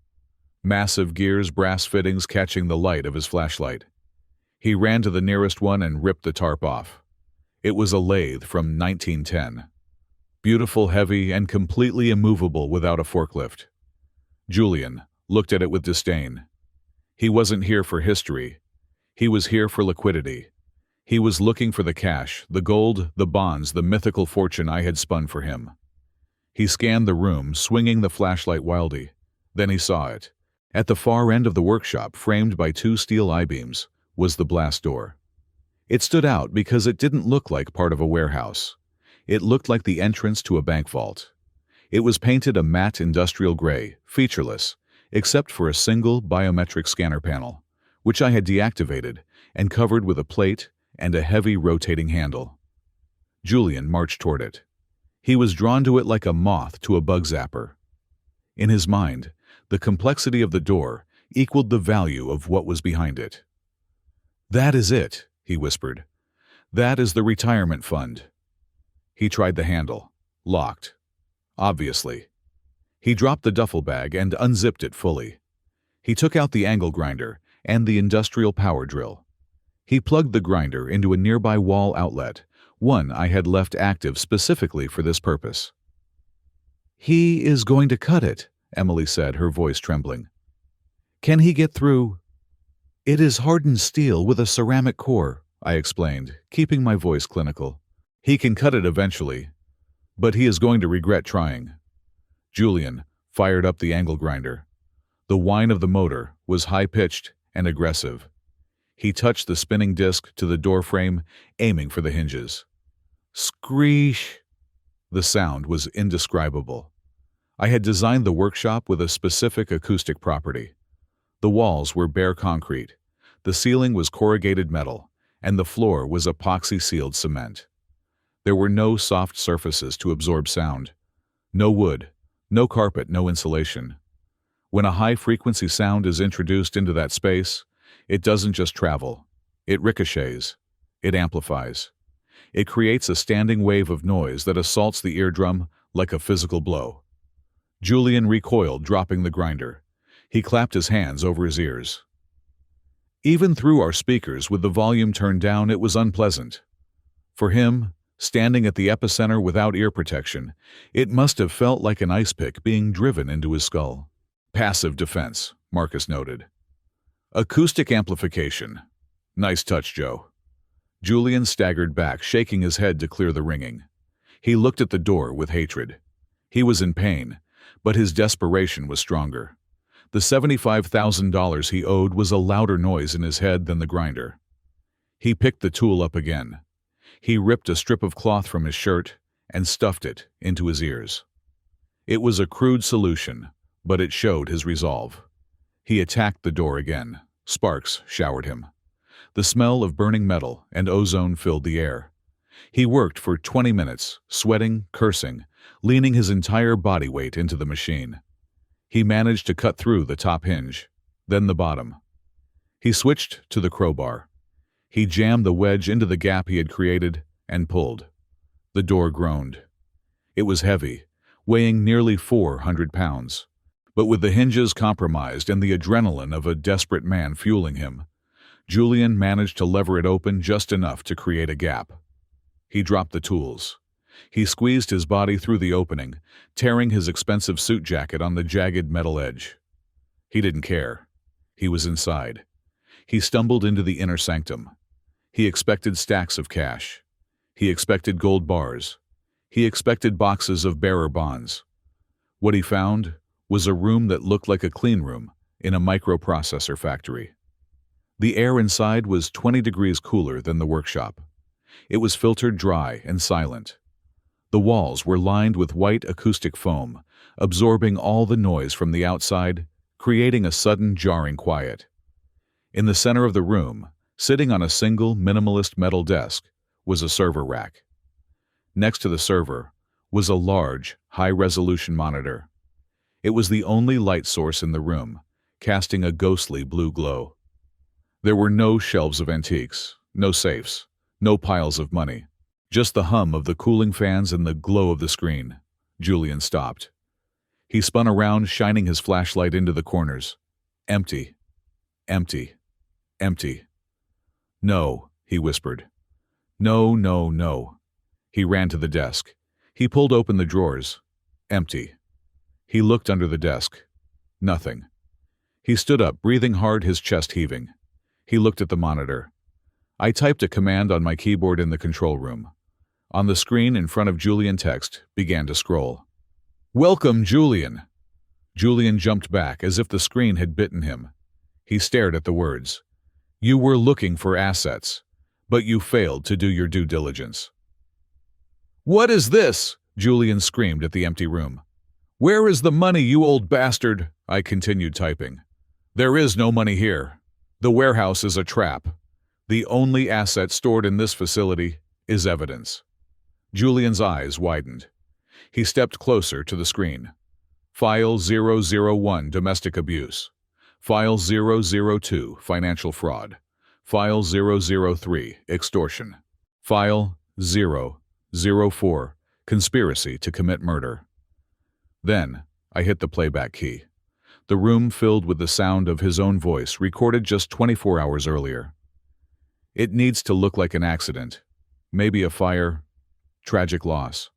Speaker 1: Massive gears, brass fittings catching the light of his flashlight. He ran to the nearest one and ripped the tarp off. It was a lathe from 1910. Beautiful, heavy, and completely immovable without a forklift. Julian looked at it with disdain. He wasn't here for history. He was here for liquidity. He was looking for the cash, the gold, the bonds, the mythical fortune I had spun for him. He scanned the room, swinging the flashlight wildly. Then he saw it. At the far end of the workshop, framed by two steel I-beams, was the blast door. It stood out because it didn't look like part of a warehouse. It looked like the entrance to a bank vault. It was painted a matte industrial gray, featureless, except for a single biometric scanner panel, which I had deactivated and covered with a plate and a heavy rotating handle. Julian marched toward it. He was drawn to it like a moth to a bug zapper. In his mind, the complexity of the door equaled the value of what was behind it. "That is it," he whispered. "That is the retirement fund." He tried the handle. Locked. Obviously. He dropped the duffel bag and unzipped it fully. He took out the angle grinder and the industrial power drill. He plugged the grinder into a nearby wall outlet, one I had left active specifically for this purpose. "He is going to cut it," Emily said, her voice trembling. "Can he get through?" "It is hardened steel with a ceramic core," I explained, keeping my voice clinical. "He can cut it eventually, but he is going to regret trying." Julian fired up the angle grinder. The whine of the motor was high-pitched and aggressive. He touched the spinning disc to the door frame, aiming for the hinges. Screesh! The sound was indescribable. I had designed the workshop with a specific acoustic property. The walls were bare concrete, the ceiling was corrugated metal, and the floor was epoxy-sealed cement. There were no soft surfaces to absorb sound. No wood, no carpet, no insulation. When a high-frequency sound is introduced into that space, it doesn't just travel. It ricochets. It amplifies. It creates a standing wave of noise that assaults the eardrum like a physical blow. Julian recoiled, dropping the grinder. He clapped his hands over his ears. Even through our speakers with the volume turned down, it was unpleasant. For him, standing at the epicenter without ear protection, it must have felt like an ice pick being driven into his skull. "Passive defense," Marcus noted. "Acoustic amplification. Nice touch, Joe." Julian staggered back, shaking his head to clear the ringing. He looked at the door with hatred. He was in pain, but his desperation was stronger. The $75,000 he owed was a louder noise in his head than the grinder. He picked the tool up again. He ripped a strip of cloth from his shirt and stuffed it into his ears. It was a crude solution, but it showed his resolve. He attacked the door again. Sparks showered him. The smell of burning metal and ozone filled the air. He worked for 20 minutes, sweating, cursing, leaning his entire body weight into the machine. He managed to cut through the top hinge, then the bottom. He switched to the crowbar. He jammed the wedge into the gap he had created and pulled. The door groaned. It was heavy, weighing nearly 400 pounds. But with the hinges compromised and the adrenaline of a desperate man fueling him, Julian managed to lever it open just enough to create a gap. He dropped the tools. He squeezed his body through the opening, tearing his expensive suit jacket on the jagged metal edge. He didn't care. He was inside. He stumbled into the inner sanctum. He expected stacks of cash. He expected gold bars. He expected boxes of bearer bonds. What he found was a room that looked like a clean room in a microprocessor factory. The air inside was 20 degrees cooler than the workshop. It was filtered dry and silent. The walls were lined with white acoustic foam, absorbing all the noise from the outside, creating a sudden jarring quiet. In the center of the room, sitting on a single minimalist metal desk, was a server rack. Next to the server was a large, high-resolution monitor. It was the only light source in the room, casting a ghostly blue glow. There were no shelves of antiques, no safes, no piles of money. Just the hum of the cooling fans and the glow of the screen. Julian stopped. He spun around, shining his flashlight into the corners. Empty. Empty. Empty. "No," he whispered. "No, no, no." He ran to the desk. He pulled open the drawers. Empty. He looked under the desk. Nothing. He stood up, breathing hard, his chest heaving. He looked at the monitor. I typed a command on my keyboard in the control room. On the screen in front of Julian, text began to scroll. "Welcome, Julian." Julian jumped back as if the screen had bitten him. He stared at the words. "You were looking for assets, but you failed to do your due diligence." "What is this?" Julian screamed at the empty room. "Where is the money, you old bastard?" I continued typing. "There is no money here. The warehouse is a trap. The only asset stored in this facility is evidence. Julian's eyes widened. He stepped closer to the screen. File 001, domestic abuse. File 002, financial fraud. File 003, extortion. File 004, conspiracy to commit murder. Then, I hit the playback key. The room filled with the sound of his own voice, recorded just 24 hours earlier. It needs to look like an accident. Maybe a fire. Tragic loss.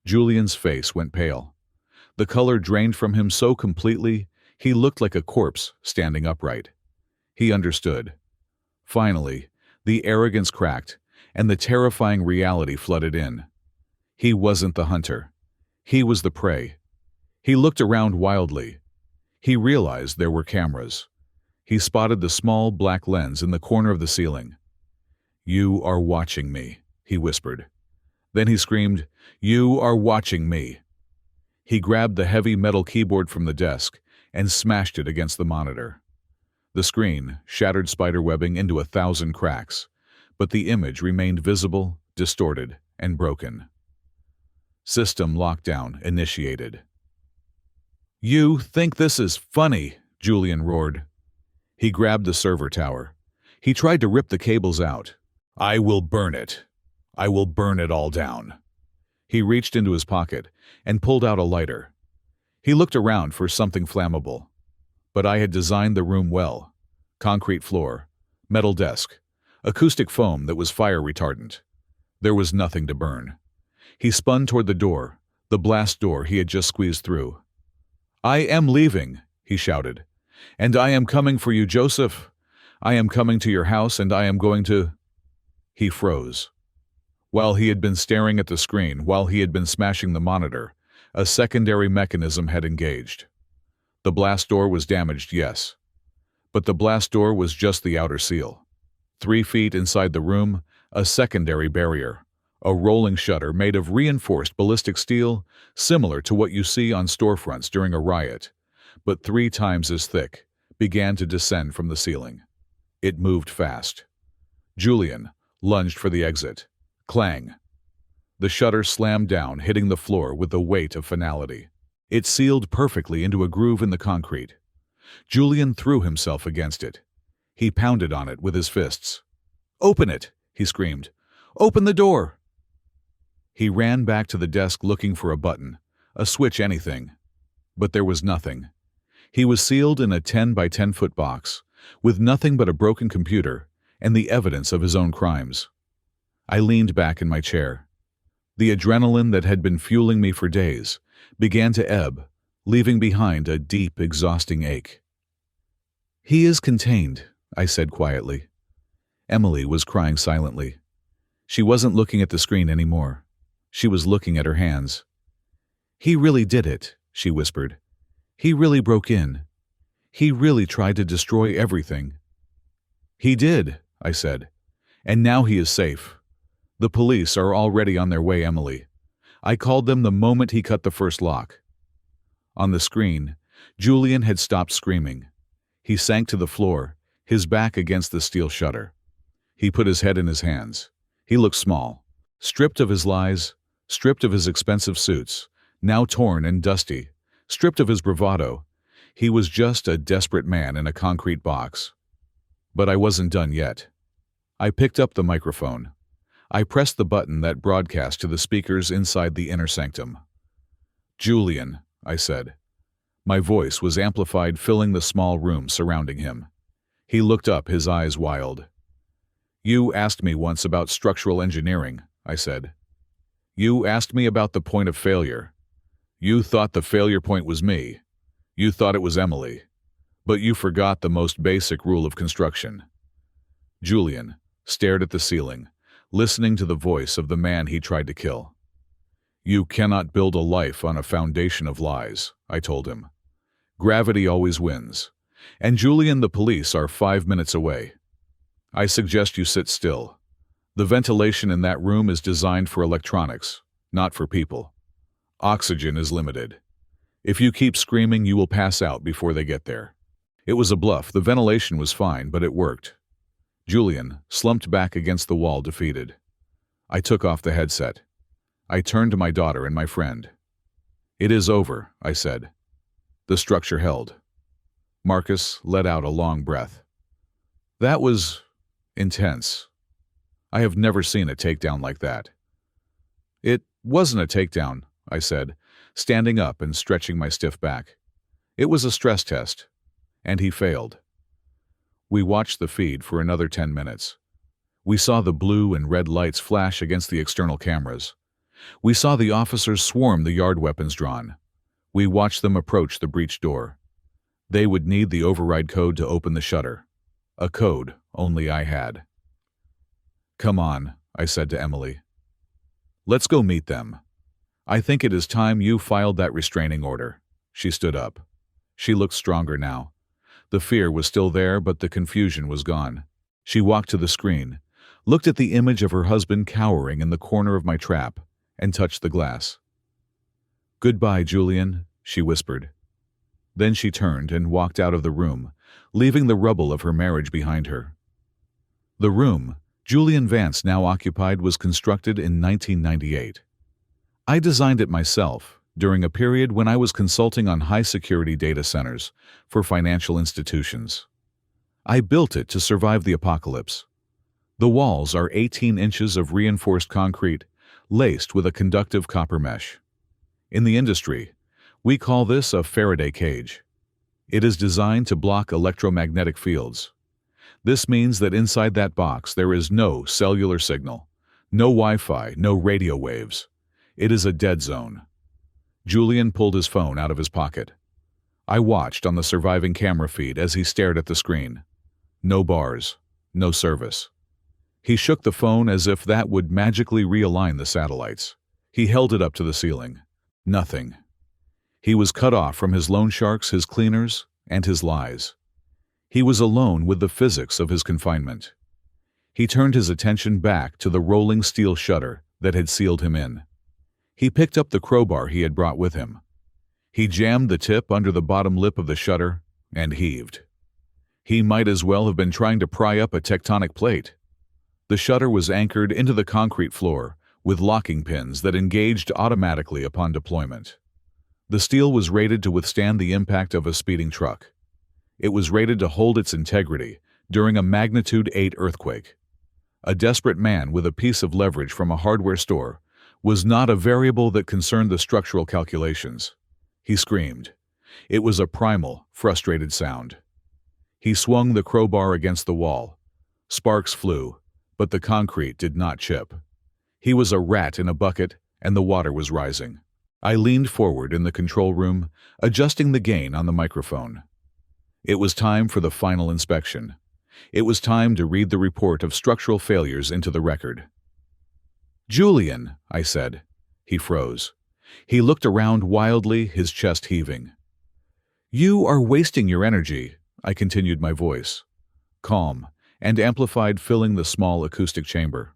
Speaker 1: Julian's face went pale. The color drained from him so completely, he looked like a corpse standing upright. He understood. Finally, the arrogance cracked, and the terrifying reality flooded in. He wasn't the hunter. He was the prey. He looked around wildly. He realized there were cameras. He spotted the small black lens in the corner of the ceiling. "You are watching me," he whispered. Then he screamed, "You are watching me." He grabbed the heavy metal keyboard from the desk and smashed it against the monitor. The screen shattered spiderwebbing into 1,000 cracks, but the image remained visible, distorted, and broken. System lockdown initiated. "You think this is funny?" Julian roared. He grabbed the server tower. He tried to rip the cables out. "I will burn it. I will burn it all down." He reached into his pocket and pulled out a lighter. He looked around for something flammable. But I had designed the room well. Concrete floor, metal desk, acoustic foam that was fire retardant. There was nothing to burn. He spun toward the door, the blast door he had just squeezed through. "I am leaving," he shouted. "And I am coming for you, Joseph. I am coming to your house and I am going to—" He froze. While he had been staring at the screen, while he had been smashing the monitor, a secondary mechanism had engaged. The blast door was damaged, yes. But the blast door was just the outer seal. 3 feet inside the room, a secondary barrier, a rolling shutter made of reinforced ballistic steel, similar to what you see on storefronts during a riot, but 3 times as thick, began to descend from the ceiling. It moved fast. Julian lunged for the exit. Clang. The shutter slammed down, hitting the floor with the weight of finality. It sealed perfectly into a groove in the concrete. Julian threw himself against it. He pounded on it with his fists. "Open it!" he screamed. "Open the door!" He ran back to the desk looking for a button, a switch, anything. But there was nothing. He was sealed in a 10 by 10-foot box, with nothing but a broken computer and the evidence of his own crimes. I leaned back in my chair. The adrenaline that had been fueling me for days began to ebb, leaving behind a deep, exhausting ache. "He is contained," I said quietly. Emily was crying silently. She wasn't looking at the screen anymore. She was looking at her hands. "He really did it," she whispered. "He really broke in. He really tried to destroy everything." "He did," I said. "And now he is safe. The police are already on their way, Emily. I called them the moment he cut the first lock." On the screen, Julian had stopped screaming. He sank to the floor, his back against the steel shutter. He put his head in his hands. He looked small, stripped of his lies, stripped of his expensive suits, now torn and dusty, stripped of his bravado. He was just a desperate man in a concrete box. But I wasn't done yet. I picked up the microphone. I pressed the button that broadcast to the speakers inside the inner sanctum. "Julian," I said. My voice was amplified, filling the small room surrounding him. He looked up, his eyes wild. "You asked me once about structural engineering," I said. "You asked me about the point of failure. You thought the failure point was me. You thought it was Emily. But you forgot the most basic rule of construction." Julian stared at the ceiling, listening to the voice of the man he tried to kill. "You cannot build a life on a foundation of lies," I told him. "Gravity always wins. And Julian, the police are 5 minutes away. I suggest you sit still. The ventilation in that room is designed for electronics, not for people. Oxygen is limited. If you keep screaming, you will pass out before they get there." It was a bluff. The ventilation was fine, but it worked. Julian slumped back against the wall, defeated. I took off the headset. I turned to my daughter and my friend. "It is over," I said. The structure held. Marcus let out a long breath. That was intense. I have never seen a takedown like that. "It wasn't a takedown," I said, standing up and stretching my stiff back. "It was a stress test." And he failed. We watched the feed for another 10 minutes. We saw the blue and red lights flash against the external cameras. We saw the officers swarm the yard, weapons drawn. We watched them approach the breech door. They would need the override code to open the shutter. A code only I had. "Come on," I said to Emily. "Let's go meet them. I think it is time you filed that restraining order." She stood up. She looked stronger now. The fear was still there, but the confusion was gone. She walked to the screen, looked at the image of her husband cowering in the corner of my trap, and touched the glass. "Goodbye, Julian," she whispered. Then she turned and walked out of the room, leaving the rubble of her marriage behind her. The room Julian Vance now occupied was constructed in 1998. I designed it myself during a period when I was consulting on high-security data centers for financial institutions. I built it to survive the apocalypse. The walls are 18 inches of reinforced concrete, laced with a conductive copper mesh. In the industry, we call this a Faraday cage. It is designed to block electromagnetic fields. This means that inside that box there is no cellular signal, no Wi-Fi, no radio waves. It is a dead zone. Julian pulled his phone out of his pocket. I watched on the surviving camera feed as he stared at the screen. No bars, no service. He shook the phone as if that would magically realign the satellites. He held it up to the ceiling. Nothing. He was cut off from his loan sharks, his cleaners, and his lies. He was alone with the physics of his confinement. He turned his attention back to the rolling steel shutter that had sealed him in. He picked up the crowbar he had brought with him. He jammed the tip under the bottom lip of the shutter and heaved. He might as well have been trying to pry up a tectonic plate. The shutter was anchored into the concrete floor with locking pins that engaged automatically upon deployment. The steel was rated to withstand the impact of a speeding truck. It was rated to hold its integrity during a magnitude 8 earthquake. A desperate man with a piece of leverage from a hardware store was not a variable that concerned the structural calculations. He screamed. It was a primal, frustrated sound. He swung the crowbar against the wall. Sparks flew, but the concrete did not chip. He was a rat in a bucket, and the water was rising. I leaned forward in the control room, adjusting the gain on the microphone. It was time for the final inspection. It was time to read the report of structural failures into the record. "Julian," I said. He froze. He looked around wildly, his chest heaving. "You are wasting your energy," I continued, my voice calm and amplified, filling the small acoustic chamber.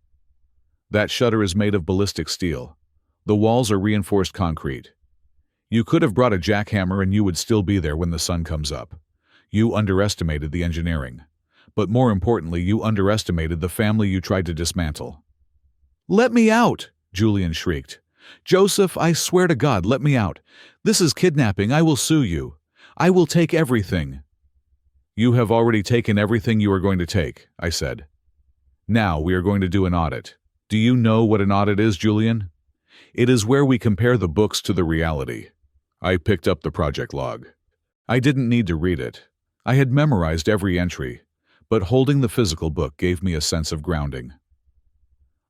Speaker 1: "That shutter is made of ballistic steel. The walls are reinforced concrete. You could have brought a jackhammer and you would still be there when the sun comes up. You underestimated the engineering. But more importantly, you underestimated the family you tried to dismantle." "Let me out!" Julian shrieked. "Joseph, I swear to God, let me out. This is kidnapping. I will sue you. I will take everything." "You have already taken everything you are going to take," I said. "Now we are going to do an audit. Do you know what an audit is, Julian? It is where we compare the books to the reality." I picked up the project log. I didn't need to read it. I had memorized every entry, but holding the physical book gave me a sense of grounding.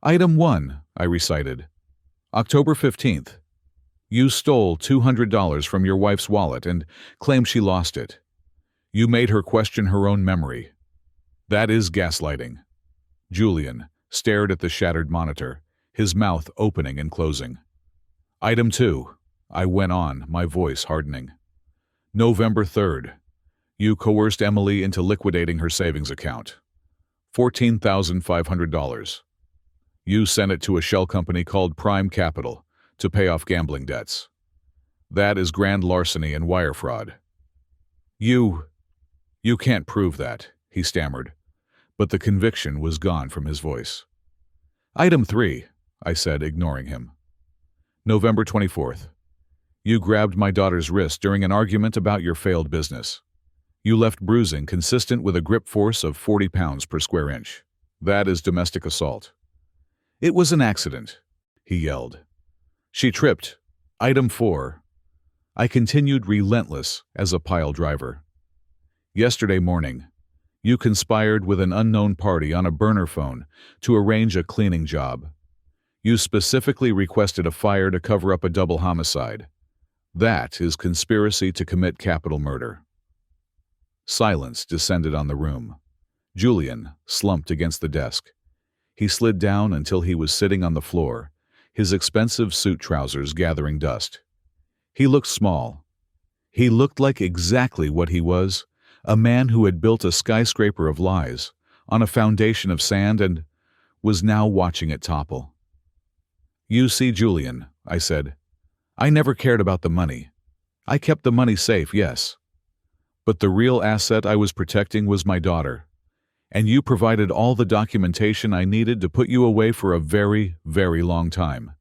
Speaker 1: "Item 1, I recited. October 15th. You stole $200 from your wife's wallet and claimed she lost it. You made her question her own memory. That is gaslighting." Julian stared at the shattered monitor, his mouth opening and closing. "Item 2, I went on, my voice hardening. November 3rd. You coerced Emily into liquidating her savings account. $14,500. You sent it to a shell company called Prime Capital to pay off gambling debts. That is grand larceny and wire fraud." You can't prove that," he stammered. but the conviction was gone from his voice. Item 3, I said, ignoring him. November 24th. You grabbed my daughter's wrist during an argument about your failed business. You left bruising consistent with a grip force of 40 pounds per square inch. That is domestic assault. It was an accident, he yelled. She tripped. Item 4. I continued, relentless as a pile driver. Yesterday morning, you conspired with an unknown party on a burner phone to arrange a cleaning job. You specifically requested a fire to cover up a double homicide. That is conspiracy to commit capital murder. Silence descended on the room. Julian slumped against the desk. He slid down until he was sitting on the floor, his expensive suit trousers gathering dust. He looked small. He looked like exactly what he was, a man who had built a skyscraper of lies on a foundation of sand and was now watching it topple. You see, Julian, I said, I never cared about the money. I kept the money safe, yes. But the real asset I was protecting was my daughter. And you provided all the documentation I needed to put you away for a very, very long time.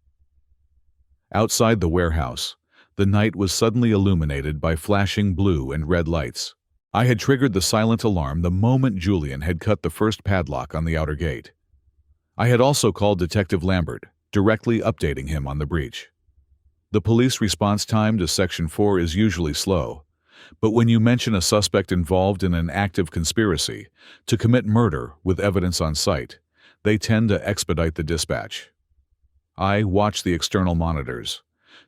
Speaker 1: Outside the warehouse, the night was suddenly illuminated by flashing blue and red lights. I had triggered the silent alarm the moment Julian had cut the first padlock on the outer gate. I had also called Detective Lambert, directly updating him on the breach. The police response time to Section 4 is usually slow, but when you mention a suspect involved in an active conspiracy to commit murder with evidence on site, they tend to expedite the dispatch. I watched the external monitors.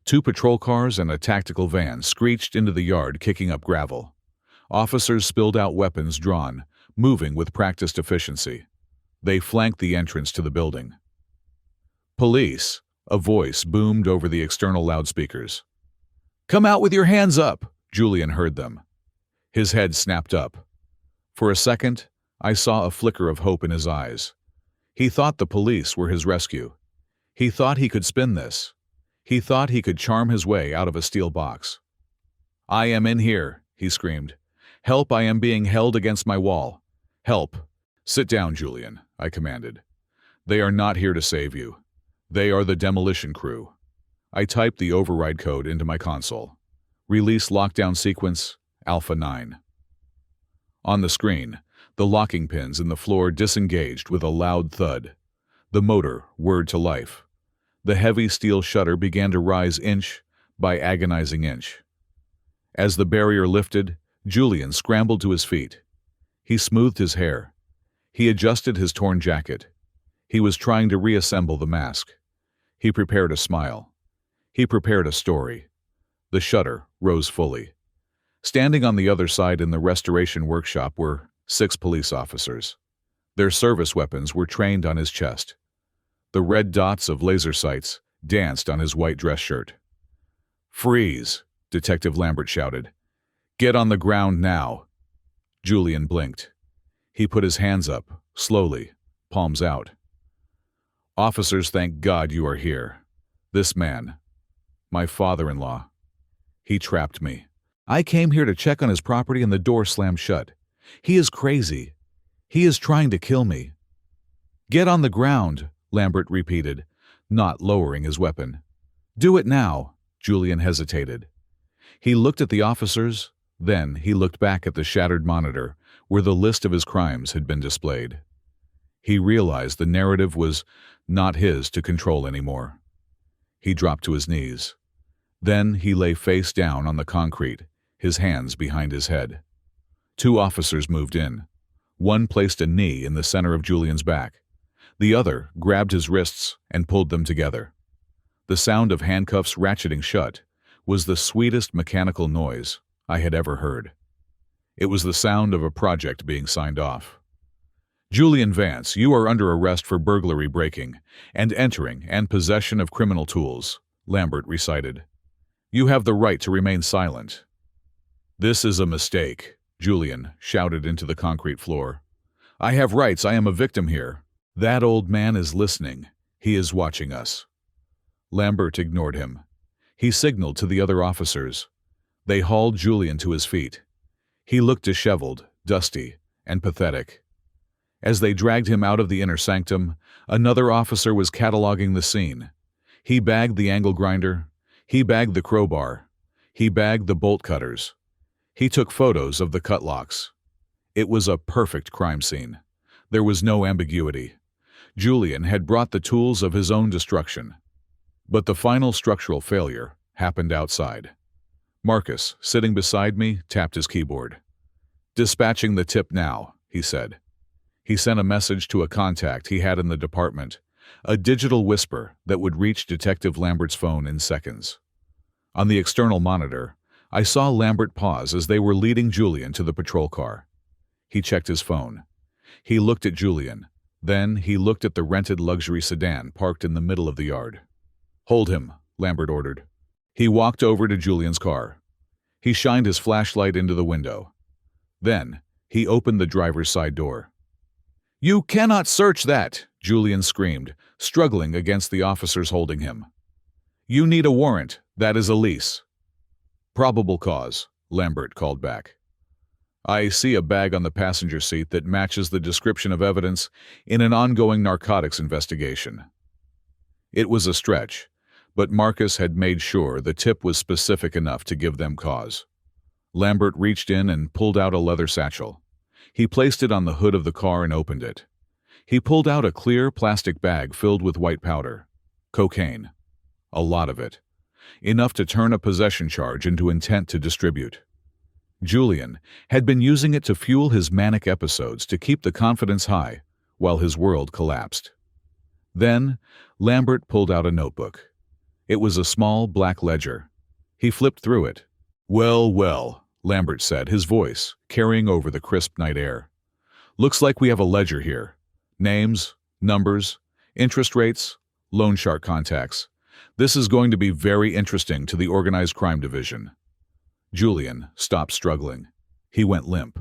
Speaker 1: 2 patrol cars and a tactical van screeched into the yard, kicking up gravel. Officers spilled out, weapons drawn, moving with practiced efficiency. They flanked the entrance to the building. Police, a voice boomed over the external loudspeakers. Come out with your hands up, Julian heard them. His head snapped up. For a second, I saw a flicker of hope in his eyes. He thought the police were his rescue. He thought he could spin this. He thought he could charm his way out of a steel box. I am in here, he screamed. Help, I am being held against my wall. Help. Sit down, Julian, I commanded. They are not here to save you. They are the demolition crew. I typed the override code into my console. Release lockdown sequence, Alpha 9. On the screen, the locking pins in the floor disengaged with a loud thud. The motor whirred to life. The heavy steel shutter began to rise inch by agonizing inch. As the barrier lifted, Julian scrambled to his feet. He smoothed his hair. He adjusted his torn jacket. He was trying to reassemble the mask. He prepared a smile. He prepared a story. The shutter rose fully. Standing on the other side in the restoration workshop were 6 police officers. Their service weapons were trained on his chest. The red dots of laser sights danced on his white dress shirt. Freeze, Detective Lambert shouted. Get on the ground now. Julian blinked. He put his hands up, slowly, palms out. Officers, thank God you are here. This man, my father-in-law, he trapped me. I came here to check on his property and the door slammed shut. He is crazy. He is trying to kill me. Get on the ground, Lambert repeated, not lowering his weapon. Do it now, Julian hesitated. He looked at the officers, then he looked back at the shattered monitor where the list of his crimes had been displayed. He realized the narrative was not his to control anymore. He dropped to his knees. Then he lay face down on the concrete, his hands behind his head. 2 officers moved in. One placed a knee in the center of Julian's back. The other grabbed his wrists and pulled them together. The sound of handcuffs ratcheting shut was the sweetest mechanical noise I had ever heard. It was the sound of a project being signed off. Julian Vance, you are under arrest for burglary, breaking and entering, and possession of criminal tools, Lambert recited. You have the right to remain silent. This is a mistake, Julian shouted into the concrete floor. I have rights. I am a victim here. That old man is listening. He is watching us. Lambert ignored him. He signaled to the other officers. They hauled Julian to his feet. He looked disheveled, dusty, and pathetic. As they dragged him out of the inner sanctum, another officer was cataloging the scene. He bagged the angle grinder. He bagged the crowbar. He bagged the bolt cutters. He took photos of the cut locks. It was a perfect crime scene. There was no ambiguity. Julian had brought the tools of his own destruction. But the final structural failure happened outside. Marcus, sitting beside me, tapped his keyboard. "Dispatching the tip now," he said. He sent a message to a contact he had in the department, a digital whisper that would reach Detective Lambert's phone in seconds. On the external monitor, I saw Lambert pause as they were leading Julian to the patrol car. He checked his phone. He looked at Julian. Then he looked at the rented luxury sedan parked in the middle of the yard. "Hold him," Lambert ordered. He walked over to Julian's car. He shined his flashlight into the window. Then he opened the driver's side door. "You cannot search that!" Julian screamed, struggling against the officers holding him. "You need a warrant. That is a lease." "Probable cause," Lambert called back. "I see a bag on the passenger seat that matches the description of evidence in an ongoing narcotics investigation." It was a stretch, but Marcus had made sure the tip was specific enough to give them cause. Lambert reached in and pulled out a leather satchel. He placed it on the hood of the car and opened it. He pulled out a clear plastic bag filled with white powder. Cocaine. A lot of it. Enough to turn a possession charge into intent to distribute. Julian had been using it to fuel his manic episodes to keep the confidence high while his world collapsed. Then, Lambert pulled out a notebook. It was a small black ledger. He flipped through it. "Well, well," Lambert said, his voice carrying over the crisp night air. "Looks like we have a ledger here. Names, numbers, interest rates, loan shark contacts. This is going to be very interesting to the Organized Crime Division." Julian stopped struggling. He went limp.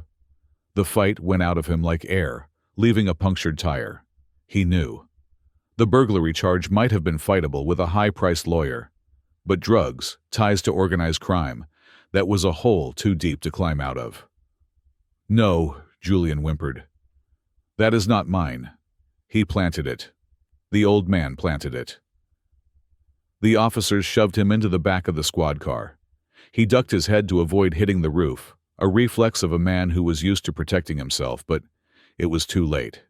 Speaker 1: The fight went out of him like air, leaving a punctured tire. He knew. The burglary charge might have been fightable with a high-priced lawyer, but drugs, ties to organized crime, that was a hole too deep to climb out of. "No," Julian whimpered. "That is not mine. He planted it. The old man planted it." The officers shoved him into the back of the squad car. He ducked his head to avoid hitting the roof, a reflex of a man who was used to protecting himself, but it was too late.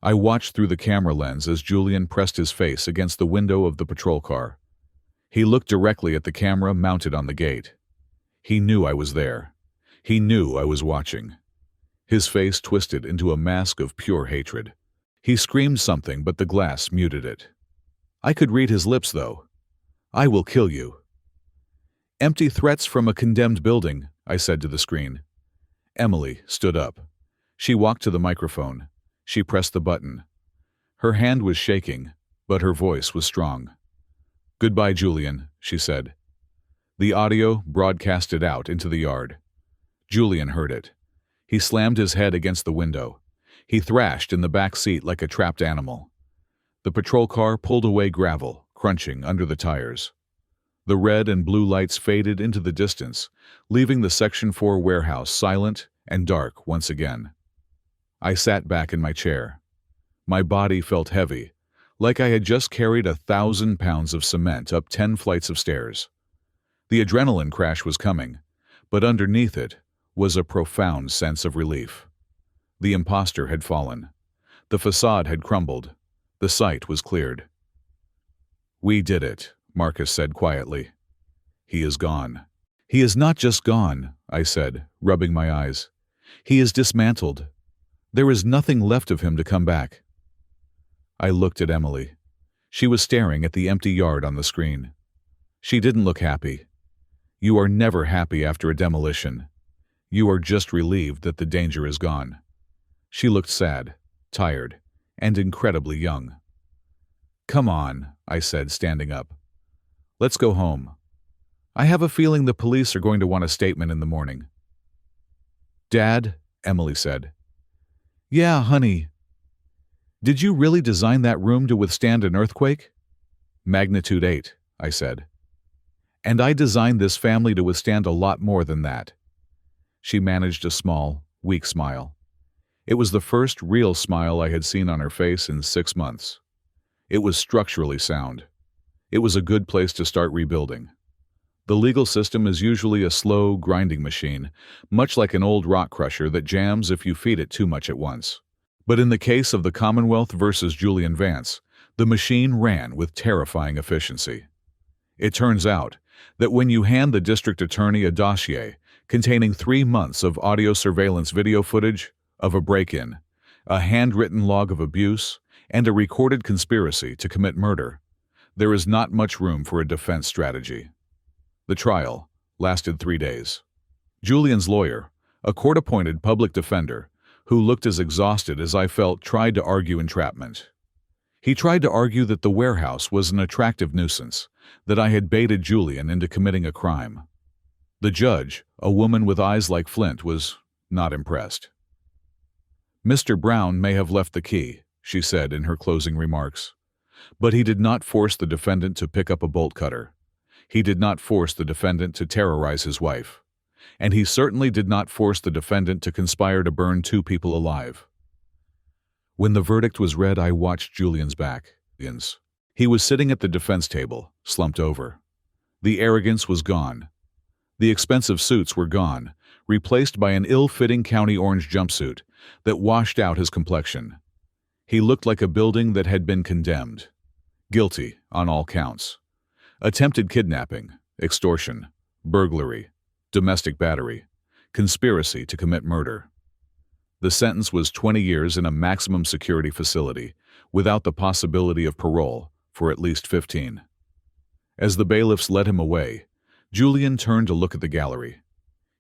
Speaker 1: I watched through the camera lens as Julian pressed his face against the window of the patrol car. He looked directly at the camera mounted on the gate. He knew I was there. He knew I was watching. His face twisted into a mask of pure hatred. He screamed something, but the glass muted it. I could read his lips, though. "I will kill you." "Empty threats from a condemned building," I said to the screen. Emily stood up. She walked to the microphone. She pressed the button. Her hand was shaking, but her voice was strong. "Goodbye, Julian," she said. The audio broadcasted out into the yard. Julian heard it. He slammed his head against the window. He thrashed in the back seat like a trapped animal. The patrol car pulled away gravel, crunching under the tires. The red and blue lights faded into the distance, leaving the Section 4 warehouse silent and dark once again. I sat back in my chair. My body felt heavy, like I had just carried 1,000 pounds of cement up 10 flights of stairs. The adrenaline crash was coming, but underneath it was a profound sense of relief. The imposter had fallen. The facade had crumbled. The site was cleared. "We did it," Marcus said quietly. "He is gone." "He is not just gone," I said, rubbing my eyes. "He is dismantled. There is nothing left of him to come back." I looked at Emily. She was staring at the empty yard on the screen. She didn't look happy. You are never happy after a demolition. You are just relieved that the danger is gone. She looked sad, tired, and incredibly young. "Come on," I said, standing up. "Let's go home. I have a feeling the police are going to want a statement in the morning." "Dad," Emily said. "Yeah, honey." "Did you really design that room to withstand an earthquake?" "Magnitude 8, I said. "And I designed this family to withstand a lot more than that." She managed a small, weak smile. It was the first real smile I had seen on her face in 6 months. It was structurally sound. It was a good place to start rebuilding. The legal system is usually a slow, grinding machine, much like an old rock crusher that jams if you feed it too much at once. But in the case of the Commonwealth versus Julian Vance, the machine ran with terrifying efficiency. It turns out that when you hand the district attorney a dossier containing 3 months of audio surveillance video footage of a break-in, a handwritten log of abuse, and a recorded conspiracy to commit murder, there is not much room for a defense strategy. The trial lasted 3 days. Julian's lawyer, a court-appointed public defender, who looked as exhausted as I felt, tried to argue entrapment. He tried to argue that the warehouse was an attractive nuisance, that I had baited Julian into committing a crime. The judge, a woman with eyes like flint, was not impressed. "Mr. Brown may have left the key," she said in her closing remarks. But he did not force the defendant to pick up a bolt cutter. He did not force the defendant to terrorize his wife. And he certainly did not force the defendant to conspire to burn 2 people alive. When the verdict was read, I watched Julian's back. He was sitting at the defense table, slumped over. The arrogance was gone. The expensive suits were gone, replaced by an ill-fitting county orange jumpsuit that washed out his complexion. He looked like a building that had been condemned. Guilty on all counts. Attempted kidnapping, extortion, burglary, domestic battery, conspiracy to commit murder. The sentence was 20 years in a maximum security facility, without the possibility of parole, for at least 15. As the bailiffs led him away, Julian turned to look at the gallery.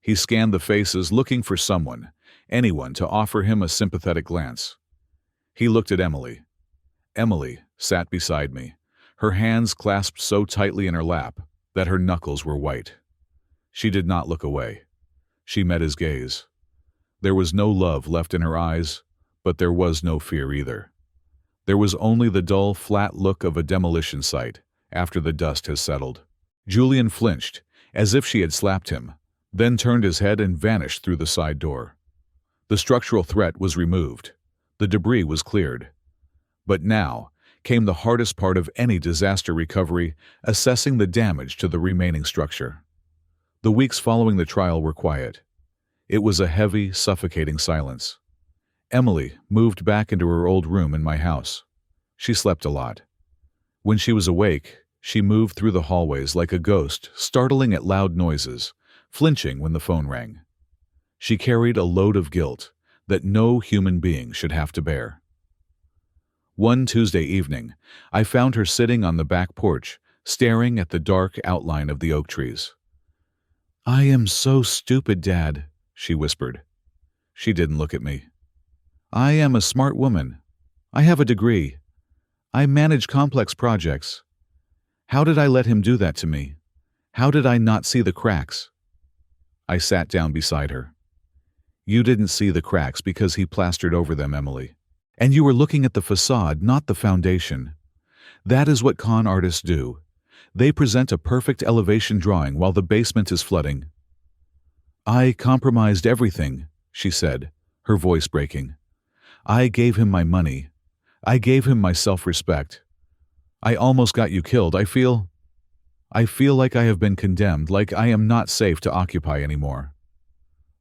Speaker 1: He scanned the faces, looking for someone, anyone, to offer him a sympathetic glance. He looked at Emily. Emily sat beside me, her hands clasped so tightly in her lap that her knuckles were white. She did not look away. She met his gaze. There was no love left in her eyes, but there was no fear either. There was only the dull, flat look of a demolition site after the dust has settled. Julian flinched, as if she had slapped him, then turned his head and vanished through the side door. The structural threat was removed. The debris was cleared. But now came the hardest part of any disaster recovery, assessing the damage to the remaining structure. The weeks following the trial were quiet. It was a heavy, suffocating silence. Emily moved back into her old room in my house. She slept a lot. When she was awake, she moved through the hallways like a ghost, startling at loud noises, flinching when the phone rang. She carried a load of guilt that no human being should have to bear. One Tuesday evening, I found her sitting on the back porch, staring at the dark outline of the oak trees. "I am so stupid, Dad," she whispered. She didn't look at me. "I am a smart woman. I have a degree. I manage complex projects. How did I let him do that to me? How did I not see the cracks?" I sat down beside her. "You didn't see the cracks because he plastered over them, Emily. And you were looking at the facade, not the foundation. That is what con artists do. They present a perfect elevation drawing while the basement is flooding." "I compromised everything," she said, her voice breaking. "I gave him my money. I gave him my self-respect. I almost got you killed. I feel like I have been condemned, like I am not safe to occupy anymore."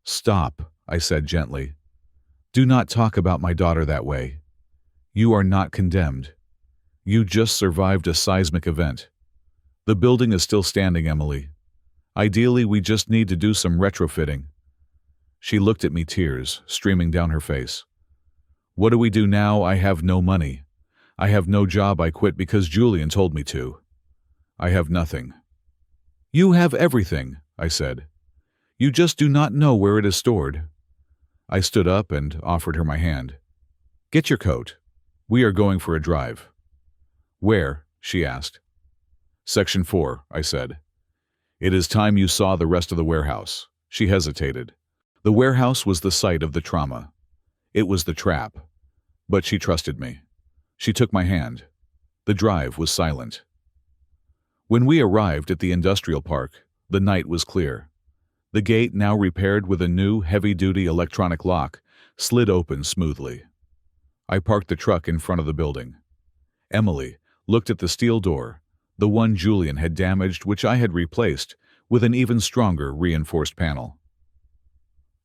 Speaker 1: "Stop," I said gently. "Do not talk about my daughter that way. You are not condemned. You just survived a seismic event. The building is still standing, Emily. Ideally, we just need to do some retrofitting." She looked at me, tears streaming down her face. "What do we do now? I have no money. I have no job. I quit because Julian told me to. I have nothing." "You have everything," I said. "You just do not know where it is stored." I stood up and offered her my hand. "Get your coat. We are going for a drive." "Where?" she asked. "Section 4, I said. "It is time you saw the rest of the warehouse." She hesitated. The warehouse was the site of the trauma. It was the trap. But she trusted me. She took my hand. The drive was silent. When we arrived at the industrial park, the night was clear. The gate, now repaired with a new, heavy-duty electronic lock, slid open smoothly. I parked the truck in front of the building. Emily looked at the steel door, the one Julian had damaged, which I had replaced with an even stronger reinforced panel.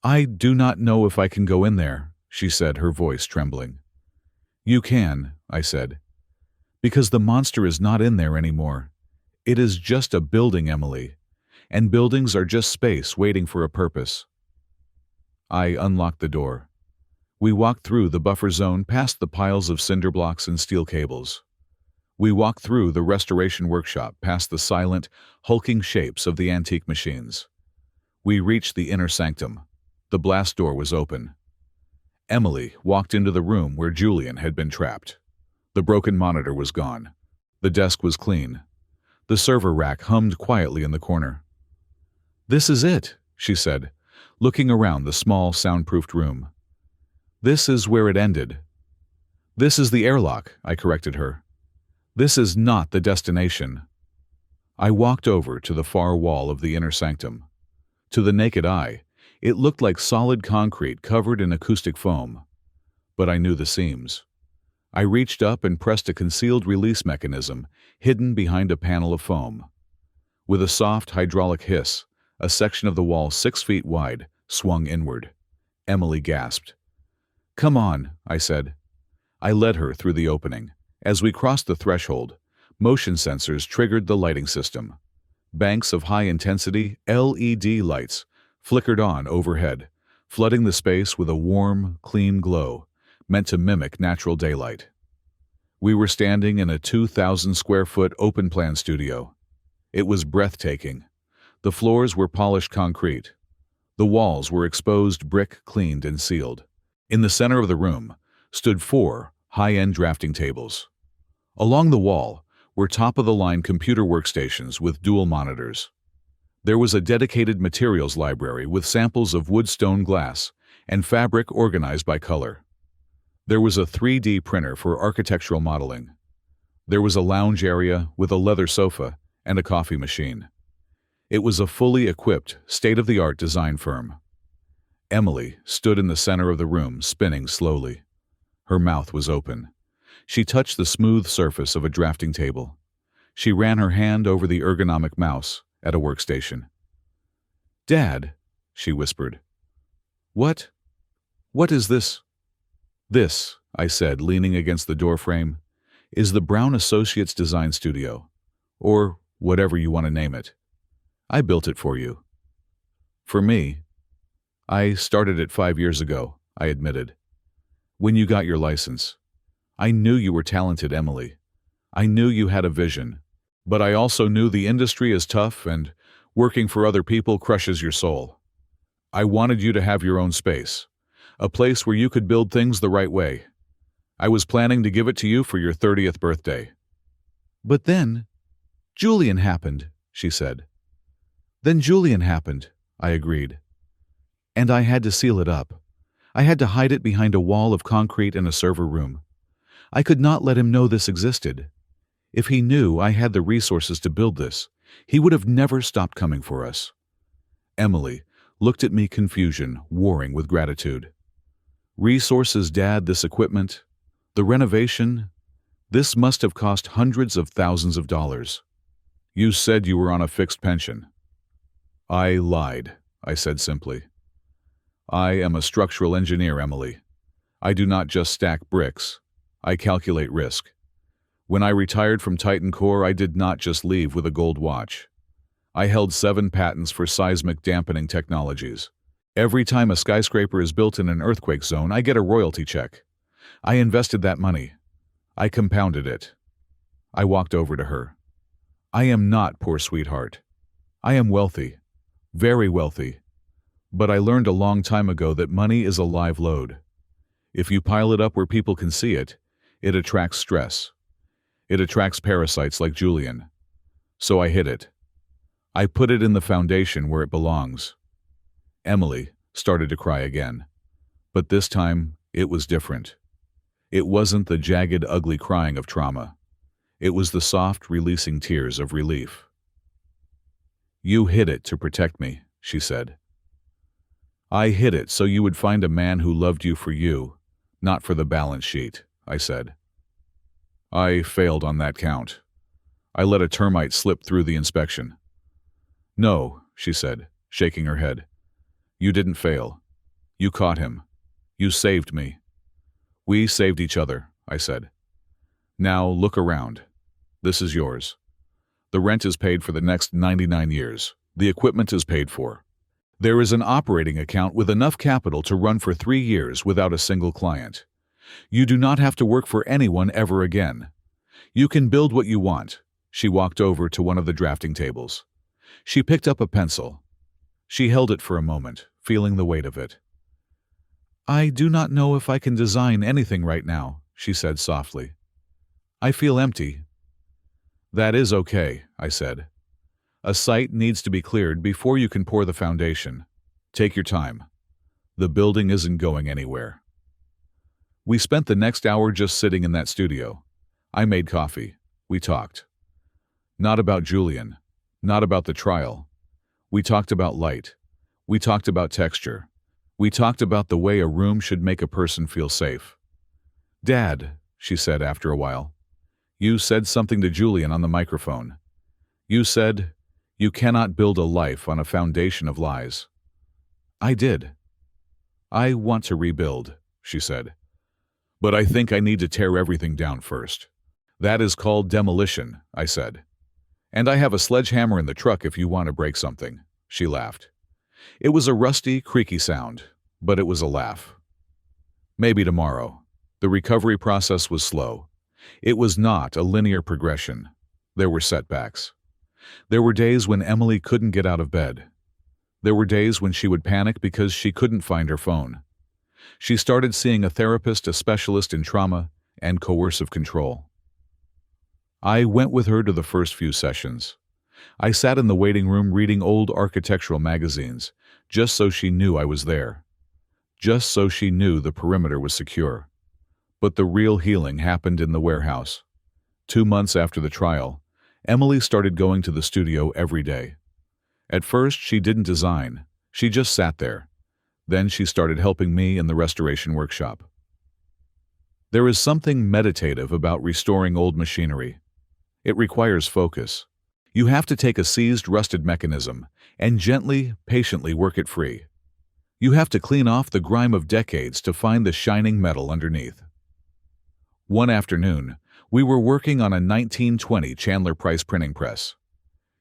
Speaker 1: "I do not know if I can go in there," she said, her voice trembling. "You can," I said, "because the monster is not in there anymore. It is just a building, Emily, and buildings are just space waiting for a purpose." I unlocked the door. We walked through the buffer zone past the piles of cinder blocks and steel cables. We walked through the restoration workshop past the silent, hulking shapes of the antique machines. We reached the inner sanctum. The blast door was open. Emily walked into the room where Julian had been trapped. The broken monitor was gone. The desk was clean. The server rack hummed quietly in the corner. "This is it," she said, looking around the small, soundproofed room. "This is where it ended." "This is the airlock," I corrected her. "This is not the destination." I walked over to the far wall of the inner sanctum. To the naked eye, it looked like solid concrete covered in acoustic foam. But I knew the seams. I reached up and pressed a concealed release mechanism hidden behind a panel of foam. With a soft hydraulic hiss, a section of the wall 6 feet wide swung inward. Emily gasped. "Come on," I said. I led her through the opening. As we crossed the threshold, motion sensors triggered the lighting system. Banks of high-intensity LED lights flickered on overhead, flooding the space with a warm, clean glow, meant to mimic natural daylight. We were standing in a 2,000-square-foot open-plan studio. It was breathtaking. The floors were polished concrete. The walls were exposed brick cleaned and sealed. In the center of the room stood 4 high-end drafting tables. Along the wall were top-of-the-line computer workstations with dual monitors. There was a dedicated materials library with samples of wood, stone, glass, and fabric organized by color. There was a 3D printer for architectural modeling. There was a lounge area with a leather sofa and a coffee machine. It was a fully equipped, state-of-the-art design firm. Emily stood in the center of the room, spinning slowly. Her mouth was open. She touched the smooth surface of a drafting table. She ran her hand over the ergonomic mouse at a workstation. "Dad," she whispered. What is this?" "This," I said, leaning against the doorframe, "is the Brown Associates Design Studio, or whatever you want to name it. I built it for you." "For me?" "I started it 5 years ago," I admitted. "When you got your license. I knew you were talented, Emily. I knew you had a vision. But I also knew the industry is tough and working for other people crushes your soul. I wanted you to have your own space, a place where you could build things the right way. I was planning to give it to you for your 30th birthday." "But then, Julian happened," she said. "Then Julian happened," I agreed. "And I had to seal it up. I had to hide it behind a wall of concrete in a server room. I could not let him know this existed. If he knew I had the resources to build this, he would have never stopped coming for us." Emily looked at me, confusion warring with gratitude. "Resources, Dad, this equipment, the renovation, this must have cost hundreds of thousands of dollars. You said you were on a fixed pension." "I lied," I said simply. "I am a structural engineer, Emily. I do not just stack bricks. I calculate risk. When I retired from Titan Core, I did not just leave with a gold watch. I held 7 patents for seismic dampening technologies. Every time a skyscraper is built in an earthquake zone, I get a royalty check. I invested that money. I compounded it." I walked over to her. "I am not poor, sweetheart. I am wealthy, very wealthy. But I learned a long time ago that money is a live load. If you pile it up where people can see it, it attracts stress. It attracts parasites like Julian. So I hid it. I put it in the foundation where it belongs." Emily started to cry again. But this time, it was different. It wasn't the jagged, ugly crying of trauma. It was the soft, releasing tears of relief. "You hid it to protect me," she said. I hid it so you would find a man who loved you for you, not for the balance sheet, I said. I failed on that count. I let a termite slip through the inspection. No, she said, shaking her head. You didn't fail. You caught him. You saved me. We saved each other, I said. Now look around. This is yours. The rent is paid for the next 99 years. The equipment is paid for. There is an operating account with enough capital to run for 3 years without a single client. You do not have to work for anyone ever again. You can build what you want. She walked over to one of the drafting tables. She picked up a pencil. She held it for a moment, feeling the weight of it. I do not know if I can design anything right now, she said softly. I feel empty. That is okay, I said. A site needs to be cleared before you can pour the foundation. Take your time. The building isn't going anywhere. We spent the next hour just sitting in that studio. I made coffee. We talked. Not about Julian. Not about the trial. We talked about light. We talked about texture. We talked about the way a room should make a person feel safe. Dad, she said after a while, you said something to Julian on the microphone. You said, you cannot build a life on a foundation of lies. I did. I want to rebuild, she said. But I think I need to tear everything down first. That is called demolition, I said. And I have a sledgehammer in the truck if you want to break something, she laughed. It was a rusty, creaky sound, but it was a laugh. Maybe tomorrow. The recovery process was slow. It was not a linear progression. There were setbacks. There were days when Emily couldn't get out of bed. There were days when she would panic because she couldn't find her phone. She started seeing a therapist, a specialist in trauma and coercive control. I went with her to the first few sessions. I sat in the waiting room reading old architectural magazines, just so she knew I was there. Just so she knew the perimeter was secure. But the real healing happened in the warehouse. 2 months after the trial, Emily started going to the studio every day. At first, she didn't design. She just sat there. Then she started helping me in the restoration workshop. There is something meditative about restoring old machinery. It requires focus. You have to take a seized, rusted mechanism and gently, patiently work it free. You have to clean off the grime of decades to find the shining metal underneath. One afternoon, we were working on a 1920 Chandler Price printing press.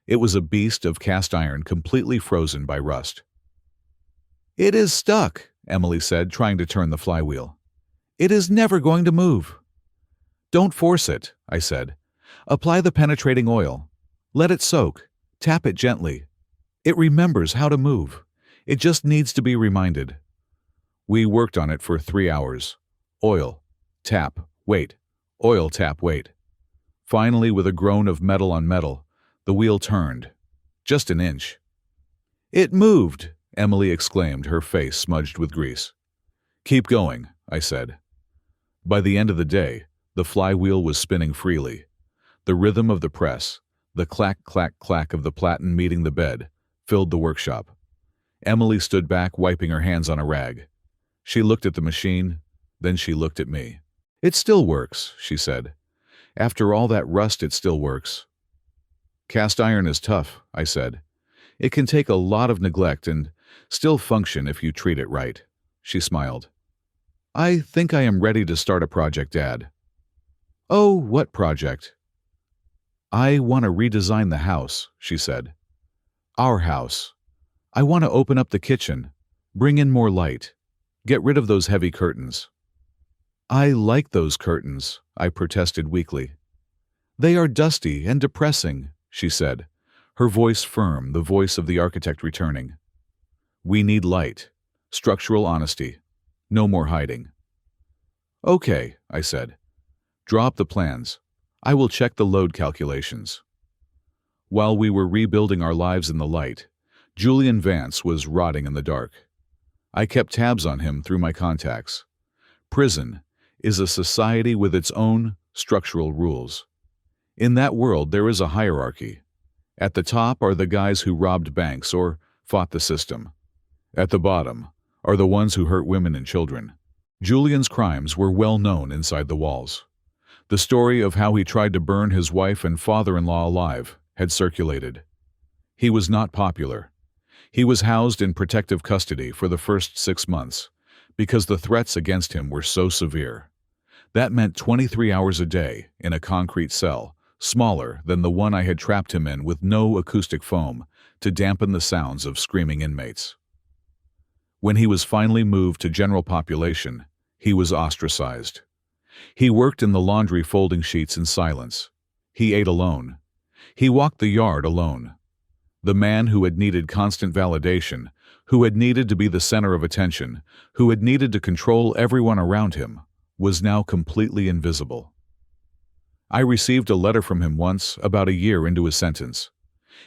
Speaker 1: It was a beast of cast iron completely frozen by rust. It is stuck, Emily said, trying to turn the flywheel. It is never going to move. Don't force it, I said. Apply the penetrating oil. Let it soak. Tap it gently. It remembers how to move. It just needs to be reminded. We worked on it for 3 hours. Oil, tap, wait. Oil, tap, wait. Finally, with a groan of metal on metal, the wheel turned. Just an inch. It moved, Emily exclaimed, her face smudged with grease. Keep going, I said. By the end of the day, the flywheel was spinning freely. The rhythm of the press, the clack, clack, clack of the platen meeting the bed, filled the workshop. Emily stood back, wiping her hands on a rag. She looked at the machine, then she looked at me. It still works, she said. After all that rust, it still works. Cast iron is tough, I said. It can take a lot of neglect and still function if you treat it right. She smiled. I think I am ready to start a project, Dad. Oh, what project? I want to redesign the house, she said. Our house. I want to open up the kitchen, bring in more light, get rid of those heavy curtains. I like those curtains, I protested weakly. They are dusty and depressing, she said, her voice firm, the voice of the architect returning. We need light, structural honesty, no more hiding. Okay, I said. Draw up the plans. I will check the load calculations. While we were rebuilding our lives in the light, Julian Vance was rotting in the dark. I kept tabs on him through my contacts. Prison is a society with its own structural rules. In that world, there is a hierarchy. At the top are the guys who robbed banks or fought the system. At the bottom are the ones who hurt women and children. Julian's crimes were well known inside the walls. The story of how he tried to burn his wife and father-in-law alive had circulated. He was not popular. He was housed in protective custody for the first 6 months because the threats against him were so severe. That meant 23 hours a day in a concrete cell, smaller than the one I had trapped him in, with no acoustic foam to dampen the sounds of screaming inmates. When he was finally moved to general population, he was ostracized. He worked in the laundry folding sheets in silence. He ate alone. He walked the yard alone. The man who had needed constant validation, who had needed to be the center of attention, who had needed to control everyone around him, was now completely invisible. I received a letter from him once, about a year into his sentence.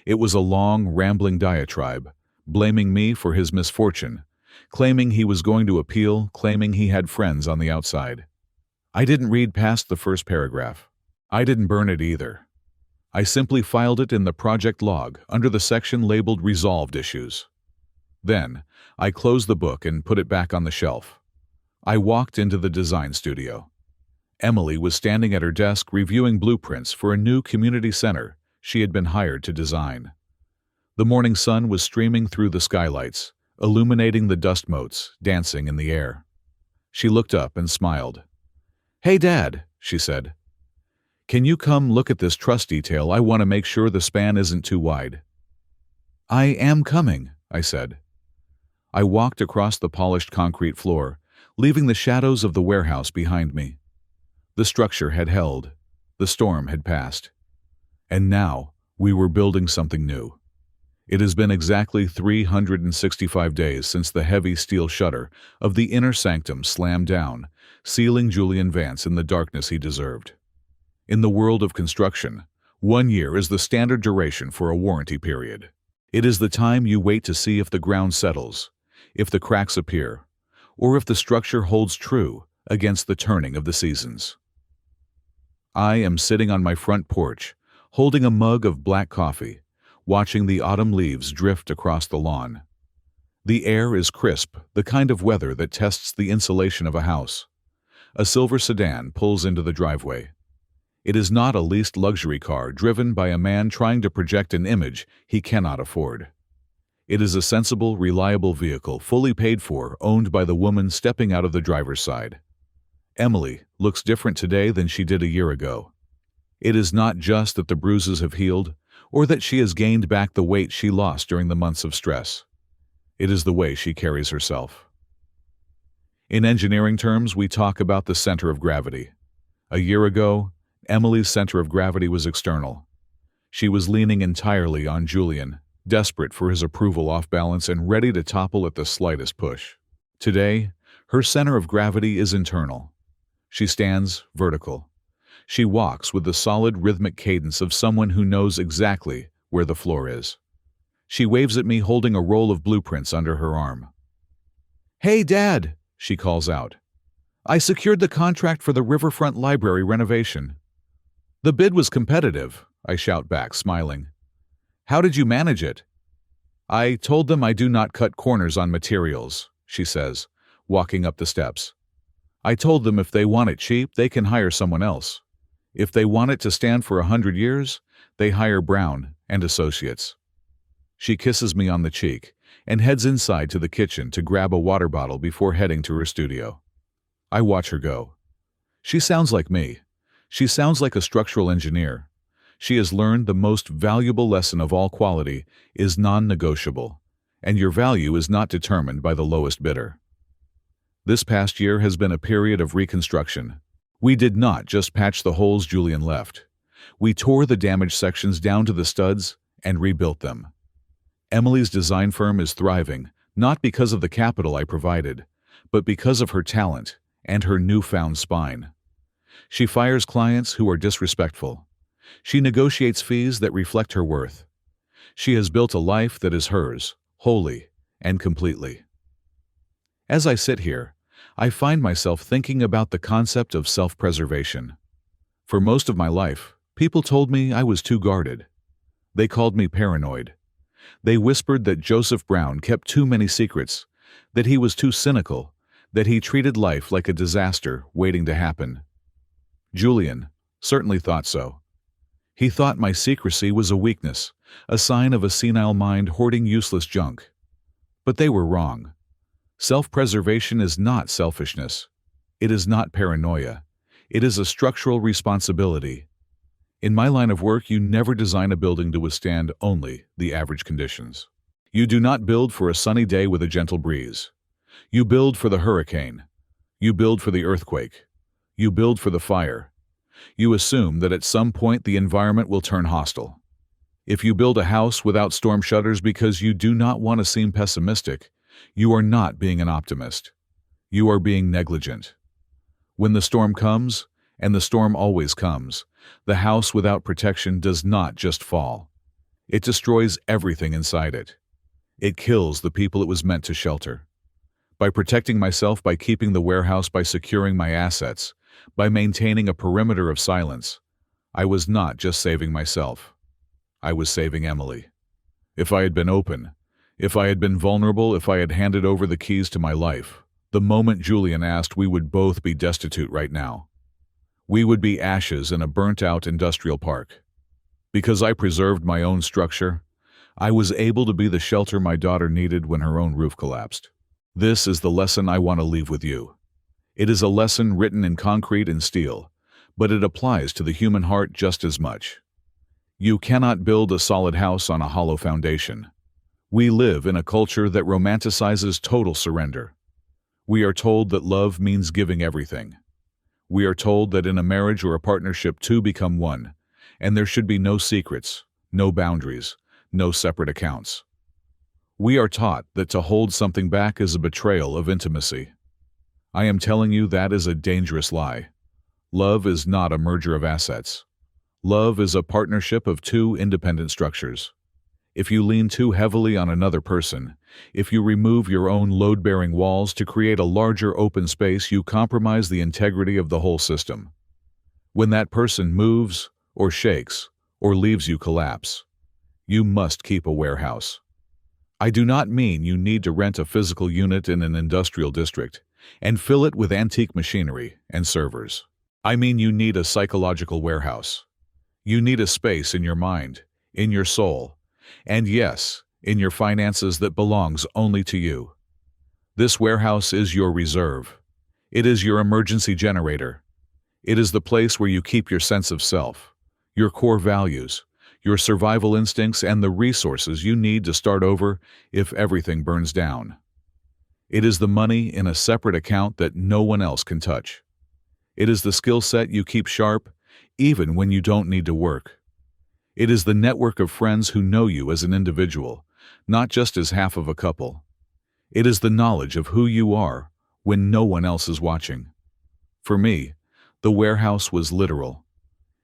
Speaker 1: It was a long, rambling diatribe, blaming me for his misfortune, claiming he was going to appeal, claiming he had friends on the outside. I didn't read past the first paragraph. I didn't burn it either. I simply filed it in the project log under the section labeled Resolved Issues. Then, I closed the book and put it back on the shelf. I walked into the design studio. Emily was standing at her desk reviewing blueprints for a new community center she had been hired to design. The morning sun was streaming through the skylights, illuminating the dust motes dancing in the air. She looked up and smiled. "Hey, Dad," she said. "Can you come look at this truss detail? I want to make sure the span isn't too wide." "I am coming," I said. I walked across the polished concrete floor, leaving the shadows of the warehouse behind me. The structure had held. The storm had passed. And now we were building something new. It has been exactly 365 days since the heavy steel shutter of the inner sanctum slammed down, sealing Julian Vance in the darkness he deserved. In the world of construction, 1 year is the standard duration for a warranty period. It is the time you wait to see if the ground settles, if the cracks appear, or if the structure holds true against the turning of the seasons. I am sitting on my front porch, holding a mug of black coffee, watching the autumn leaves drift across the lawn. The air is crisp, the kind of weather that tests the insulation of a house. A silver sedan pulls into the driveway. It is not a leased luxury car driven by a man trying to project an image he cannot afford. It is a sensible, reliable vehicle, fully paid for, owned by the woman stepping out of the driver's side. Emily looks different today than she did a year ago. It is not just that the bruises have healed, or that she has gained back the weight she lost during the months of stress. It is the way she carries herself. In engineering terms, we talk about the center of gravity. A year ago, Emily's center of gravity was external. She was leaning entirely on Julian, desperate for his approval, off balance, and ready to topple at the slightest push. Today, her center of gravity is internal. She stands vertical. She walks with the solid rhythmic cadence of someone who knows exactly where the floor is. She waves at me, holding a roll of blueprints under her arm. "Hey, Dad," she calls out. "I secured the contract for the Riverfront Library renovation." "The bid was competitive," I shout back, smiling. "How did you manage it?" "I told them I do not cut corners on materials," she says, walking up the steps. "I told them if they want it cheap, they can hire someone else. If they want it to stand for 100 years, they hire Brown and Associates." She kisses me on the cheek and heads inside to the kitchen to grab a water bottle before heading to her studio. I watch her go. She sounds like me. She sounds like a structural engineer. She has learned the most valuable lesson of all: quality is non-negotiable, and your value is not determined by the lowest bidder. This past year has been a period of reconstruction. We did not just patch the holes Julian left. We tore the damaged sections down to the studs and rebuilt them. Emily's design firm is thriving, not because of the capital I provided, but because of her talent and her newfound spine. She fires clients who are disrespectful. She negotiates fees that reflect her worth. She has built a life that is hers, wholly and completely. As I sit here, I find myself thinking about the concept of self-preservation. For most of my life, people told me I was too guarded. They called me paranoid. They whispered that Joseph Brown kept too many secrets, that he was too cynical, that he treated life like a disaster waiting to happen. Julian certainly thought so. He thought my secrecy was a weakness, a sign of a senile mind hoarding useless junk. But they were wrong. Self-preservation is not selfishness. It is not paranoia. It is a structural responsibility. In my line of work, you never design a building to withstand only the average conditions. You do not build for a sunny day with a gentle breeze. You build for the hurricane. You build for the earthquake. You build for the fire. You assume that at some point the environment will turn hostile. If you build a house without storm shutters because you do not want to seem pessimistic, you are not being an optimist. You are being negligent. When the storm comes, and the storm always comes, the house without protection does not just fall. It destroys everything inside it. It kills the people it was meant to shelter. By protecting myself, by keeping the warehouse, by securing my assets, by maintaining a perimeter of silence, I was not just saving myself. I was saving Emily. If I had been open, if I had been vulnerable, if I had handed over the keys to my life, the moment Julian asked, we would both be destitute right now. We would be ashes in a burnt-out industrial park. Because I preserved my own structure, I was able to be the shelter my daughter needed when her own roof collapsed. This is the lesson I want to leave with you. It is a lesson written in concrete and steel, but it applies to the human heart just as much. You cannot build a solid house on a hollow foundation. We live in a culture that romanticizes total surrender. We are told that love means giving everything. We are told that in a marriage or a partnership two become one, and there should be no secrets, no boundaries, no separate accounts. We are taught that to hold something back is a betrayal of intimacy. I am telling you that is a dangerous lie. Love is not a merger of assets. Love is a partnership of two independent structures. If you lean too heavily on another person, if you remove your own load-bearing walls to create a larger open space, you compromise the integrity of the whole system. When that person moves, or shakes, or leaves you collapse, you must keep a warehouse. I do not mean you need to rent a physical unit in an industrial district and fill it with antique machinery and servers. I mean you need a psychological warehouse. You need a space in your mind, in your soul, and yes, in your finances that belongs only to you. This warehouse is your reserve. It is your emergency generator. It is the place where you keep your sense of self, your core values, your survival instincts, and the resources you need to start over if everything burns down. It is the money in a separate account that no one else can touch. It is the skill set you keep sharp even when you don't need to work. It is the network of friends who know you as an individual, not just as half of a couple. It is the knowledge of who you are when no one else is watching. For me, the warehouse was literal.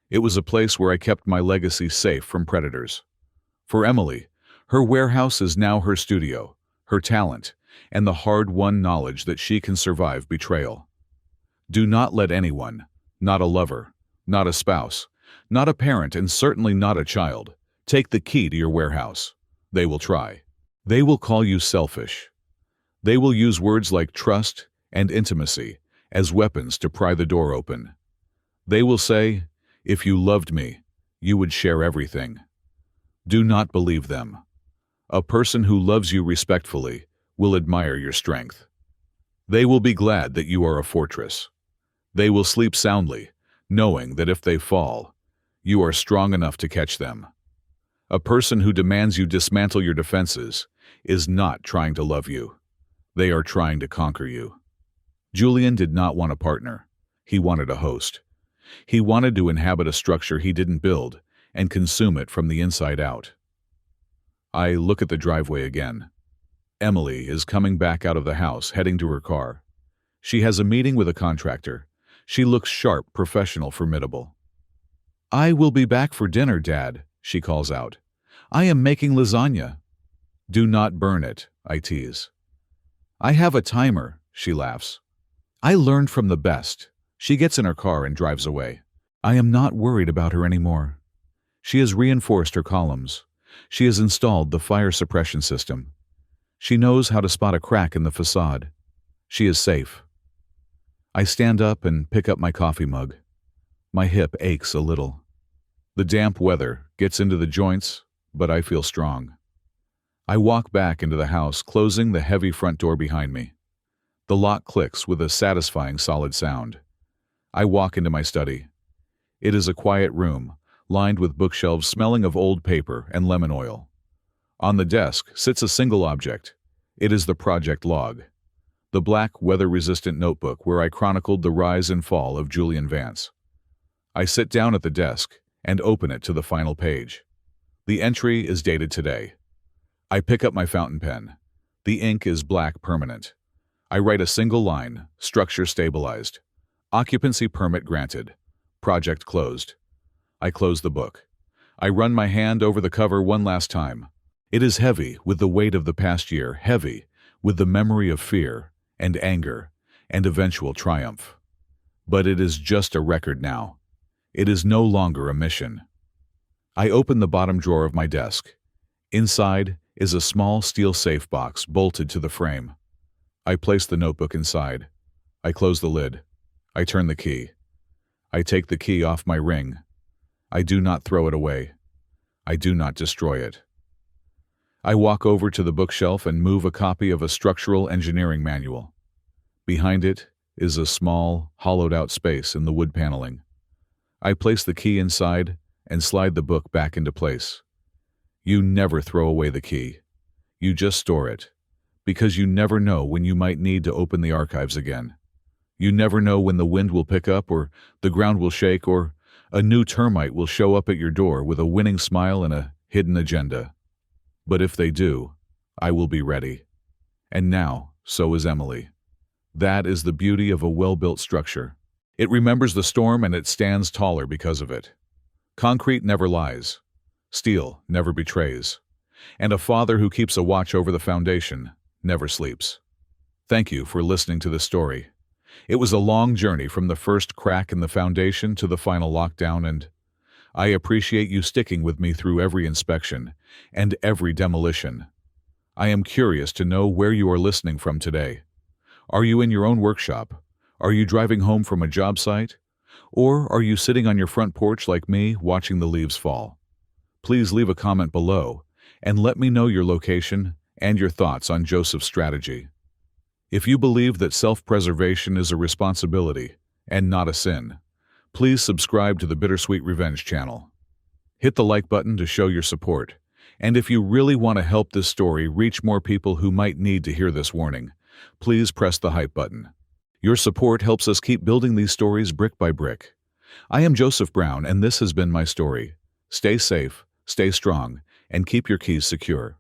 Speaker 1: It was a place where I kept my legacy safe from predators. For Emily, her warehouse is now her studio, her talent, and the hard-won knowledge that she can survive betrayal. Do not let anyone, not a lover, not a spouse, not a parent, and certainly not a child, take the key to your warehouse. They will try. They will call you selfish. They will use words like trust and intimacy as weapons to pry the door open. They will say, "If you loved me, you would share everything." Do not believe them. A person who loves you respectfully will admire your strength. They will be glad that you are a fortress. They will sleep soundly, knowing that if they fall, you are strong enough to catch them. A person who demands you dismantle your defenses is not trying to love you. They are trying to conquer you. Julian did not want a partner. He wanted a host. He wanted to inhabit a structure he didn't build and consume it from the inside out. I look at the driveway again. Emily is coming back out of the house, heading to her car. She has a meeting with a contractor. She looks sharp, professional, formidable. "I will be back for dinner, Dad," she calls out. "I am making lasagna." "Do not burn it," I tease. "I have a timer," she laughs. "I learned from the best." She gets in her car and drives away. I am not worried about her anymore. She has reinforced her columns. She has installed the fire suppression system. She knows how to spot a crack in the facade. She is safe. I stand up and pick up my coffee mug. My hip aches a little. The damp weather gets into the joints, but I feel strong. I walk back into the house, closing the heavy front door behind me. The lock clicks with a satisfying solid sound. I walk into my study. It is a quiet room, lined with bookshelves smelling of old paper and lemon oil. On the desk sits a single object. It is the project log, the black, weather-resistant notebook where I chronicled the rise and fall of Julian Vance. I sit down at the desk and open it to the final page. The entry is dated today. I pick up my fountain pen. The ink is black permanent. I write a single line, structure stabilized. Occupancy permit granted. Project closed. I close the book. I run my hand over the cover one last time. It is heavy with the weight of the past year, heavy with the memory of fear and anger and eventual triumph. But it is just a record now. It is no longer a mission. I open the bottom drawer of my desk. Inside is a small steel safe box bolted to the frame. I place the notebook inside. I close the lid. I turn the key. I take the key off my ring. I do not throw it away. I do not destroy it. I walk over to the bookshelf and move a copy of a structural engineering manual. Behind it is a small, hollowed-out space in the wood paneling. I place the key inside and slide the book back into place. You never throw away the key. You just store it, because you never know when you might need to open the archives again. You never know when the wind will pick up, or the ground will shake, or a new termite will show up at your door with a winning smile and a hidden agenda. But if they do, I will be ready. And now, so is Emily. That is the beauty of a well-built structure. It remembers the storm and it stands taller because of it. Concrete never lies. Steel never betrays. And a father who keeps a watch over the foundation never sleeps. Thank you for listening to this story. It was a long journey from the first crack in the foundation to the final lockdown, and I appreciate you sticking with me through every inspection and every demolition. I am curious to know where you are listening from today. Are you in your own workshop? Are you driving home from a job site? Or are you sitting on your front porch like me, watching the leaves fall? Please leave a comment below and let me know your location and your thoughts on Joseph's strategy. If you believe that self-preservation is a responsibility and not a sin, please subscribe to the Bittersweet Revenge channel. Hit the like button to show your support. And if you really want to help this story reach more people who might need to hear this warning, please press the hype button. Your support helps us keep building these stories brick by brick. I am Joseph Brown, and this has been my story. Stay safe, stay strong, and keep your keys secure.